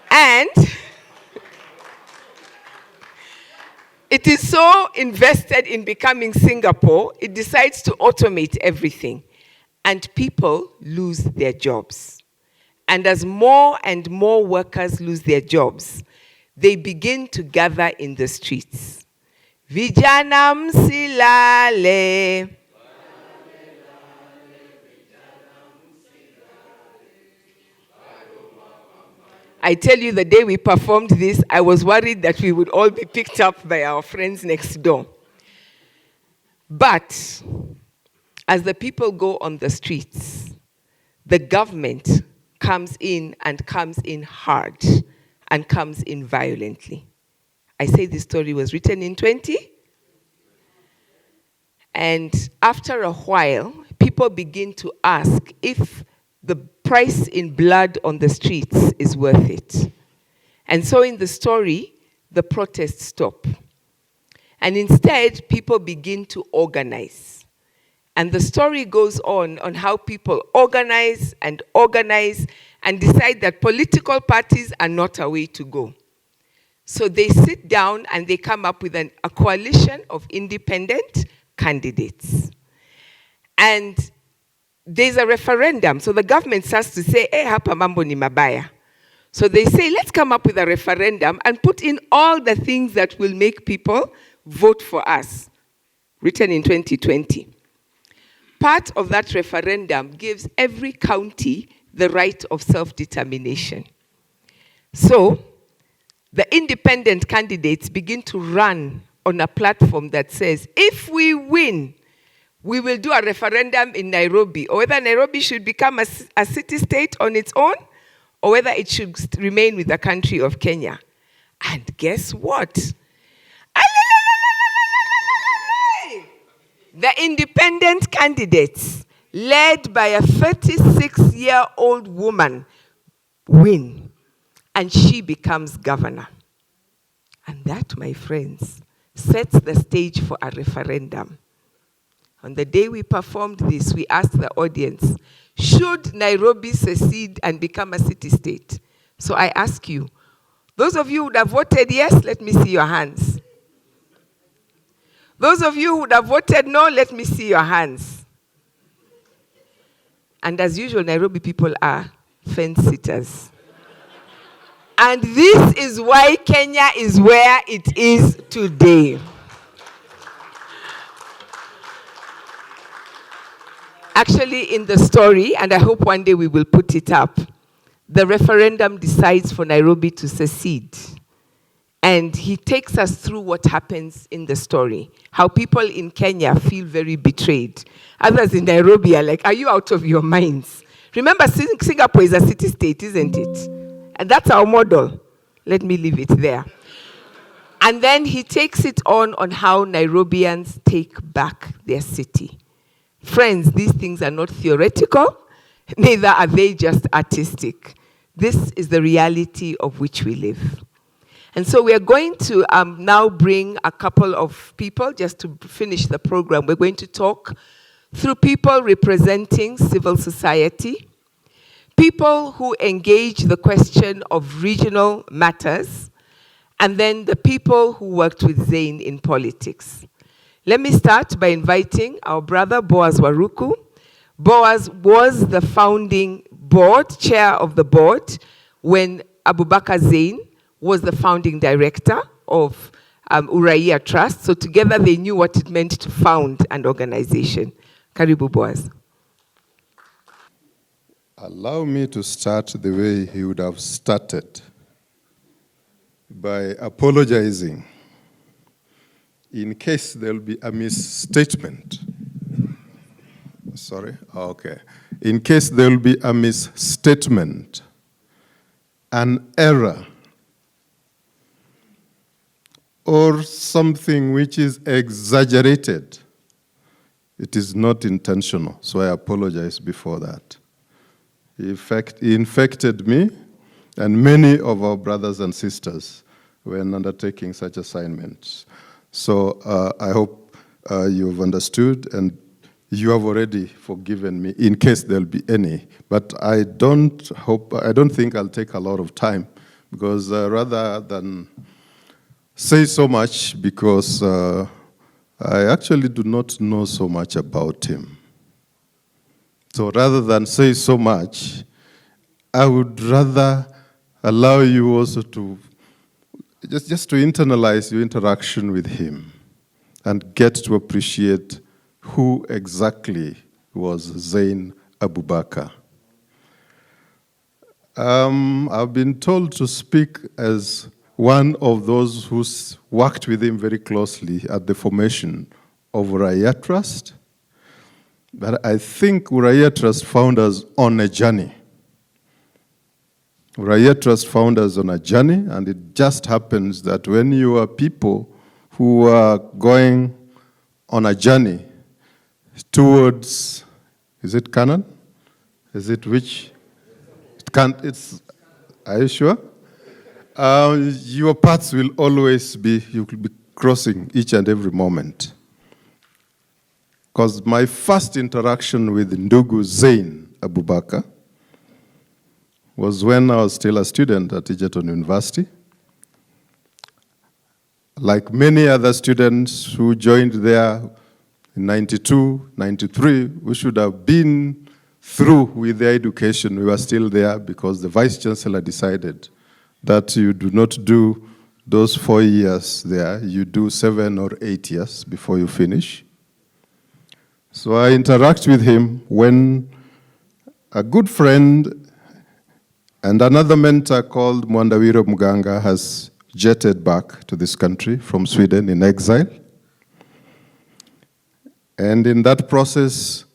And it is so invested in becoming Singapore, it decides to automate everything. And people lose their jobs. And as more and more workers lose their jobs, they begin to gather in the streets. Vijana msilale. I tell you, the day we performed this, I was worried that we would all be picked up by our friends next door. But as the people go on the streets, the government comes in hard and comes in violently. I say this story was written in 20. And after a while, people begin to ask if the price in blood on the streets is worth it. And so in the story, the protests stop. And instead, people begin to organize. And the story goes on how people organize and decide that political parties are not a way to go. So they sit down and they come up with a coalition of independent candidates. And there's a referendum. So the government starts to say, hapa mambo ni mabaya. So they say, let's come up with a referendum and put in all the things that will make people vote for us. Written in 2020. Part of that referendum gives every county the right of self-determination. So the independent candidates begin to run on a platform that says, if we win, we will do a referendum in Nairobi, or whether Nairobi should become a city-state on its own, or whether it should remain with the country of Kenya. And guess what? The independent candidates, led by a 36-year-old woman, win. And she becomes governor. And that, my friends, sets the stage for a referendum. On the day we performed this, we asked the audience, should Nairobi secede and become a city-state? So I ask you, those of you who would have voted yes, let me see your hands. Those of you who would have voted no, let me see your hands. And as usual, Nairobi people are fence-sitters. And this is why Kenya is where it is today. Actually, in the story, and I hope one day we will put it up, the referendum decides for Nairobi to secede. And he takes us through what happens in the story, how people in Kenya feel very betrayed. Others in Nairobi are like, are you out of your minds? Remember, Singapore is a city-state, isn't it? And that's our model. Let me leave it there. And then he takes it on how Nairobians take back their city. Friends, these things are not theoretical, neither are they just artistic. This is the reality of which we live. And so we are going to now bring a couple of people just to finish the program. We're going to talk through people representing civil society, people who engage the question of regional matters, and then the people who worked with Zein in politics. Let me start by inviting our brother Boaz Waruku. Boaz was the founding chair of the board when Abubakar Zein was the founding director of Uraia Trust. So together they knew what it meant to found an organization. Karibu Boaz. Allow me to start the way he would have started, by apologizing in case there will be a misstatement. Sorry? Okay. In case there will be a misstatement, an error, or something which is exaggerated, it is not intentional. So I apologize before that. He infected me and many of our brothers and sisters when undertaking such assignments. So I hope you've understood and you have already forgiven me in case there'll be any. But I don't think I'll take a lot of time, because rather than say so much, because I actually do not know so much about him. So rather than say so much, I would rather allow you also to just to internalize your interaction with him and get to appreciate who exactly was Zein Abubakar. I've been told to speak as one of those who worked with him very closely at the formation of Uraia Trust. But I think Uraia Trust found us on a journey. Uraia Trust found us on a journey, and it just happens that when you are people who are going on a journey towards, is it Canaan? Is it which? Are you sure? Your paths will always be, you will be crossing each and every moment. Because my first interaction with Ndugu Zein Abubakar was when I was still a student at Egerton University. Like many other students who joined there in 92, 93, we should have been through with their education. We were still there because the Vice Chancellor decided that you do not do those 4 years there, you do 7 or 8 years before you finish. So I interact with him when a good friend and another mentor called Mwandawiro Muganga has jetted back to this country from Sweden in exile. And in that process,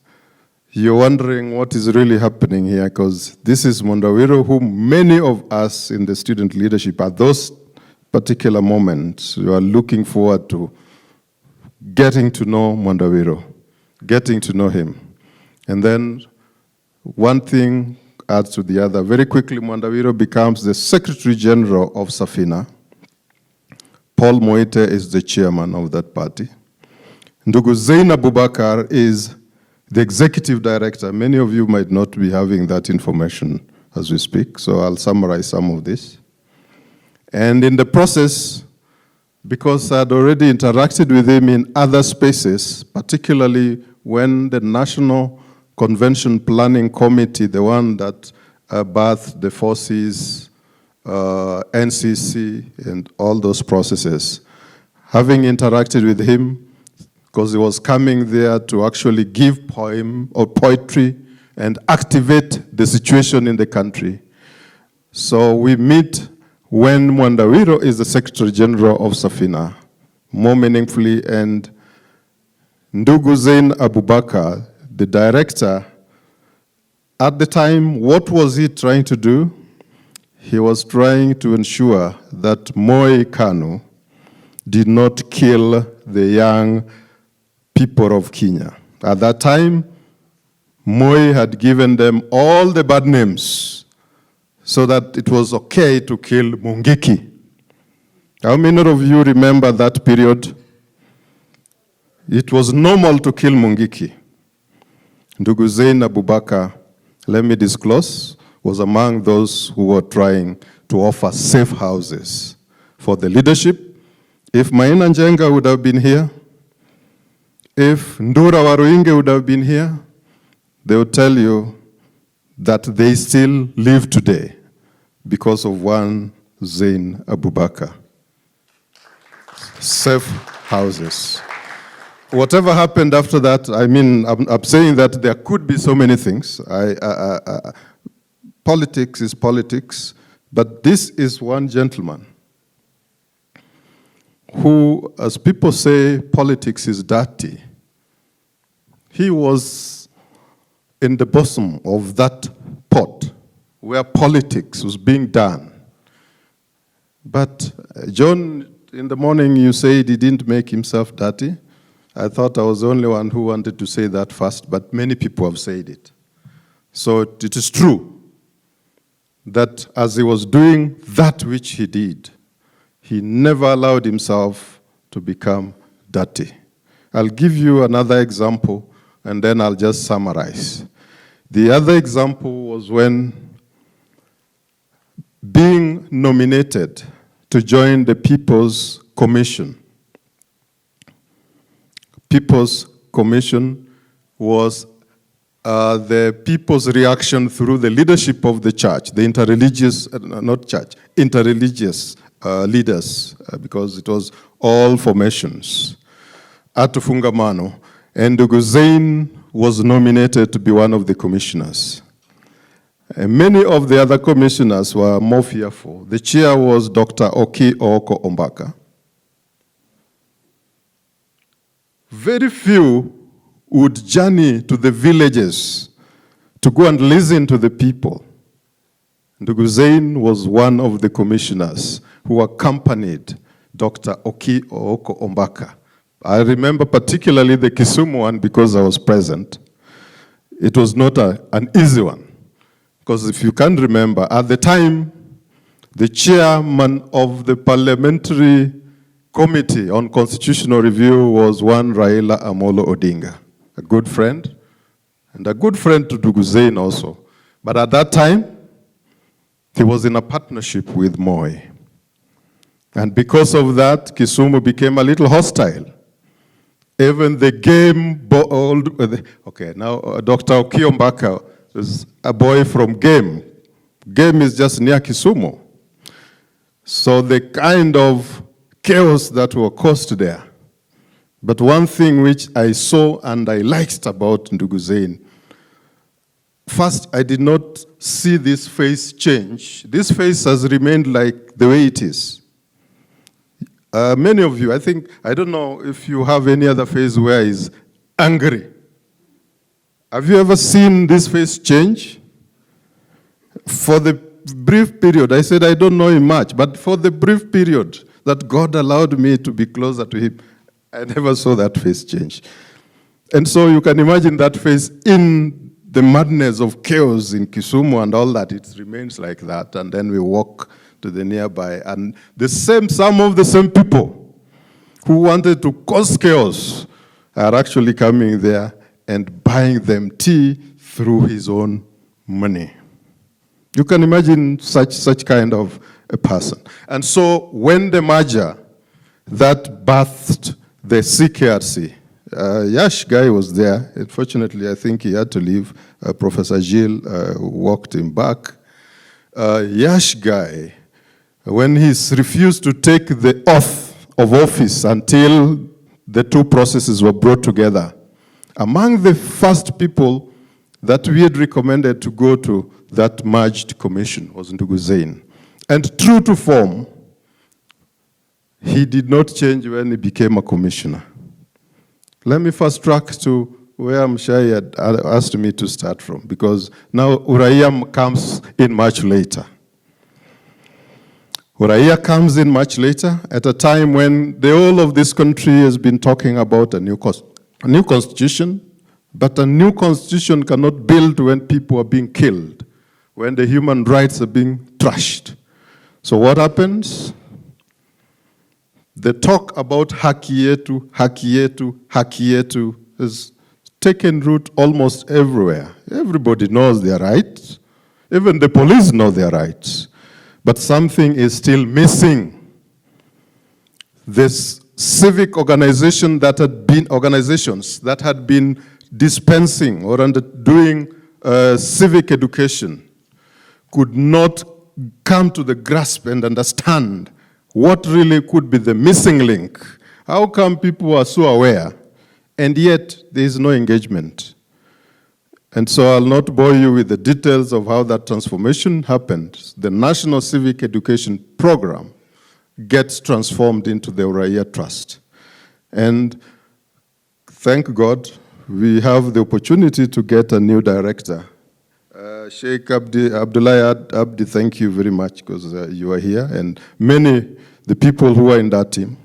you're wondering what is really happening here, because this is Mwandawiro, whom many of us in the student leadership at those particular moments, you are looking forward to getting to know Mwandawiro, getting to know him. And then one thing adds to the other. Very quickly, Mwandawiro becomes the Secretary General of Safina. Paul Moite is the chairman of that party. Ndugu Zein Abubakar is the executive director. Many of you might not be having that information as we speak, so I'll summarize some of this. And in the process, because I'd already interacted with him in other spaces, particularly when the National Convention Planning Committee, the one that birthed the forces, NCC, and all those processes, having interacted with him, because he was coming there to actually give poem or poetry and activate the situation in the country. So we meet when Mwandawiro is the Secretary General of Safina, more meaningfully, and Ndugu Zein Abubakar, the director, at the time, what was he trying to do? He was trying to ensure that Moi Kanu did not kill the young people of Kenya. At that time, Moi had given them all the bad names so that it was okay to kill Mungiki. How many of you remember that period? It was normal to kill Mungiki. Ndugu Zein Abubakar, let me disclose, was among those who were trying to offer safe houses for the leadership. If Maina Njenga would have been here, if Ndura Waruinge would have been here, they would tell you that they still live today because of one Zein Abubakar. Safe houses. Whatever happened after that, I mean, I'm saying that there could be so many things. Politics is politics, but this is one gentleman who, as people say, politics is dirty. He was in the bottom of that pot where politics was being done. But John, in the morning you said he didn't make himself dirty. I thought I was the only one who wanted to say that first, but many people have said it. So it is true that as he was doing that which he did, he never allowed himself to become dirty. I'll give you another example, and then I'll just summarize. The other example was when being nominated to join the People's Commission. People's Commission was the people's reaction through the leadership of the church, the interreligious, not church, interreligious leaders, because it was all formations. Atufungamano, and Ndugu Zein was nominated to be one of the commissioners. And many of the other commissioners were more fearful. The chair was Dr. Oki Oko Ombaka. Very few would journey to the villages to go and listen to the people. Ndugu Zein was one of the commissioners who accompanied Dr. Oki Oko Ombaka. I remember particularly the Kisumu one because I was present. It was not an easy one. Because if you can remember, at the time, the chairman of the Parliamentary Committee on Constitutional Review was one Raila Amolo Odinga, a good friend, and a good friend to Ndugu Zein also. But at that time, he was in a partnership with Moi. And because of that, Kisumu became a little hostile. Even the game, okay, now Dr. Oki Ombaka is a boy from Game. Game is just near Kisumu. So the kind of chaos that were caused there. But one thing which I saw and I liked about Ndugu Zein, first, I did not see this face change. This face has remained like the way it is. Many of you, I don't know if you have any other face where he's angry. Have you ever seen this face change? For the brief period, I said I don't know him much, but for the brief period that God allowed me to be closer to him, I never saw that face change. And so you can imagine that face in the madness of chaos in Kisumu and all that, it remains like that. And then we walk to the nearby, and some of the same people who wanted to cause chaos are actually coming there and buying them tea through his own money. You can imagine such kind of a person. And so when the merger that birthed the CKRC, Yash guy was there. Unfortunately, I think he had to leave. Professor Gilles walked him back. Yash guy, when he refused to take the oath of office until the two processes were brought together, among the first people that we had recommended to go to that merged commission was Ndugu Zein. And true to form, he did not change when he became a commissioner. Let me first track to where Mshai had asked me to start from, because now Uraia comes in much later. Uraia comes in much later, at a time when the whole of this country has been talking about a new constitution, but a new constitution cannot build when people are being killed, when the human rights are being trashed. So what happens? The talk about haki yetu, haki yetu, haki yetu has taken root almost everywhere. Everybody knows their rights. Even the police know their rights. But something is still missing. This civic organizations that had been dispensing or doing civic education could not come to the grasp and understand what really could be the missing link. How come people are so aware and yet there is no engagement? And so I'll not bore you with the details of how that transformation happened. The National Civic Education Program gets transformed into the Uraia Trust. And thank God, we have the opportunity to get a new director. Sheikh Abdullah Abdi, thank you very much because you are here, and the people who are in that team.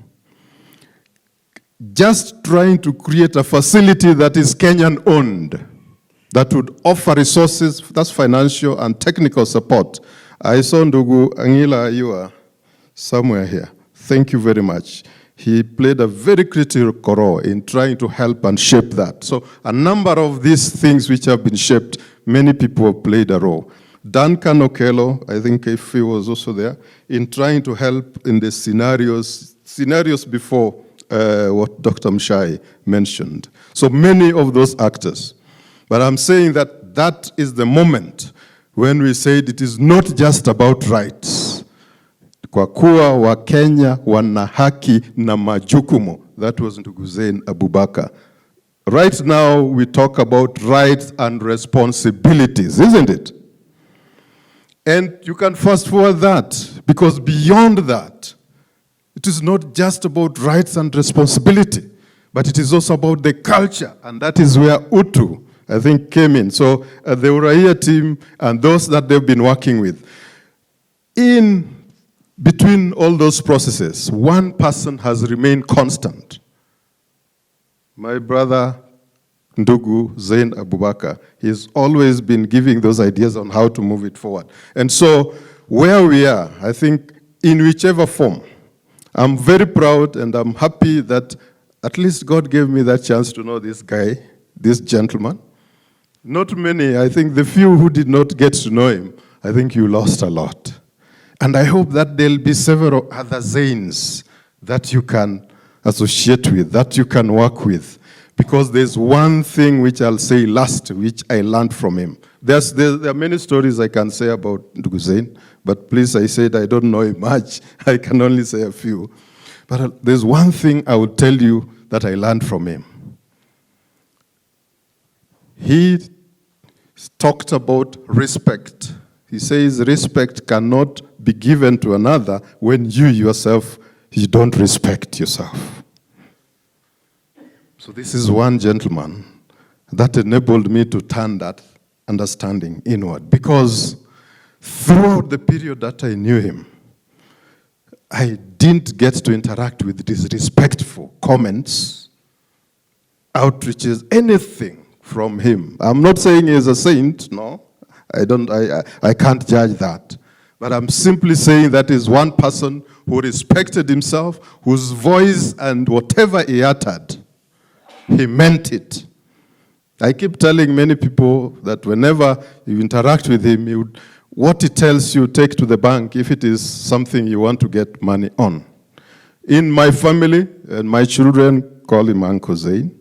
Just trying to create a facility that is Kenyan owned, that would offer resources, that's financial and technical support. I saw Ndugu Angila, you are somewhere here. Thank you very much. He played a very critical role in trying to help and shape that. So a number of these things which have been shaped, many people have played a role. Duncan Okello, I think if he was also there, in trying to help in the scenarios before what Dr. Mshai mentioned. So many of those actors. But I'm saying that that is the moment when we said it is not just about rights. Kwa kuwa wa Kenya wana haki na majukumu. That was Ndugu Zein Abubakar. Right now we talk about rights and responsibilities, isn't it? And you can fast forward that, because beyond that, it is not just about rights and responsibility, but it is also about the culture, and that is where Utu, I think, came in. So the Uraia team and those that they've been working with, in between all those processes, one person has remained constant. My brother, Ndugu Zein Abubakar, he's always been giving those ideas on how to move it forward. And so where we are, I think in whichever form, I'm very proud and I'm happy that at least God gave me that chance to know this guy, this gentleman. Not many, I think the few who did not get to know him, I think you lost a lot. And I hope that there'll be several other Zains that you can associate with, that you can work with. Because there's one thing which I'll say last, which I learned from him. There are many stories I can say about Ndugu Zein, but please, I said I don't know him much. I can only say a few. But there's one thing I will tell you that I learned from him. He talked about respect. He says respect cannot be given to another when you yourself, you don't respect yourself. So this is one gentleman that enabled me to turn that understanding inward, because throughout the period that I knew him, I didn't get to interact with disrespectful comments, outreaches, anything from him. I'm not saying he's a saint, no. I can't judge that. But I'm simply saying that is one person who respected himself, whose voice and whatever he uttered, he meant it. I keep telling many people that whenever you interact with him, what he tells you, take to the bank if it is something you want to get money on. In my family, and my children call him Uncle Zein.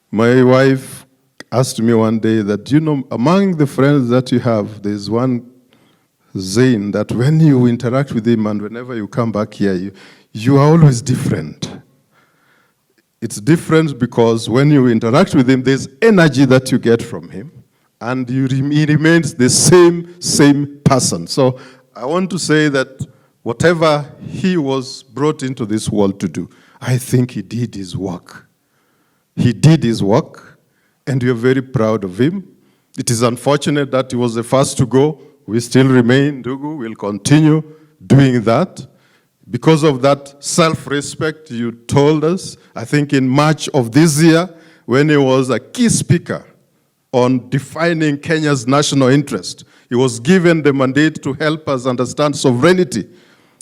My wife asked me one day that, you know, among the friends that you have, there's one Zein that when you interact with him and whenever you come back here, you are always different. It's different because when you interact with him, there's energy that you get from him, and he remains the same person. So I want to say that whatever he was brought into this world to do, I think he did his work. He did his work. And we are very proud of him. It is unfortunate that he was the first to go. We still remain, Ndugu, we'll continue doing that. Because of that self-respect you told us, I think in March of this year, when he was a key speaker on defining Kenya's national interest, he was given the mandate to help us understand sovereignty.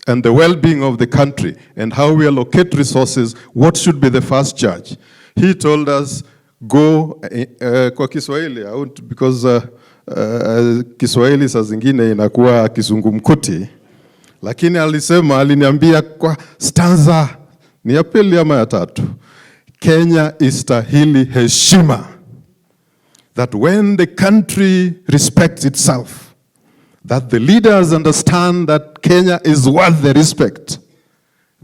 and the well-being of the country and how we allocate resources, what should be the first charge? He told us, go kwa Kiswahili, because Kiswahili saa zingine inakuwa kizungumkuti, lakini aliniambia kwa stanza ni ya pili ama ya tatu, Kenya istahili heshima. That when the country respects itself, that the leaders understand that Kenya is worth the respect,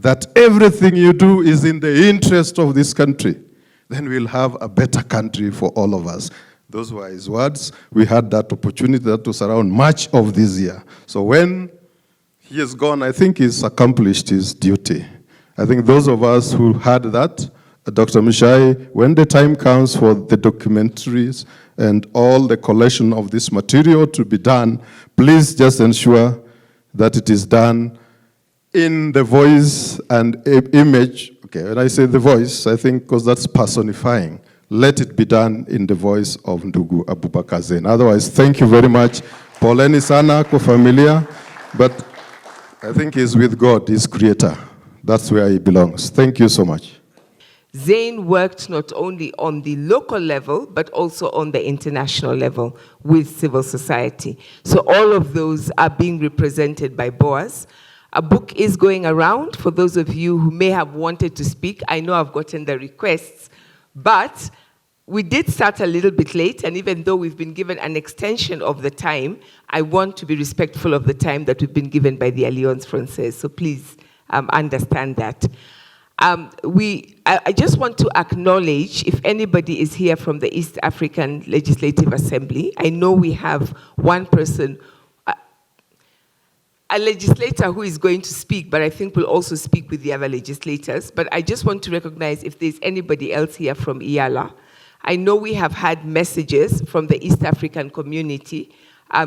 that everything you do is in the interest of this country, then we'll have a better country for all of us. Those were his words. We had that opportunity that was around March of this year. So when he is gone, I think he's accomplished his duty. I think those of us who had that, Dr. Muchai, when the time comes for the documentaries and all the collection of this material to be done, please just ensure that it is done in the voice and image. Okay, when I say the voice, I think because that's personifying. Let it be done in the voice of Ndugu Abubakar Zein. Otherwise, thank you very much. Poleni sana kwa familia, but I think he's with God, his creator. That's where he belongs. Thank you so much. Zein worked not only on the local level, but also on the international level with civil society. So all of those are being represented by Boaz. A book is going around for those of you who may have wanted to speak. I know I've gotten the requests, but we did start a little bit late, and even though we've been given an extension of the time, I want to be respectful of the time that we've been given by the Alliance Française. So please understand that. I just want to acknowledge if anybody is here from the East African Legislative Assembly. I know we have one person, a legislator who is going to speak, but I think will also speak with the other legislators. But I just want to recognize if there's anybody else here from EALA. I know we have had messages from the East African community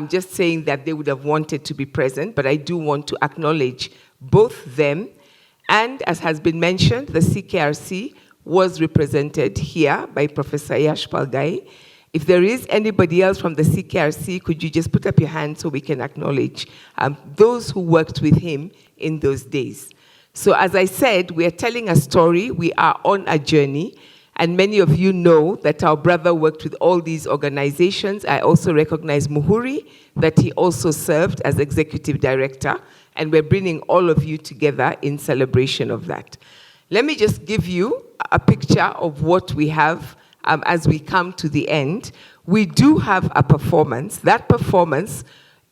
just saying that they would have wanted to be present, but I do want to acknowledge both them. And as has been mentioned, the CKRC was represented here by Professor Yash Palgai. If there is anybody else from the CKRC, could you just put up your hand so we can acknowledge those who worked with him in those days? So as I said, we are telling a story. We are on a journey. And many of you know that our brother worked with all these organizations. I also recognize Muhuri, that he also served as executive director. And we're bringing all of you together in celebration of that. Let me just give you a picture of what we have as we come to the end. We do have a performance. That performance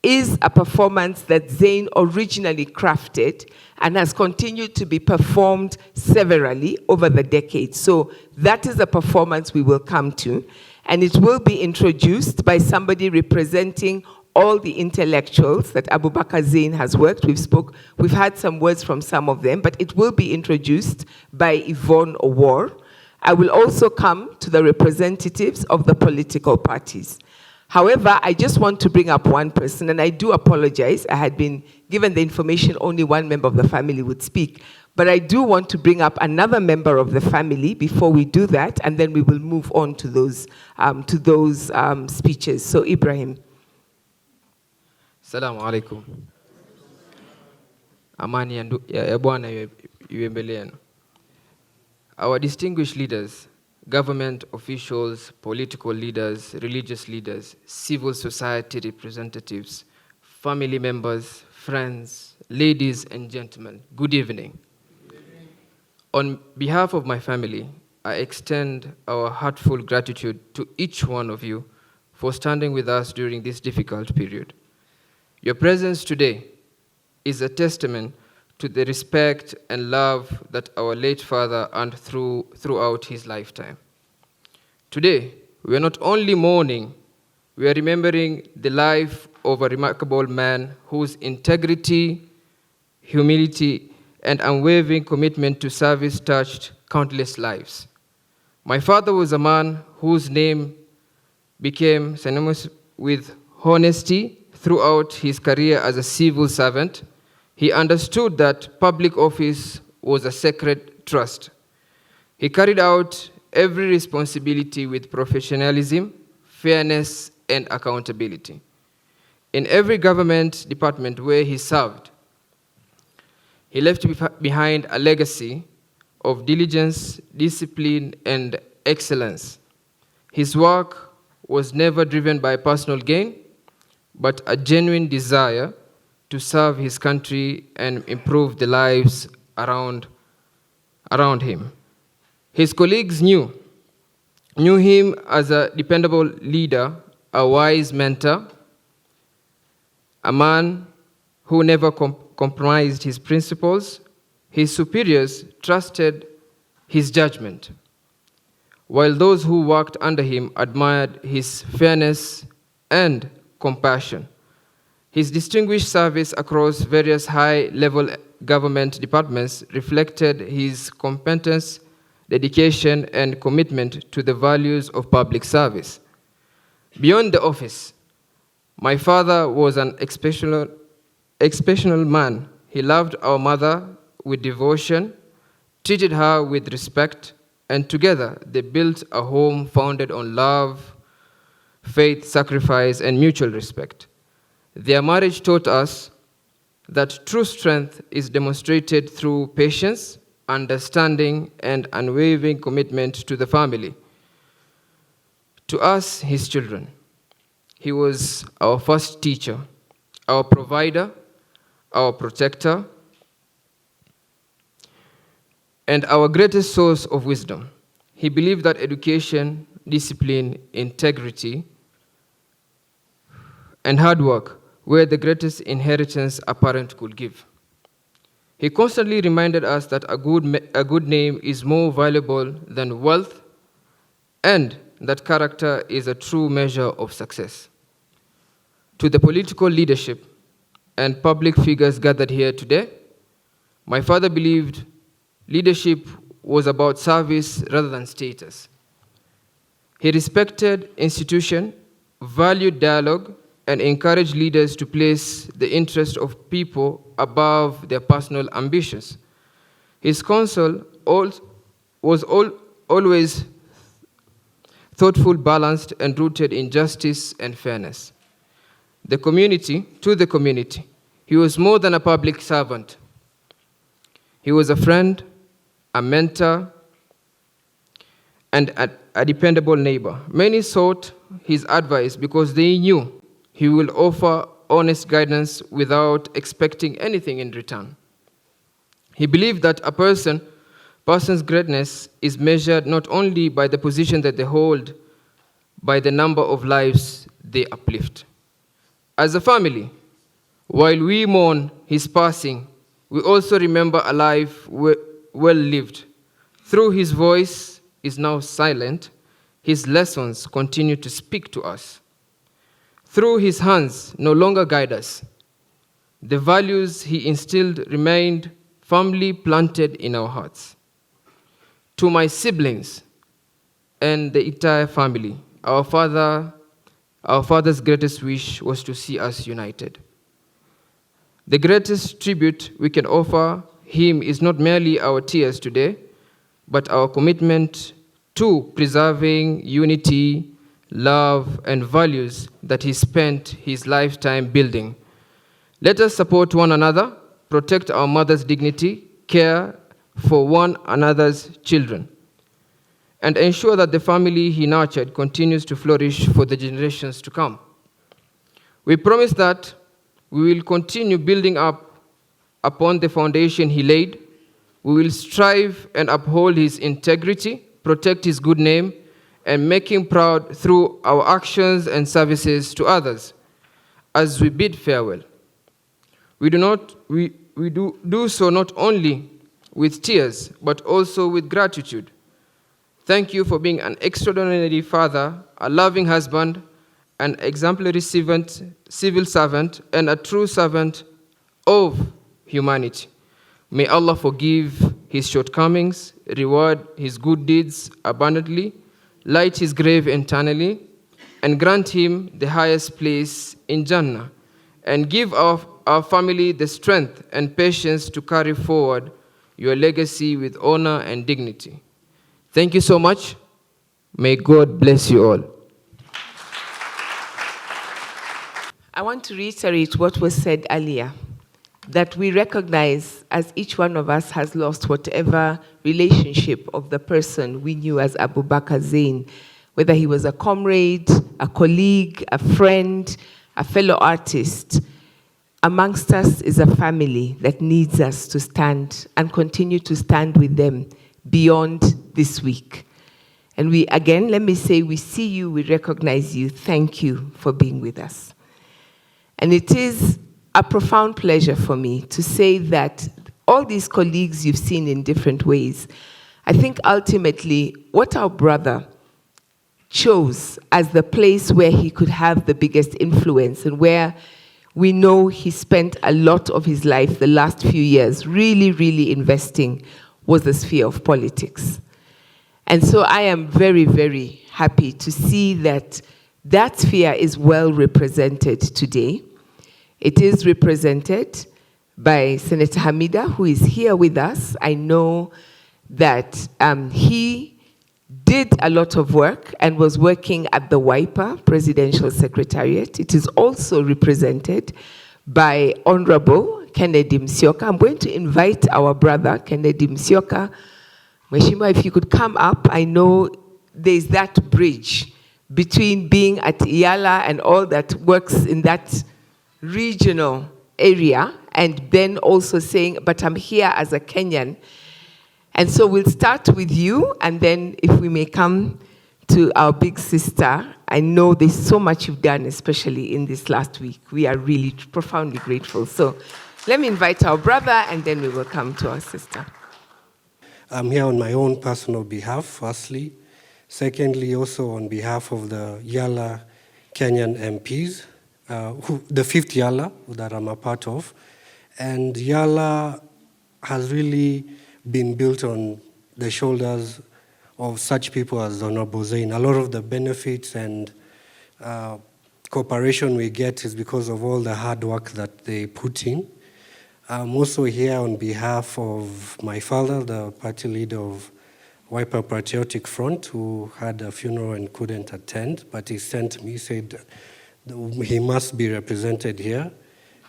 is a performance that Zein originally crafted and has continued to be performed severally over the decades. So that is a performance we will come to. And it will be introduced by somebody representing all the intellectuals that Abubakar Zein has worked. We've had some words from some of them, but it will be introduced by Yvonne Owor. I will also come to the representatives of the political parties. However, I just want to bring up one person, and I do apologize. I had been given the information only one member of the family would speak, but I do want to bring up another member of the family before we do that, and then we will move on to those speeches. So, Ibrahim. Assalamu alaikum. Amani ya Bwana iwe mbele yenu. Our distinguished leaders, government officials, political leaders, religious leaders, civil society representatives, family members, friends, ladies and gentlemen, good evening. On behalf of my family, I extend our heartfelt gratitude to each one of you for standing with us during this difficult period. Your presence today is a testament to the respect and love that our late father earned throughout his lifetime. Today, we are not only mourning, we are remembering the life of a remarkable man whose integrity, humility, and unwavering commitment to service touched countless lives. My father was a man whose name became synonymous with honesty throughout his career as a civil servant. He understood that public office was a sacred trust. He carried out every responsibility with professionalism, fairness, and accountability. In every government department where he served, He left behind a legacy of diligence, discipline, and excellence. His work was never driven by personal gain, but a genuine desire to serve his country and improve the lives around him. His colleagues knew him as a dependable leader, a wise mentor, a man who never compromised his principles. His superiors trusted his judgment, while those who worked under him admired his fairness and compassion. His distinguished service across various high-level government departments reflected his competence, dedication, and commitment to the values of public service. Beyond the office, my father was an exceptional man. He loved our mother with devotion, treated her with respect, and together they built a home founded on love, faith, sacrifice, and mutual respect. Their marriage taught us that true strength is demonstrated through patience, understanding, and unwavering commitment to the family. To us, his children, he was our first teacher, our provider, our protector, and our greatest source of wisdom. He believed that education, discipline, integrity, and hard work were the greatest inheritance a parent could give. He constantly reminded us that a good name is more valuable than wealth, and that character is a true measure of success. To the political leadership and public figures gathered here today, my father believed leadership was about service rather than status. He respected institution, valued dialogue, and encouraged leaders to place the interest of people above their personal ambitions. His counsel was always thoughtful, balanced, and rooted in justice and fairness. To the community, he was more than a public servant. He was a friend, a mentor, and a dependable neighbor. Many sought his advice because they knew he will offer honest guidance without expecting anything in return. He believed that a person's greatness is measured not only by the position that they hold, by the number of lives they uplift. As a family, while we mourn his passing, we also remember a life well lived. Through his voice is now silent, his lessons continue to speak to us. Through his hands no longer guide us. The values he instilled remained firmly planted in our hearts. To my siblings and the entire family, our father's greatest wish was to see us united. The greatest tribute we can offer him is not merely our tears today, but our commitment to preserving unity, love, and values that he spent his lifetime building. Let us support one another, protect our mother's dignity, care for one another's children, and ensure that the family he nurtured continues to flourish for the generations to come. We promise that we will continue building up upon the foundation he laid. We will strive and uphold his integrity, protect his good name, and make him proud through our actions and services to others. As we bid farewell, we do so not only with tears, but also with gratitude. Thank you for being an extraordinary father, a loving husband, an exemplary civil servant, and a true servant of humanity. May Allah forgive his shortcomings, reward his good deeds abundantly, light his grave eternally, and grant him the highest place in Jannah, and give our family the strength and patience to carry forward your legacy with honor and dignity. Thank you so much. May God bless you all. I want to reiterate what was said earlier. that we recognize, as each one of us has lost whatever relationship of the person we knew as Abubakar Zein, whether he was a comrade, a colleague, a friend, a fellow artist. Amongst us is a family that needs us to stand and continue to stand with them beyond this week. And we, again, let me say, we see you, we recognize you. Thank you for being with us. And it is a profound pleasure for me to say that all these colleagues you've seen in different ways, I think ultimately what our brother chose as the place where he could have the biggest influence and where we know he spent a lot of his life, the last few years, really, really investing, was the sphere of politics. And so I am very, very happy to see that that sphere is well represented today. It is represented by Senator Hamida, who is here with us. I know that he did a lot of work and was working at the WIPA Presidential Secretariat. It is also represented by Honorable Kennedy Musyoka. I'm going to invite our brother, Kennedy Musyoka. Mheshimiwa, if you could come up, I know there's that bridge between being at EALA and all that works in that regional area, and then also saying, but I'm here as a Kenyan. And so we'll start with you, and then if we may come to our big sister. I know there's so much you've done, especially in this last week. We are really profoundly grateful. So let me invite our brother, and then we will come to our sister. I'm here on my own personal behalf, firstly. Secondly, also on behalf of the EALA Kenyan MPs, the fifth EALA that I'm a part of. And EALA has really been built on the shoulders of such people as Honorable Zein. A lot of the benefits and cooperation we get is because of all the hard work that they put in. I'm also here on behalf of my father, the party leader of WIPA Patriotic Front, who had a funeral and couldn't attend, but he sent me, said he must be represented here.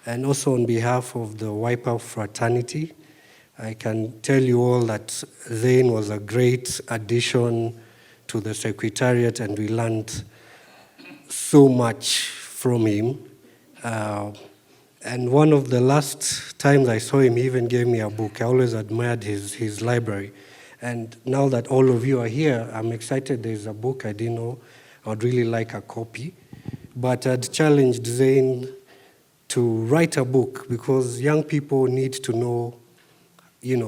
And also on behalf of the WIPA fraternity, I can tell you all that Zein was a great addition to the Secretariat, and we learned so much from him. And one of the last times I saw him, he even gave me a book. I always admired his library. And now that all of you are here, I'm excited there's a book I didn't know. I would really like a copy. But I'd challenged Zein to write a book because young people need to know,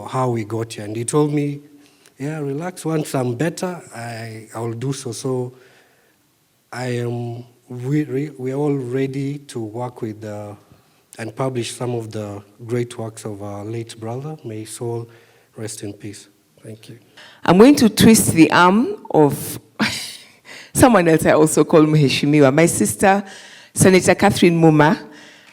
how we got here. And he told me, yeah, relax, once I'm better, I'll do so. So we're all ready to work with and publish some of the great works of our late brother. May his soul rest in peace. Thank you. I'm going to twist the arm of someone else I also call Mheshimiwa, my sister, Senator Catherine Muma.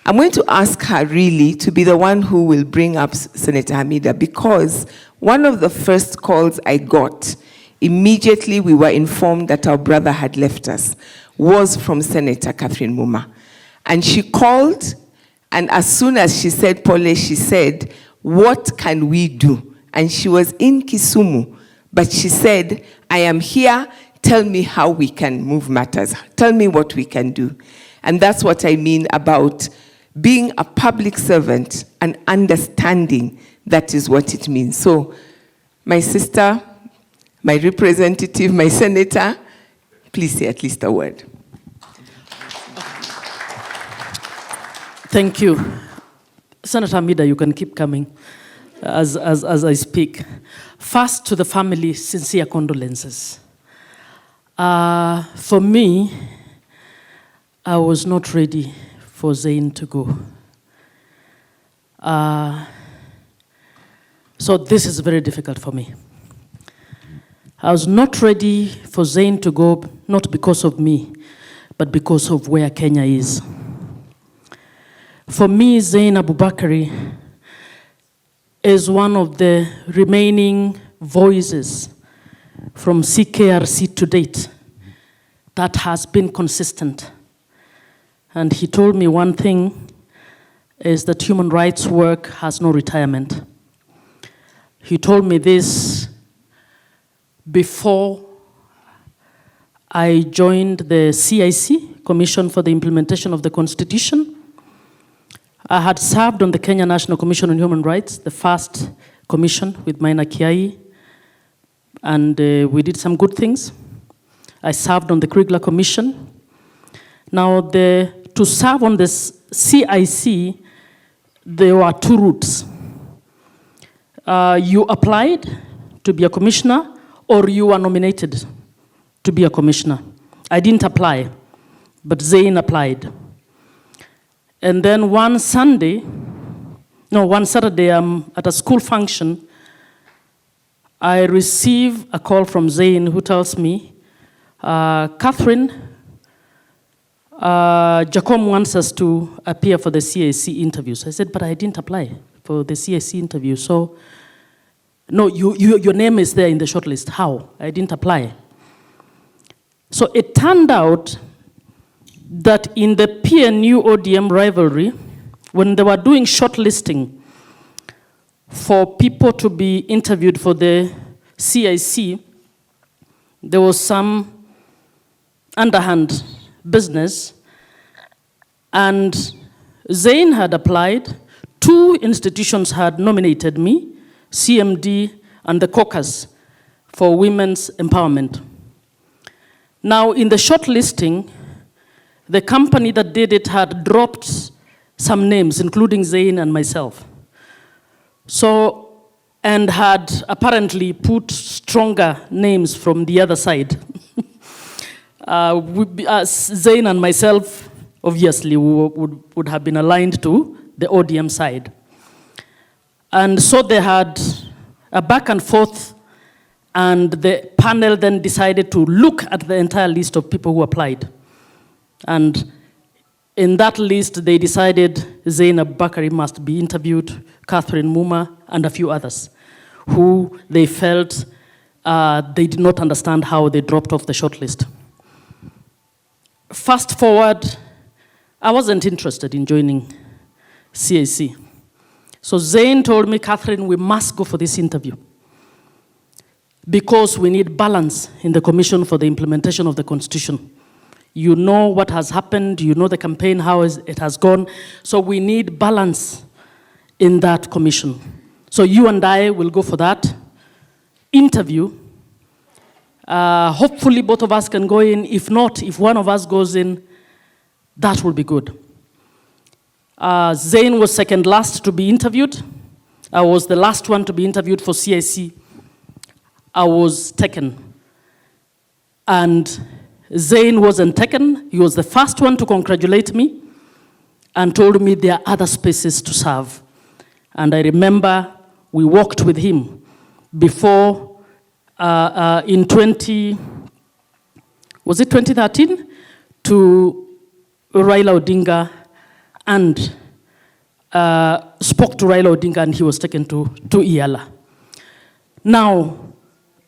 I'm going to ask her really to be the one who will bring up Senator Hamida, because one of the first calls I got, immediately we were informed that our brother had left us, was from Senator Catherine Muma. And she called, and as soon as she said Pole, she said, what can we do? And she was in Kisumu, but she said, I am here, tell me how we can move matters. Tell me what we can do. And that's what I mean about being a public servant and understanding that is what it means. So, my sister, my representative, my senator, please say at least a word. Thank you. Senator Hamida, you can keep coming as I speak. First, to the family, sincere condolences. For me, I was not ready for Zein to go. So this is very difficult for me. I was not ready for Zein to go, not because of me, but because of where Kenya is. For me, Zein Abubakar is one of the remaining voices from CKRC to date that has been consistent. And he told me one thing, is that human rights work has no retirement. He told me this before I joined the CIC, Commission for the Implementation of the Constitution. I had served on the Kenya National Commission on Human Rights, the first commission with Maina Kiai, and we did some good things. I served on the Kriegler Commission. Now, to serve on this CIC, there were two routes. You applied to be a commissioner, or you were nominated to be a commissioner. I didn't apply, but Zein applied. And then one Saturday, at a school function, I receive a call from Zein who tells me, Catherine, Jacom wants us to appear for the CAC interviews. I said, but I didn't apply for the CAC interview. So, no, your name is there in the shortlist. How? I didn't apply. So it turned out that in the PNU ODM rivalry, when they were doing shortlisting for people to be interviewed for the CIC, there was some underhand business, and Zein had applied. 2 institutions had nominated me, CMD and the Caucus for Women's Empowerment. Now, in the shortlisting, the company that did it had dropped some names, including Zein and myself. So, and had apparently put stronger names from the other side. Zein and myself, obviously, would have been aligned to the ODM side. And so they had a back and forth, and the panel then decided to look at the entire list of people who applied. And in that list, they decided Zein Abubakar must be interviewed, Catherine Muma, and a few others, who they felt they did not understand how they dropped off the shortlist. Fast forward, I wasn't interested in joining CAC. So Zein told me, Catherine, we must go for this interview because we need balance in the Commission for the Implementation of the Constitution. You know what has happened, you know the campaign, how it has gone, so we need balance in that commission. So you and I will go for that interview. Hopefully both of us can go in. If not, if one of us goes in, that will be good. Zein was second last to be interviewed. I was the last one to be interviewed for CIC. I was taken. And Zein wasn't taken. He was the first one to congratulate me and told me there are other spaces to serve. And I remember we walked with him before in 2013 to Uraia Odinga, and spoke to Uraia Odinga, and he was taken to EALA. Now,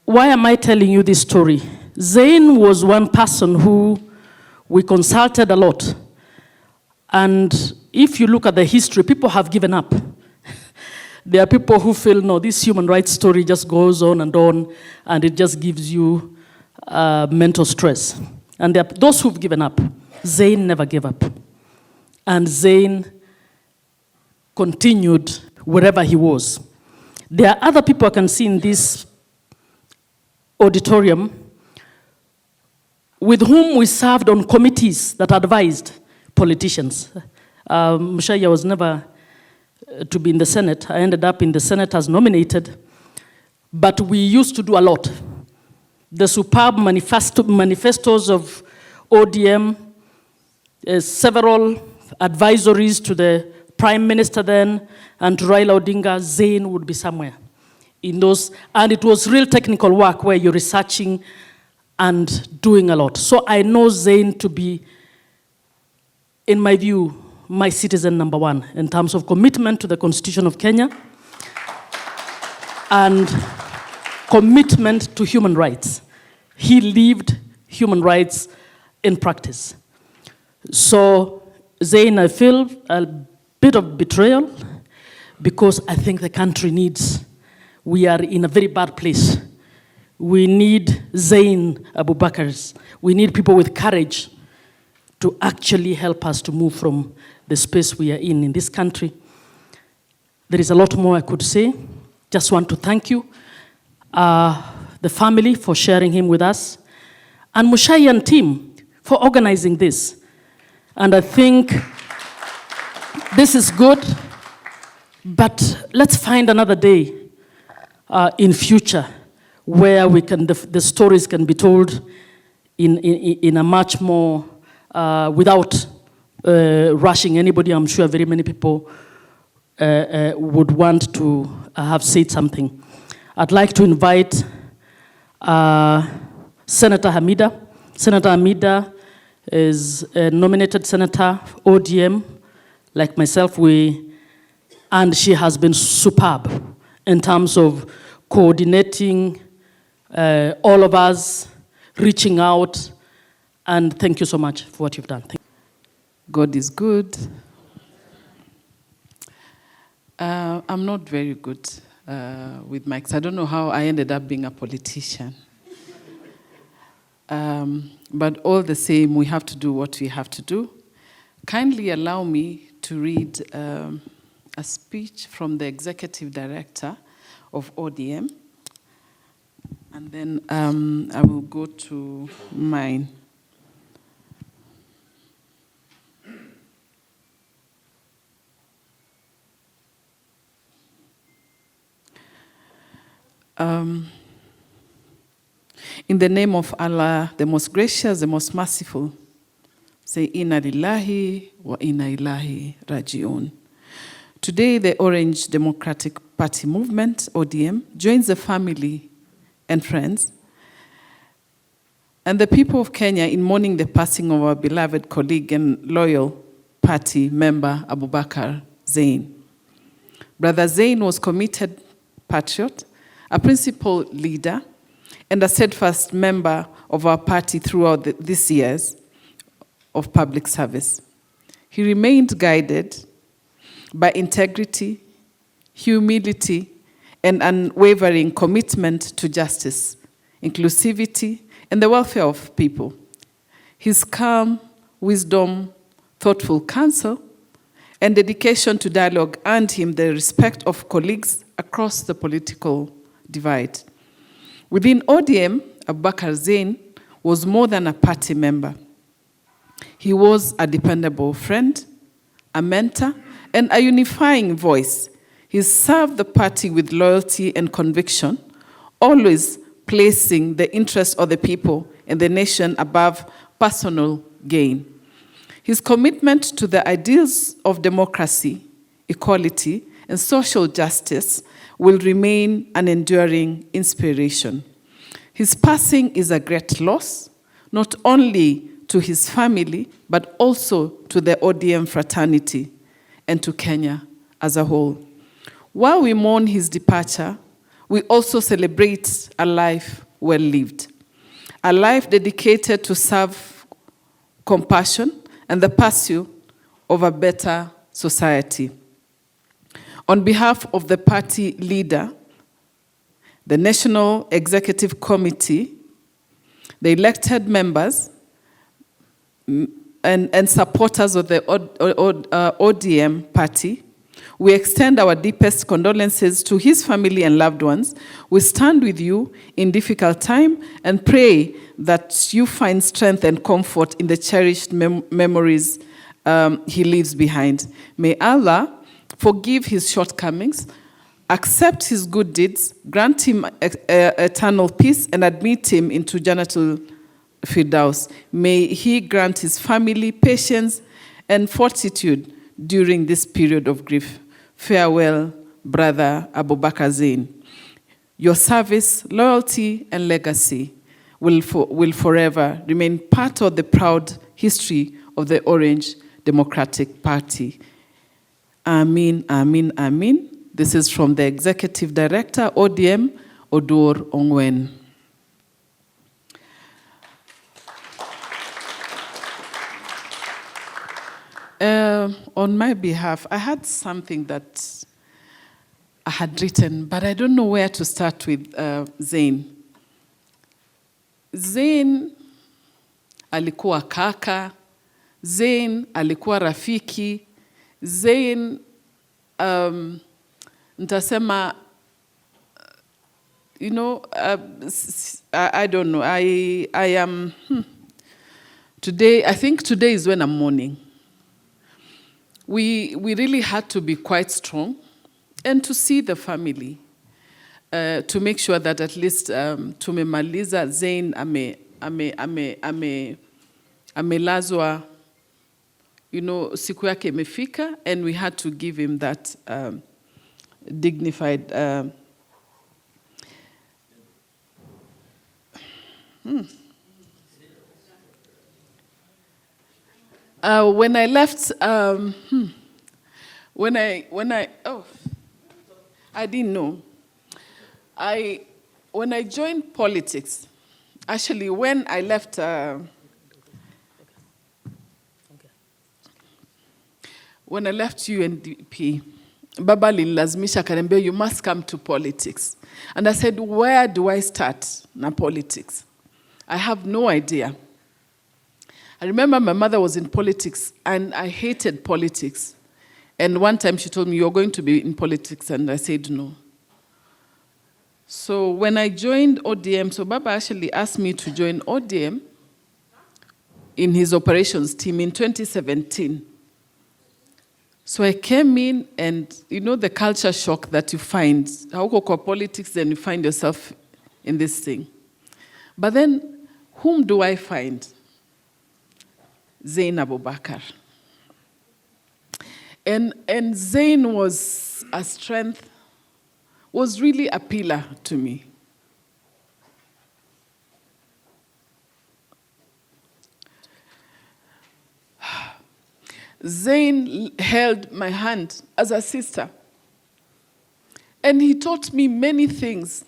why am I telling you this story? Zein was one person who we consulted a lot. And if you look at the history, people have given up. There are people who feel, no, this human rights story just goes on, and it just gives you mental stress. And there are those who've given up. Zein never gave up. And Zein continued wherever he was. There are other people I can see in this auditorium with whom we served on committees that advised politicians. Mushaya was never to be in the Senate. I ended up in the Senate as nominated, but we used to do a lot. The superb manifestos of ODM, several advisories to the Prime Minister then, and to Raila Odinga. Zein would be somewhere in those, and it was real technical work where you're researching and doing a lot. So I know Zein to be, in my view, my citizen number one in terms of commitment to the Constitution of Kenya and commitment to human rights. He lived human rights in practice. So Zein, I feel, bit of betrayal, because I think the country needs, we are in a very bad place. We need Zein Abubakars. We need people with courage to actually help us to move from the space we are in this country. There is a lot more I could say. Just want to thank you, the family, for sharing him with us, and Mushai and team for organizing this. And I think this is good, but let's find another day in future where we can, the stories can be told in a much more, without rushing anybody. I'm sure very many people would want to have said something. I'd like to invite Senator Hamida. Senator Hamida is a nominated senator, ODM, like myself, and she has been superb in terms of coordinating all of us, reaching out, and thank you so much for what you've done. God is good. I'm not very good with mics. I don't know how I ended up being a politician. But all the same, we have to do what we have to do. Kindly allow me to read a speech from the Executive Director of ODM, and then I will go to mine. In the name of Allah, the most gracious, the most merciful, say Inna Lillahi wa Inna Ilahi Rajiun. Today, the Orange Democratic Party movement, ODM, joins the family and friends and the people of Kenya in mourning the passing of our beloved colleague and loyal party member, Abubakar Zein. Brother Zein was a committed patriot, a principal leader, and a steadfast member of our party throughout these years of public service. He remained guided by integrity, humility, and unwavering commitment to justice, inclusivity, and the welfare of people. His calm, wisdom, thoughtful counsel, and dedication to dialogue earned him the respect of colleagues across the political divide. Within ODM, Abubakar Zein was more than a party member. He was a dependable friend, a mentor, and a unifying voice. He served the party with loyalty and conviction, always placing the interests of the people and the nation above personal gain. His commitment to the ideals of democracy, equality, and social justice will remain an enduring inspiration. His passing is a great loss, not only to his family, but also to the ODM fraternity and to Kenya as a whole. While we mourn his departure, we also celebrate a life well lived, a life dedicated to serve compassion and the pursuit of a better society. On behalf of the party leader, the National Executive Committee, the elected members, and supporters of the ODM party, we extend our deepest condolences to his family and loved ones. We stand with you in difficult time and pray that you find strength and comfort in the cherished memories he leaves behind. May Allah forgive his shortcomings, accept his good deeds, grant him eternal peace, and admit him into Jannatul Firdaus. May he grant his family patience and fortitude during this period of grief. Farewell, Brother Abubakar Zein. Your service, loyalty, and legacy will forever remain part of the proud history of the Orange Democratic Party. Amin, amin, amin. This is from the Executive Director, ODM, Odur Ongwen. On my behalf, I had something that I had written, but I don't know where to start with Zein. Zein alikuwa kaka, Zein alikuwa rafiki, Zein nitasema, you know, I don't know. I am today. I think today is when I'm mourning. We really had to be quite strong, and to see the family, to make sure that at least tumemaliza. Zein amelazwa, you know, siku yake imefika, and we had to give him that dignified. When I left, I didn't know. When I joined politics, actually, when I left, when I left UNDP, Baba alinilazimisha akaniambia, you must come to politics. And I said, where do I start na politics? I have no idea. I remember my mother was in politics, and I hated politics. And one time she told me, you're going to be in politics, and I said no. So when I joined ODM, so Baba actually asked me to join ODM in his operations team in 2017. So I came in, and you know the culture shock that you find. How go for politics, then you find yourself in this thing. But then, whom do I find? Zein Abubakar. And Zein was a strength, was really a pillar to me. Zein held my hand as a sister. And he taught me many things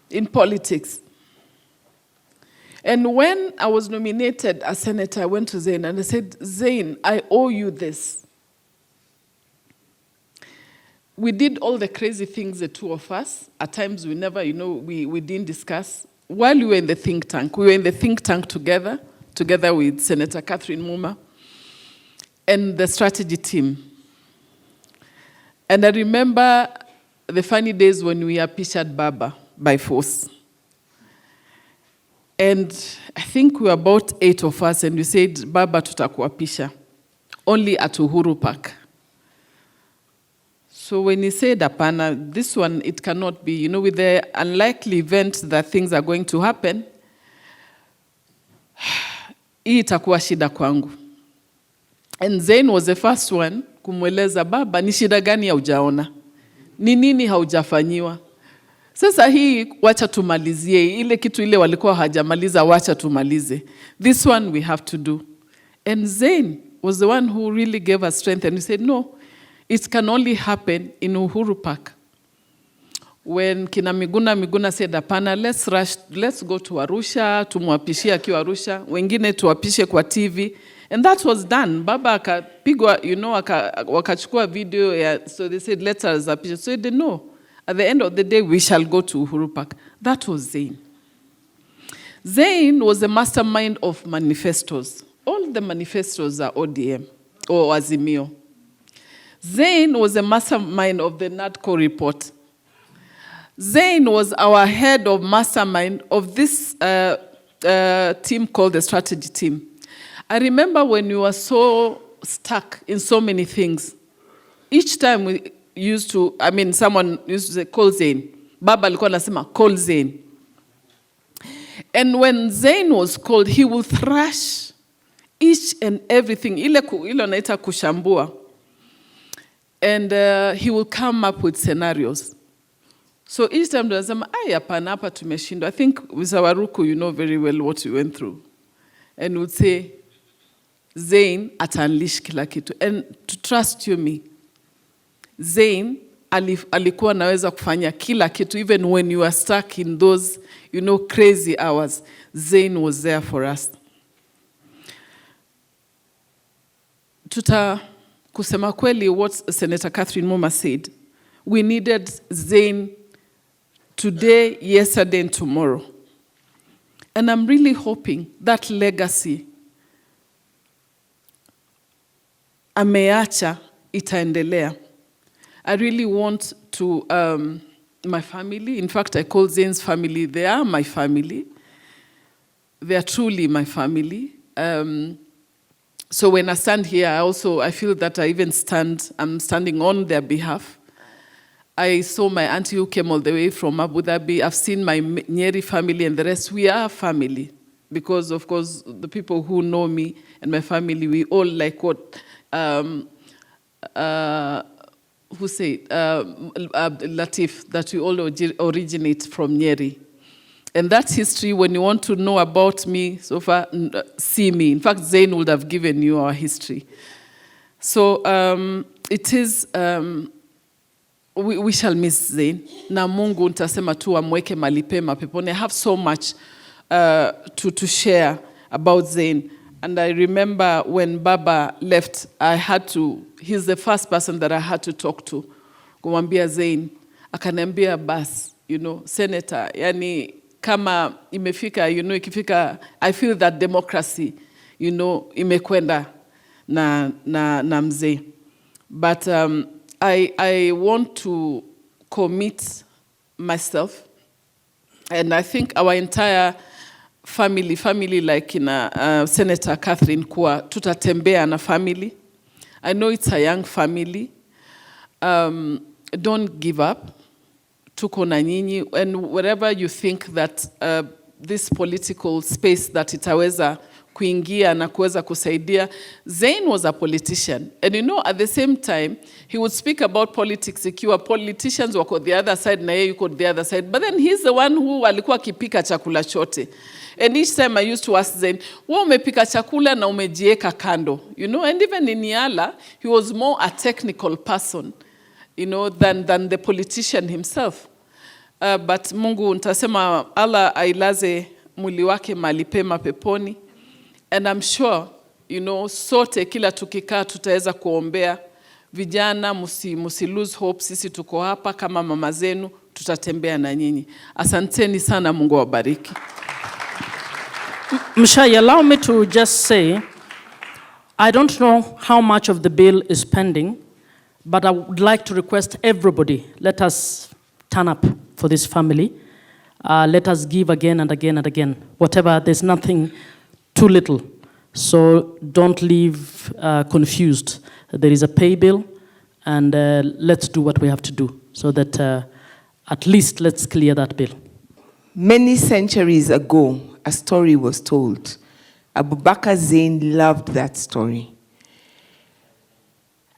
in politics. And when I was nominated as senator, I went to Zein and I said, Zein, I owe you this. We did all the crazy things, the two of us. At times we never, you know, we didn't discuss. While we were in the think tank, we were in the think tank together with Senator Catherine Muma and the strategy team. And I remember the funny days when we apishad Baba by force. And I think we were about 8 of us, and we said, Baba tutakuapisha, only at Uhuru Park. So when he said, Apana, this one, it cannot be, you know, with the unlikely event that things are going to happen, hii itakuwa shida kwangu. And Zein was the first one kumweleza Baba, ni shida gani haujaona? Ni nini haujafanyiwa? Sasa hii wacha tumalizie, ile kitu ile walikuwa hajamaliza wacha tumalize. This one we have to do. And Zein was the one who really gave us strength, and we said, no, it can only happen in Uhuru Park. When kina Miguna said, apana, let's go to Arusha, tumuapishie akiwa Arusha, wengine tuapishe kwa TV. And that was done. Baba akapigwa, you know, wakachukua video, so they said, let us apishe. So they know. At the end of the day, we shall go to Uhuru Park. That was Zein. Zein was the mastermind of manifestos. All the manifestos are ODM or Azimio. Zein was the mastermind of the NADCO report. Zein was our head of mastermind of this team called the strategy team. I remember when we were so stuck in so many things, each time we used to, someone used to say, call Zein. Baba alikuwa anasema, call Zein. And when Zein was called, he would thrash each and everything. Ile naita kushambua. And he will come up with scenarios. So each time tunasema, hapana hapa tumeshindwa. I think with Sawaruku, you know very well what we went through. And would say, Zein ata-unleash kila kitu. And to trust you me, Zein alikuwa naweza kufanya kila kitu, even when you are stuck in those, you know, crazy hours. Zein was there for us. kusema kweli, what Senator Catherine Moma said, we needed Zein today, yesterday, and tomorrow. And I'm really hoping that legacy ameacha itaendelea. I really want to, my family, in fact, I call Zein's family, they are my family. They are truly my family. So when I stand here, I feel that I'm standing on their behalf. I saw my auntie who came all the way from Abu Dhabi. I've seen my Nyeri family and the rest. We are family because, of course, the people who know me and my family, we all like what, who said, Latif, that we all originate from Nyeri. And that's history. When you want to know about me, so far, see me. In fact, Zein would have given you our history. So it is, we shall miss Zein. Na Mungu nitasema tu amweke mahali pema peponi. I have so much to share about Zein. And I remember when Baba left, he's the first person that I had to talk to. Kumwambia Zein, akaniambia bas, senator, yani, kama imefika, ikifika, I feel that democracy, imekwenda na mzee. But I want to commit myself, and I think our entire family like Senator Catherine kuwa tutatembea na family. I know it's a young family. Don't give up. Tuko na nyinyi, and wherever you think that this political space that itaweza kuingia na kuweza kusaidia. Zein was a politician, and at the same time he would speak about politics ikiwa politicians wako the other side na yeye yuko the other side, but then he's the one who alikuwa akipika chakula chote. And each time I used to ask Zein, wewe umepika chakula na umejieka kando, and even in EALA he was more a technical person, than the politician himself. But Mungu nitasema Allah ailaze mwili wake mahali pema peponi. And I'm sure, sote kila tukikaa tutaweza kuombea. Vijana musi lose hope, sisi tuko hapa kama mama zenu, tutatembea na nyinyi. Asanteni sana, Mungu awabariki. Mshai, allow me to just say, I don't know how much of the bill is pending, but I would like to request everybody, let us turn up for this family. Let us give again and again and again. Whatever, there's nothing too little. So don't leave confused. There is a pay bill, and let's do what we have to do so that at least let's clear that bill. Many centuries ago, a story was told. Abubakar Zein loved that story.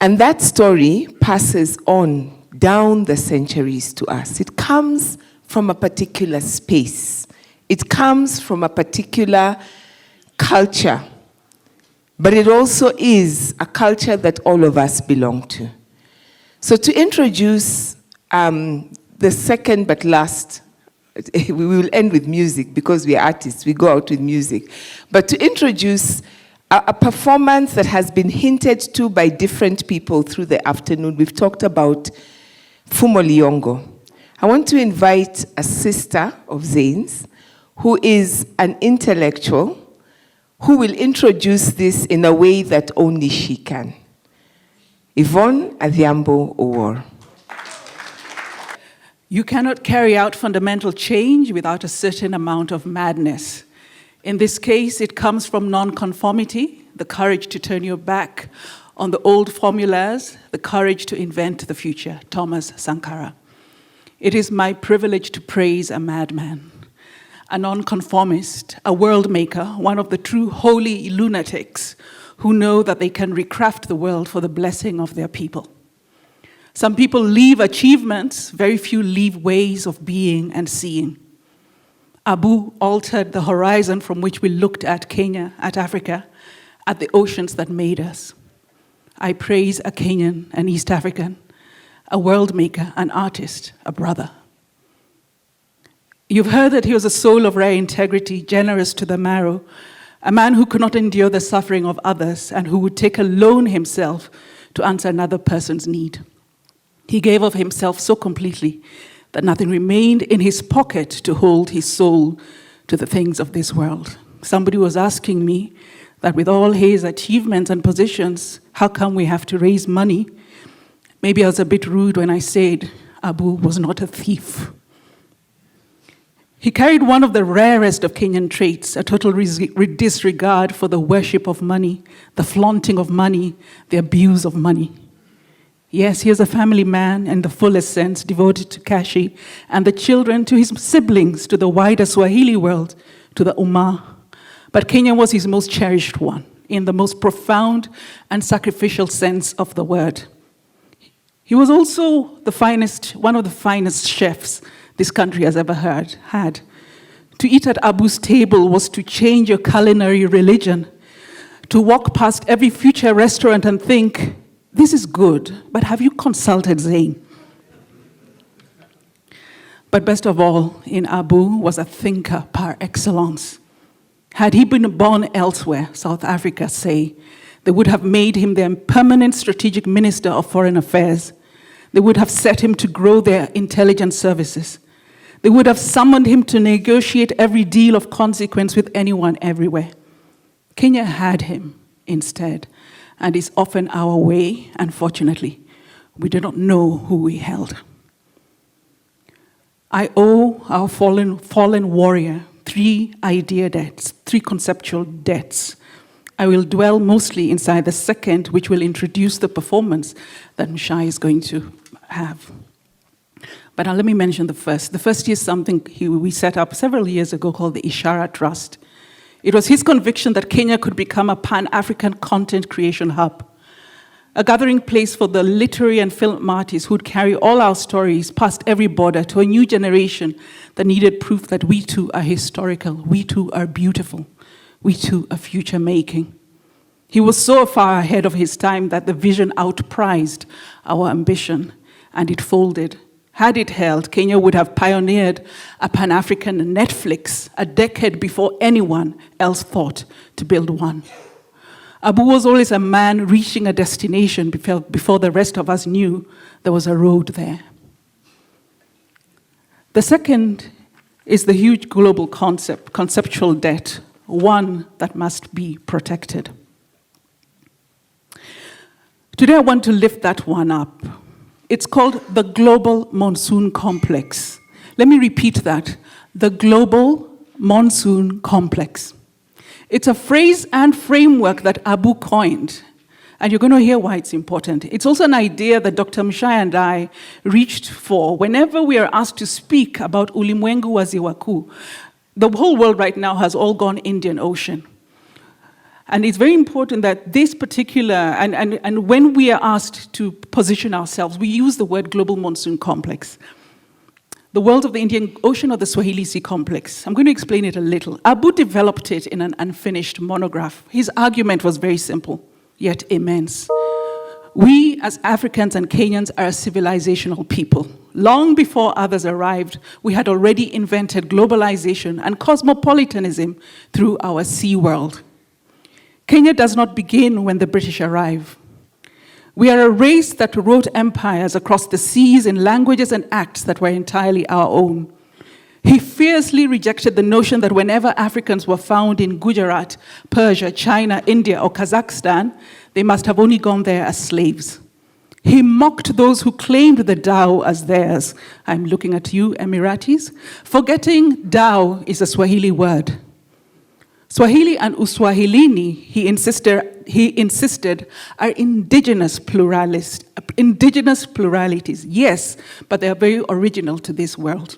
And that story passes on down the centuries to us. It comes from a particular space. It comes from a particular culture. But it also is a culture that all of us belong to. So to introduce the second but last, we will end with music because we are artists, we go out with music. But to introduce a performance that has been hinted to by different people through the afternoon. We've talked about Fumo Liongo. I want to invite a sister of Zein's who is an intellectual who will introduce this in a way that only she can. Yvonne Adhiambo Owor. You cannot carry out fundamental change without a certain amount of madness. In this case, it comes from nonconformity, the courage to turn your back on the old formulas, the courage to invent the future. Thomas Sankara. It is my privilege to praise a madman, a nonconformist, a world maker, one of the true holy lunatics who know that they can recraft the world for the blessing of their people. Some people leave achievements, very few leave ways of being and seeing. Abu altered the horizon from which we looked at Kenya, at Africa, at the oceans that made us. I praise a Kenyan, an East African, a world maker, an artist, a brother. You've heard that he was a soul of rare integrity, generous to the marrow, a man who could not endure the suffering of others and who would take a loan himself to answer another person's need. He gave of himself so completely that nothing remained in his pocket to hold his soul to the things of this world. Somebody was asking me that with all his achievements and positions, how come we have to raise money? Maybe I was a bit rude when I said Abu was not a thief. He carried one of the rarest of Kenyan traits, a total disregard for the worship of money, the flaunting of money, the abuse of money. Yes, he is a family man in the fullest sense, devoted to Kashi and the children, to his siblings, to the wider Swahili world, to the Ummah. But Kenya was his most cherished one, in the most profound and sacrificial sense of the word. He was also one of the finest chefs this country has ever had. To eat at Abu's table was to change your culinary religion, to walk past every future restaurant and think, this is good, but have you consulted Zein? But best of all, in Abu was a thinker par excellence. Had he been born elsewhere, South Africa, say, they would have made him their permanent strategic minister of foreign affairs. They would have set him to grow their intelligence services. They would have summoned him to negotiate every deal of consequence with anyone everywhere. Kenya had him instead, and is often our way, unfortunately. We do not know who we held. I owe our fallen warrior 3 idea debts, 3 conceptual debts. I will dwell mostly inside the second, which will introduce the performance that Mshai is going to have. But let me mention the first. The first is something we set up several years ago called the Ishara Trust. It was his conviction that Kenya could become a Pan-African content creation hub, a gathering place for the literary and film artists who'd carry all our stories past every border to a new generation that needed proof that we too are historical, we too are beautiful, we too are future-making. He was so far ahead of his time that the vision outprized our ambition, and it folded. Had it held, Kenya would have pioneered a Pan-African Netflix a decade before anyone else thought to build one. Abu was always a man reaching a destination before the rest of us knew there was a road there. The second is the huge global conceptual debt, one that must be protected. Today I want to lift that one up. It's called the Global Monsoon Complex. Let me repeat that. The Global Monsoon Complex. It's a phrase and framework that Abu coined, and you're going to hear why it's important. It's also an idea that Dr. Mshai and I reached for whenever we are asked to speak about Ulimwengu wa Ziwa Kuu. The whole world right now has all gone Indian Ocean. And it's very important that this particular, and when we are asked to position ourselves, we use the word global monsoon complex. The world of the Indian Ocean or the Swahili Sea complex. I'm going to explain it a little. Abu developed it in an unfinished monograph. His argument was very simple, yet immense. We as Africans and Kenyans are a civilizational people. Long before others arrived, we had already invented globalization and cosmopolitanism through our sea world. Kenya does not begin when the British arrive. We are a race that wrote empires across the seas in languages and acts that were entirely our own. He fiercely rejected the notion that whenever Africans were found in Gujarat, Persia, China, India, or Kazakhstan, they must have only gone there as slaves. He mocked those who claimed the Dao as theirs. I'm looking at you, Emiratis. Forgetting Dao is a Swahili word. Swahili and Uswahilini, he insisted, are indigenous pluralities, yes, but they are very original to this world.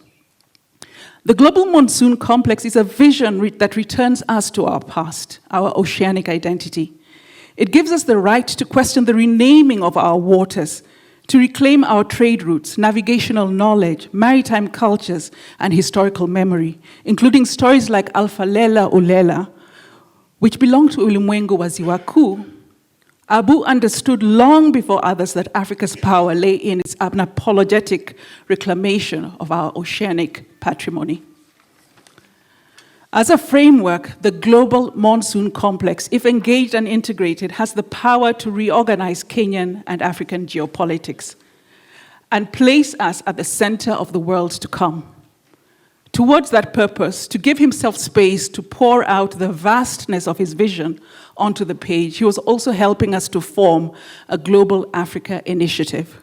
The global monsoon complex is a vision that returns us to our past, our oceanic identity. It gives us the right to question the renaming of our waters, to reclaim our trade routes, navigational knowledge, maritime cultures, and historical memory, including stories like Alfalela Ulela, which belong to Ulimwengu wa Ziwa Kuu. Abu understood long before others that Africa's power lay in its unapologetic reclamation of our oceanic patrimony. As a framework, the global monsoon complex, if engaged and integrated, has the power to reorganize Kenyan and African geopolitics and place us at the center of the world to come. Towards that purpose, to give himself space to pour out the vastness of his vision onto the page, he was also helping us to form a Global Africa Initiative,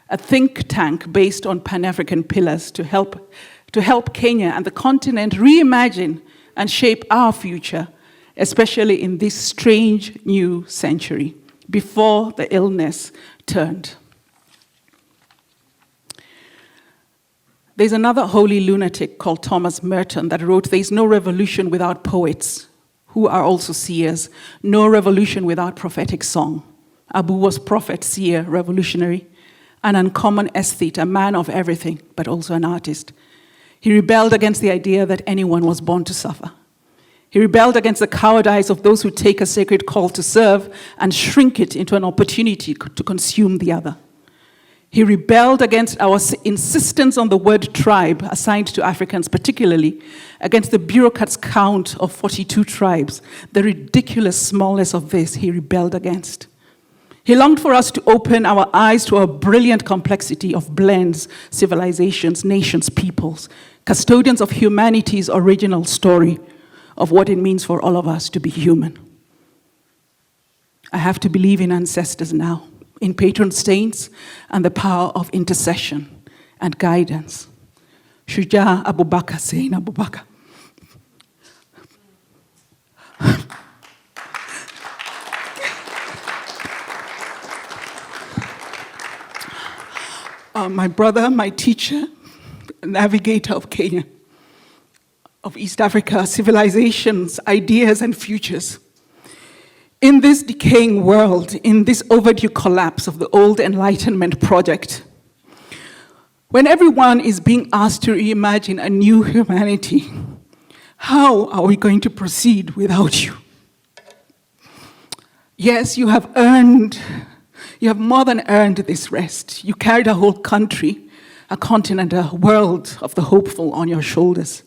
a think tank based on Pan-African pillars to help Kenya and the continent reimagine and shape our future, especially in this strange new century, before the illness turned. There's another holy lunatic called Thomas Merton that wrote, "There's no revolution without poets, who are also seers, no revolution without prophetic song." Abu was prophet, seer, revolutionary, an uncommon aesthete, a man of everything, but also an artist. He rebelled against the idea that anyone was born to suffer. He rebelled against the cowardice of those who take a sacred call to serve and shrink it into an opportunity to consume the other. He rebelled against our insistence on the word tribe assigned to Africans, particularly against the bureaucrats' count of 42 tribes. The ridiculous smallness of this he rebelled against. He longed for us to open our eyes to a brilliant complexity of blends, civilizations, nations, peoples, custodians of humanity's original story of what it means for all of us to be human. I have to believe in ancestors now, in patron saints and the power of intercession and guidance. Shuja Abubakar Zein Abubakar. My brother, my teacher, navigator of Kenya, of East Africa, civilizations, ideas, and futures. In this decaying world, in this overdue collapse of the old Enlightenment project, when everyone is being asked to reimagine a new humanity, how are we going to proceed without you? Yes, you have more than earned this rest. You carried a whole country, a continent, a world of the hopeful on your shoulders.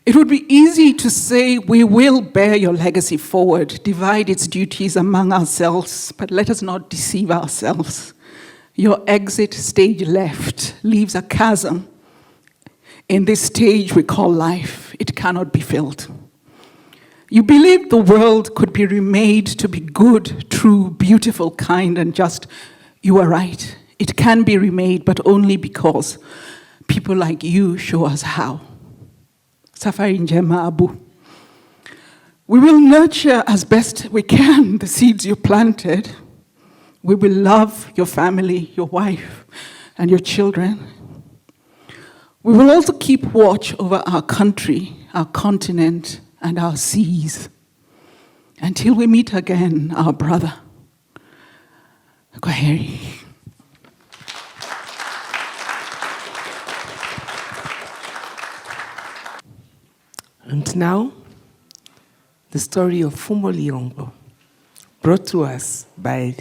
It would be easy to say we will bear your legacy forward, divide its duties among ourselves, but let us not deceive ourselves. Your exit stage left leaves a chasm in this stage we call life. It cannot be filled. You believed the world could be remade to be good, true, beautiful, kind, and just. You are right. It can be remade, but only because people like you show us how. Safari njema, Abu. We will nurture as best we can the seeds you planted. We will love your family, your wife, and your children. We will also keep watch over our country, our continent, and our seas. Until we meet again, our brother. Kwaheri. And now, the story of Fumo Liongo, brought to us by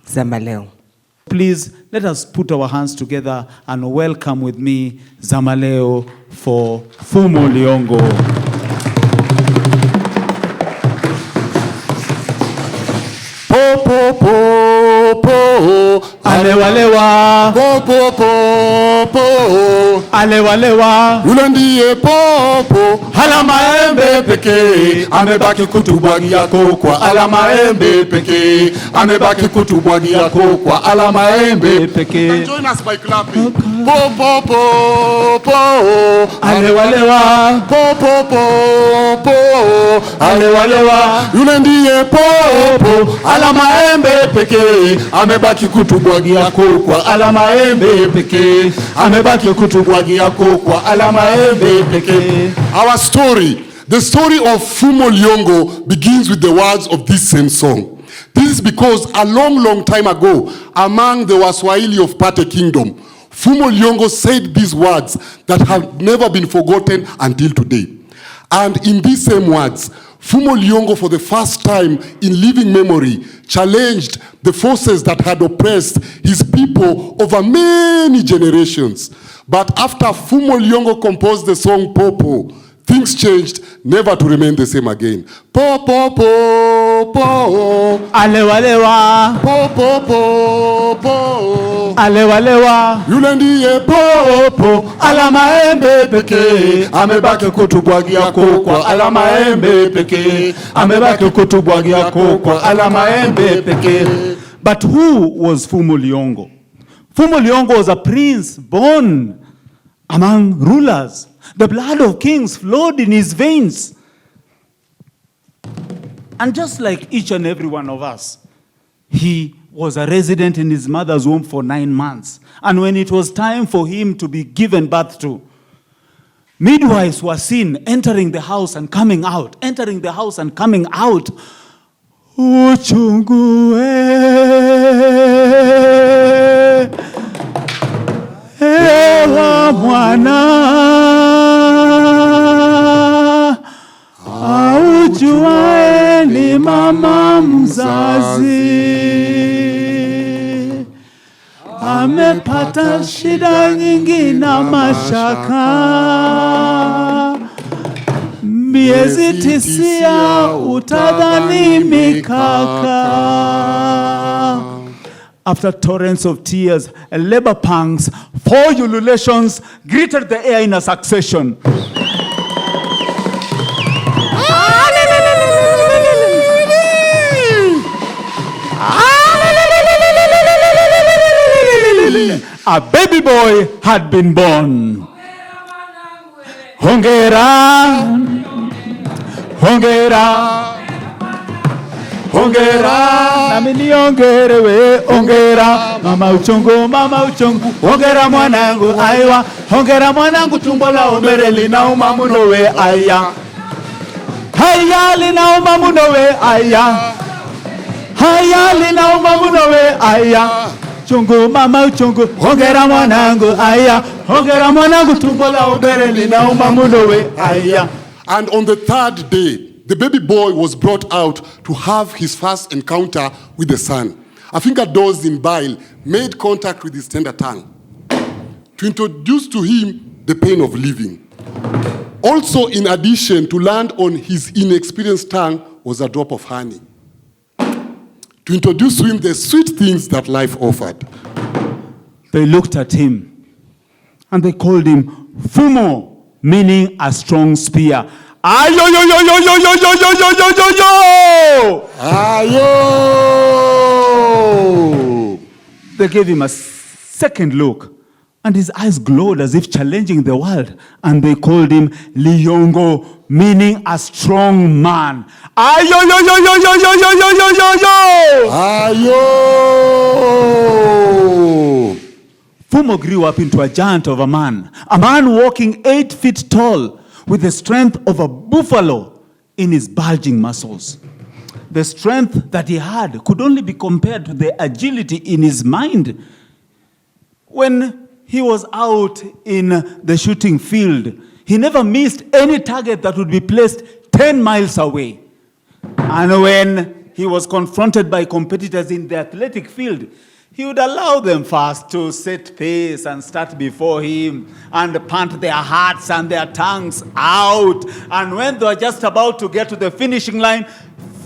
Zamaleo. Please, let us put our hands together and welcome with me Zamaleo for Fumo Liongo. Po, po, po, po. Alewalewa. Po, po, po, po. Alewalewa. Yule ndiye popo. Alama embe pekee. Amebaki kutubwagia kwa alama embe pekee. Amebaki kutubwagia kwa alama embe pekee. Join us by clapping. Po, po, po, po. Alewalewa. Po, po, po, po. Alewalewa. Yule ndiye popo. Alama embe pekee. Amebaki kutubwagia kwa alama embe pekee. Amebaki kutubwagia kwa alama embe pekee. Our story, the story of Fumo Liongo, begins with the words of this same song. This is because a long, long time ago, among the Waswahili of Pate Kingdom, Fumo Liongo said these words that have never been forgotten until today. And in these same words, Fumo Liongo, for the first time in living memory, challenged the forces that had oppressed his people over many generations But after Fumo Liongo composed the song Popo, things changed, never to remain the same again. Po, po, po, po. Alewa, lewa. Po, po, po, po. Alewa, lewa. Yule ndiye Popo, alama embe pekee. Amebaki kutubwagia kokwa, alama embe pekee. Amebaki kutubwagia kokwa, alama embe pekee. But who was Fumo Liongo? Fumo Liongo was a prince born among rulers. The blood of kings flowed in his veins. And just like each and every one of us, he was a resident in his mother's womb for 9 months. And when it was time for him to be given birth to, midwives were seen entering the house and coming out, entering the house and coming out. Uchungu ewa mwana aujuae ni mama mzazi, amepata shida nyingi na mashaka, miezi 9 utadhani mikaka. After torrents of tears and labor pangs, 4 ululations greeted the air in a succession. A baby boy had been born. Hongera, hongera, hongera, nami niongerewe, hongera, mama uchungu, hongera mwanangu, aiwa, hongera mwanangu, tumbo la umbere linauma munowe, aya. Haya linauma munowe, aya. Haya linauma munowe, aya. Chungu mama uchungu, hongera mwanangu, aya. Hongera mwanangu, tumbo la umbere linauma munowe, aya. And on the 3rd day, the baby boy was brought out to have his first encounter with the sun. A finger dosed in bile made contact with his tender tongue to introduce to him the pain of living. Also, in addition, to land on his inexperienced tongue was a drop of honey to introduce to him the sweet things that life offered. They looked at him and they called him Fumo, meaning a strong spear. Ayo yo yo yo yo yo yo yo yo yo yo yo. Ayo. They gave him a second look, and his eyes glowed as if challenging the world, and they called him Liongo, meaning a strong man. Ayo yo yo yo yo yo yo yo yo yo yo. Ayo. Fumo grew up into a giant of a man walking 8 feet tall, with the strength of a buffalo in his bulging muscles. The strength that he had could only be compared to the agility in his mind. When he was out in the shooting field, he never missed any target that would be placed 10 miles away. And when he was confronted by competitors in the athletic field, he would allow them first to set pace and start before him and pant their hearts and their tongues out. And when they were just about to get to the finishing line,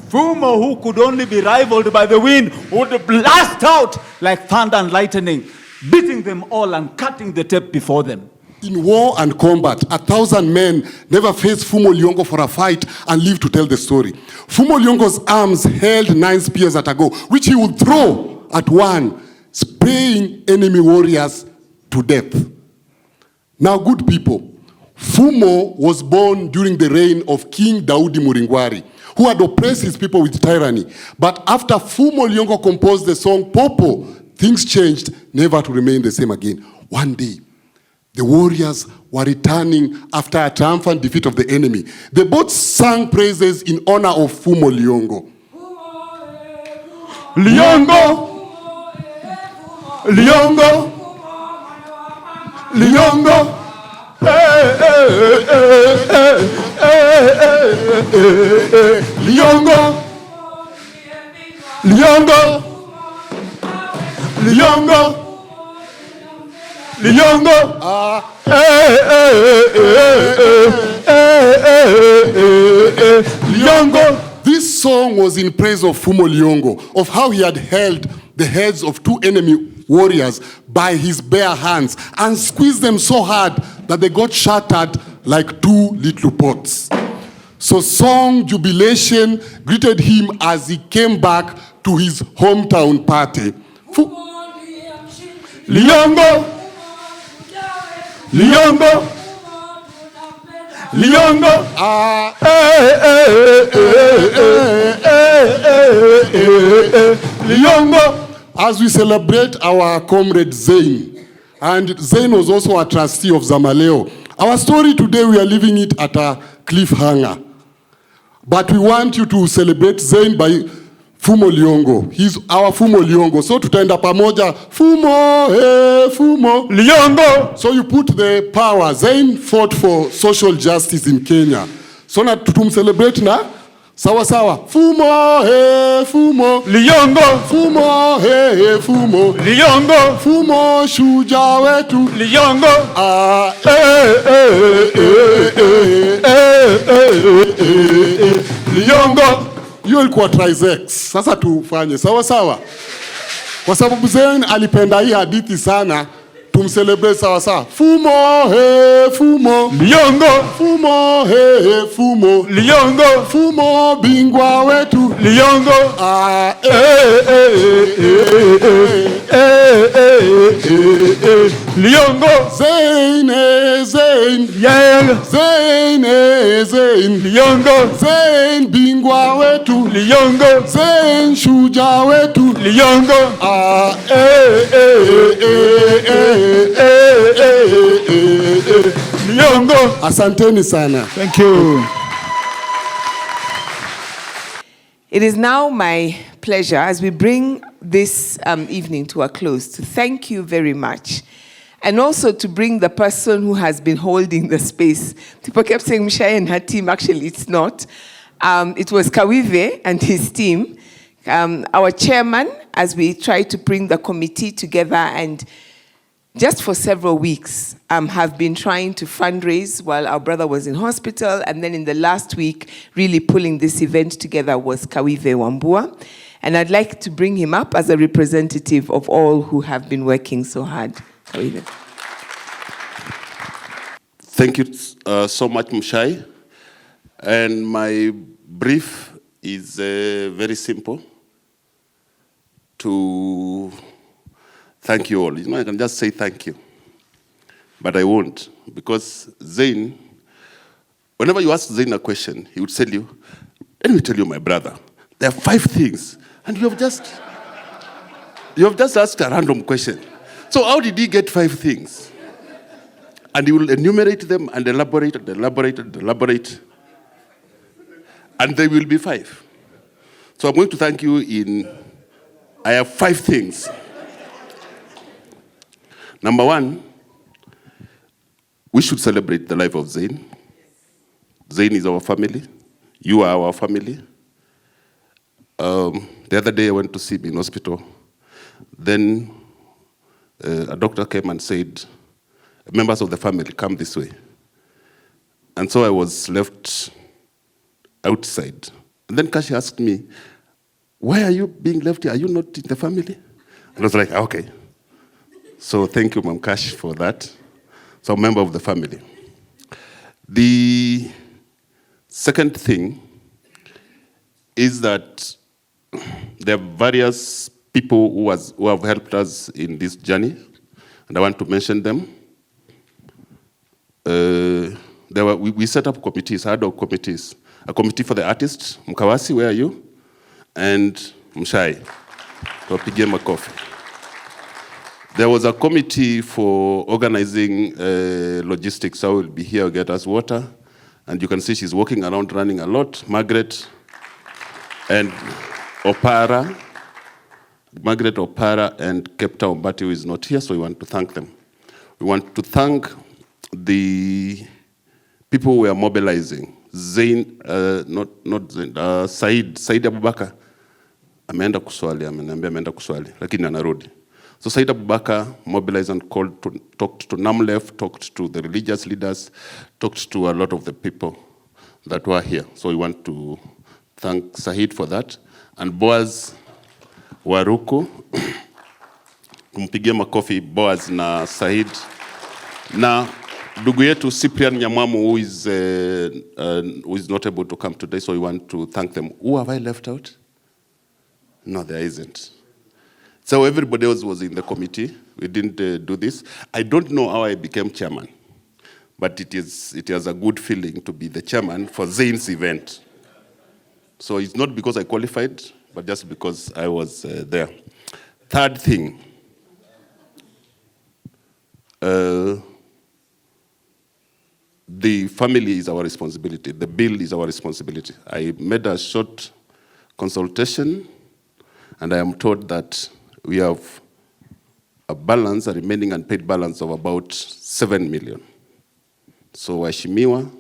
Fumo, who could only be rivaled by the wind, would blast out like thunder and lightning, beating them all and cutting the tape before them. In war and combat, 1,000 men never faced Fumo Liongo for a fight and lived to tell the story. Fumo Liongo's arms held 9 spears at a go, which he would throw at one, spraying enemy warriors to death. Now, good people, Fumo was born during the reign of King Daudi Muringwari, who had oppressed his people with tyranny. But after Fumo Liongo composed the song Popo, things changed, never to remain the same again. One day, the warriors were returning after a triumphant defeat of the enemy. They both sang praises in honor of Fumo Liongo. Liongo! Liongo! Liongo! Liongo! Liongo! Liongo! Liongo. Liongo. This song was in praise of Fumo Liongo, of how he had held the heads of two enemy warriors by his bare hands and squeezed them so hard that they got shattered like two little pots. So song jubilation greeted him as he came back to his hometown party. Liongo, Liongo, Liongo. Liongo. As we celebrate our comrade Zein, and Zein was also a trustee of Zamaleo. Our story today, we are leaving it at a cliffhanger. But we want you to celebrate Zein by Fumo Liongo. He's our Fumo Liongo. So tutaenda pamoja, Fumo, hey, Fumo Liongo. So you put the power. Zein fought for social justice in Kenya. So na tutumcelebrate na sawa sawa. Fumo, hey, Fumo Liongo. Fumo, hey, hey, Fumo Liongo. Fumo, shujaa wetu Liongo. Liongo. Hiyo ilikuwa trisex. Sasa tufanye sawa sawa. Kwa sababu Zein alipenda hii hadithi sana, tumcelebrate sawa sawa. Fumo, hey, Fumo Liongo. Fumo, hey, hey, Fumo Liongo. Fumo, bingwa wetu Liongo. Liongo. Zein, Zein, yeah. Zein, Zein, Liongo. Zein, bingwa wetu Liongo. Zein, shujaa wetu Liongo. Liongo. Asanteni sana. Thank you. It is now my pleasure, as we bring this evening to a close, to thank you very much. And also to bring the person who has been holding the space. People kept saying Mshai and her team. Actually, it's not. It was Kawive and his team. Our chairman, as we try to bring the committee together, and just for several weeks, have been trying to fundraise while our brother was in hospital. And then in the last week, really pulling this event together was Kawive Wambua. And I'd like to bring him up as a representative of all who have been working so hard. Kawive. Thank you so much, Mshai. And my brief is very simple. To thank you all. You know, I can just say thank you, but I won't, because Zein, whenever you ask Zein a question, he would tell you, let me tell you, my brother, there are 5 things, and you have just asked a random question. So how did he get 5 things? And he will enumerate them and elaborate, and they will be 5. So I'm going to thank you I have 5 things. Number 1, we should celebrate the life of Zein. Zein is our family. You are our family. The other day I went to see him in hospital. Then a doctor came and said, members of the family, come this way. And so I was left outside. And then Kashi asked me, why are you being left here? Are you not in the family? And I was like, okay. So thank you, Mam Kash, for that. So I'm a member of the family. The second thing is that there are various people who have helped us in this journey, and I want to mention them. We set up committees, ad hoc committees. A committee for the artists, Mkawasi, where are you? And Mshai, Topige Makofi. There was a committee for organizing logistics. So I will be here, get us water. And you can see she's walking around, running a lot. Margaret and Opara. Margaret Opara and Kepta Ombati, who is not here, so we want to thank them. We want to thank the people who are mobilizing. Zein, not Zein, Said Abubakar. Ameenda kuswali, ameniambia ameenda kuswali, lakini anarudi. So Said Abubakar mobilized and called, talked to NAMLEF, talked to the religious leaders, talked to a lot of the people that were here. So we want to thank Said for that. And Boaz Waruku, tumpigie makofi Boaz na Said. Na ndugu yetu Cyprian Nyamwamu, who is not able to come today, so we want to thank them. Who have I left out? No, there isn't. So everybody else was in the committee. We didn't do this. I don't know how I became chairman, but it has a good feeling to be the chairman for Zain's event. So it's not because I qualified, but just because I was there. Third thing, the family is our responsibility. The bill is our responsibility. I made a short consultation, and I am told that we have a balance, a remaining unpaid balance of about 7 million. So waheshimiwa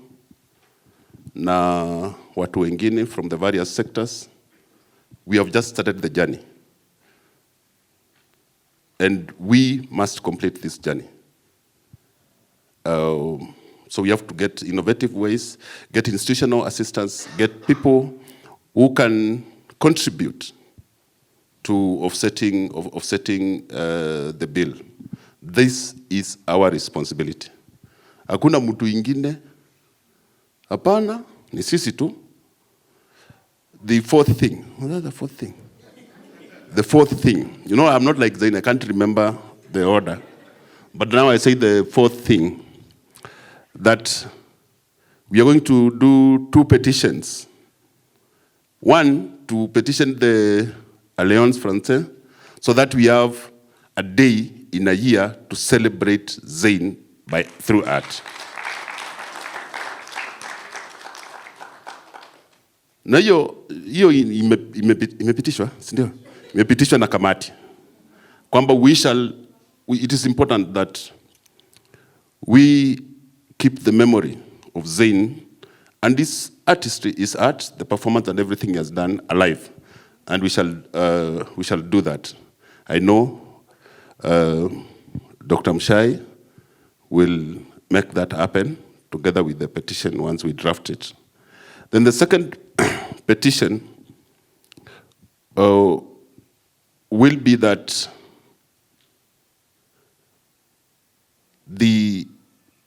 na watu wengine from the various sectors, we have just started the journey. And we must complete this journey. So we have to get innovative ways, get institutional assistance, get people who can contribute to offsetting the bill. This is our responsibility. Hakuna mtu ingine. Hapana, ni sisi tu. The fourth thing. What is the fourth thing? The fourth thing. You know, I'm not like Zain, I can't remember the order. But now I say the fourth thing, that we are going to do 2 petitions. One, to petition the Alliance Française, so that we have a day in a year to celebrate Zain through art. Na hiyo imepitishwa, si ndio? Imepitishwa na kamati. Kwamba it is important that we keep the memory of Zain, and this artistry is art, the performance and everything he has done alive. And we shall do that. I know Dr. Mshai will make that happen together with the petition once we draft it. Then the second petition will be that the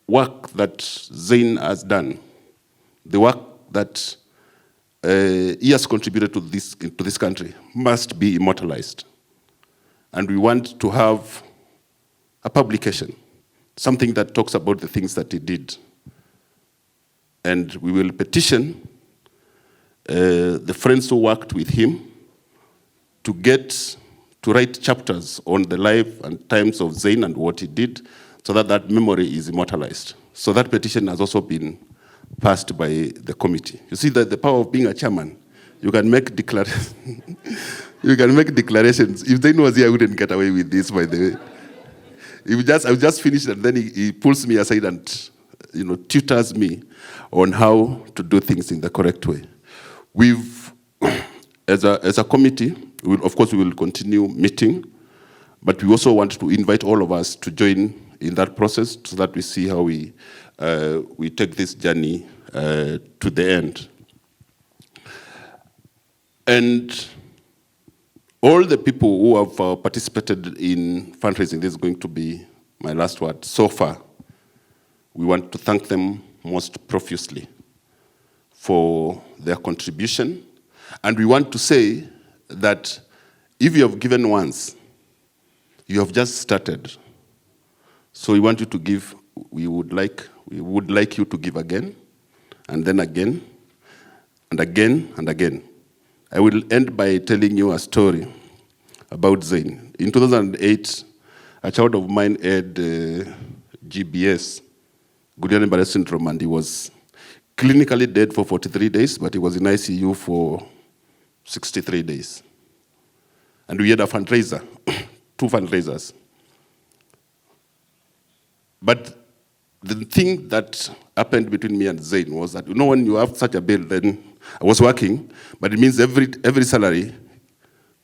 work that Zain has done, the work that he has contributed to this country, must be immortalized. And we want to have a publication, something that talks about the things that he did. And we will petition the friends who worked with him to write chapters on the life and times of Zain and what he did, so that that memory is immortalized. So that petition has also been passed by the committee. You see that the power of being a chairman, you can make declarations. You can make declarations. If Zain was here, I wouldn't get away with this, by the way. I just finished, and then he pulls me aside and tutors me on how to do things in the correct way. As a committee, of course, we will continue meeting, but we also want to invite all of us to join in that process, so that we see how we take this journey to the end. And all the people who have participated in fundraising, this is going to be my last word, so far, we want to thank them most profusely for their contribution. And we want to say that if you have given once, you have just started. So we want you to give, we would like you to give again, and then again, and again, and again. I will end by telling you a story about Zain. In 2008, a child of mine had GBS, Guillain-Barré syndrome, and he was clinically dead for 43 days, but he was in ICU for 63 days. And we had a fundraiser, 2 fundraisers. But the thing that happened between me and Zain was that, when you have such a bill, then I was working, but it means every salary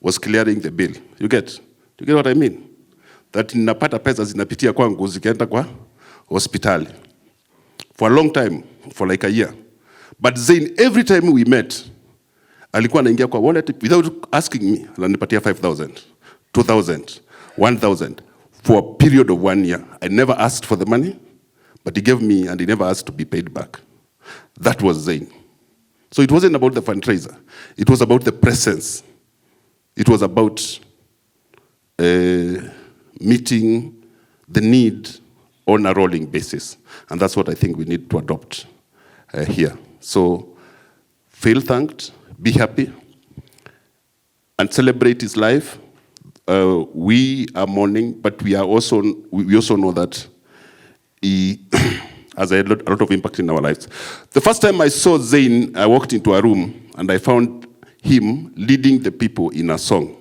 was clearing the bill. You get what I mean? that ninapata pesa zinapitia kwangu zikienda kwa hospitali. For a long time, for like a year. But Zein, every time we met, alikuwa anaingia kwa wallet without asking me, ananipatia 5,000, 2,000, 1,000 for a period of 1 year. I never asked for the money, but he gave me and he never asked to be paid back. That was Zein. So it wasn't about the fundraiser. It was about the presence. It was about meeting the need on a rolling basis. And that's what I think we need to adopt here. So feel thanked, be happy, and celebrate his life. We are mourning, but we also know that he has a lot of impact in our lives. The first time I saw Zein, I walked into a room and I found him leading the people in a song.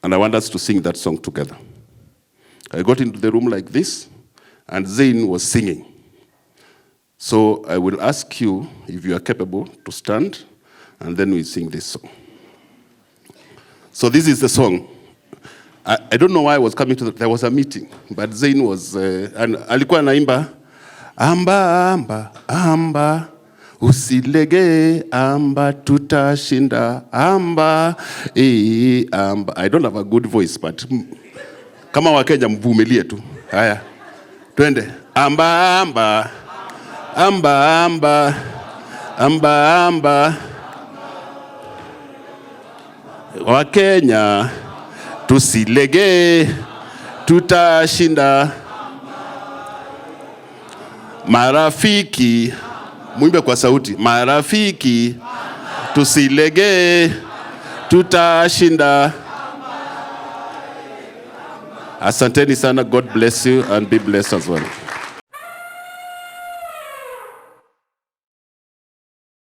And I want us to sing that song together. I got into the room like this, and Zein was singing. So I will ask you if you are capable to stand, and then we sing this song. So this is the song. I don't know why I was coming to there was a meeting, but Zein was, and alikuwa naimba, amba, amba, amba, usilege, amba, tutashinda, amba, amba. I don't have a good voice, but kama Wakenya mvumilie tu. Haya, twende. Amba, amba, amba, amba, amba, amba. Wakenya, tusilege, tutashinda. Marafiki, muimbe kwa sauti. Marafiki, tusilege, tutashinda. Asanteni sana. God bless you and be blessed as well.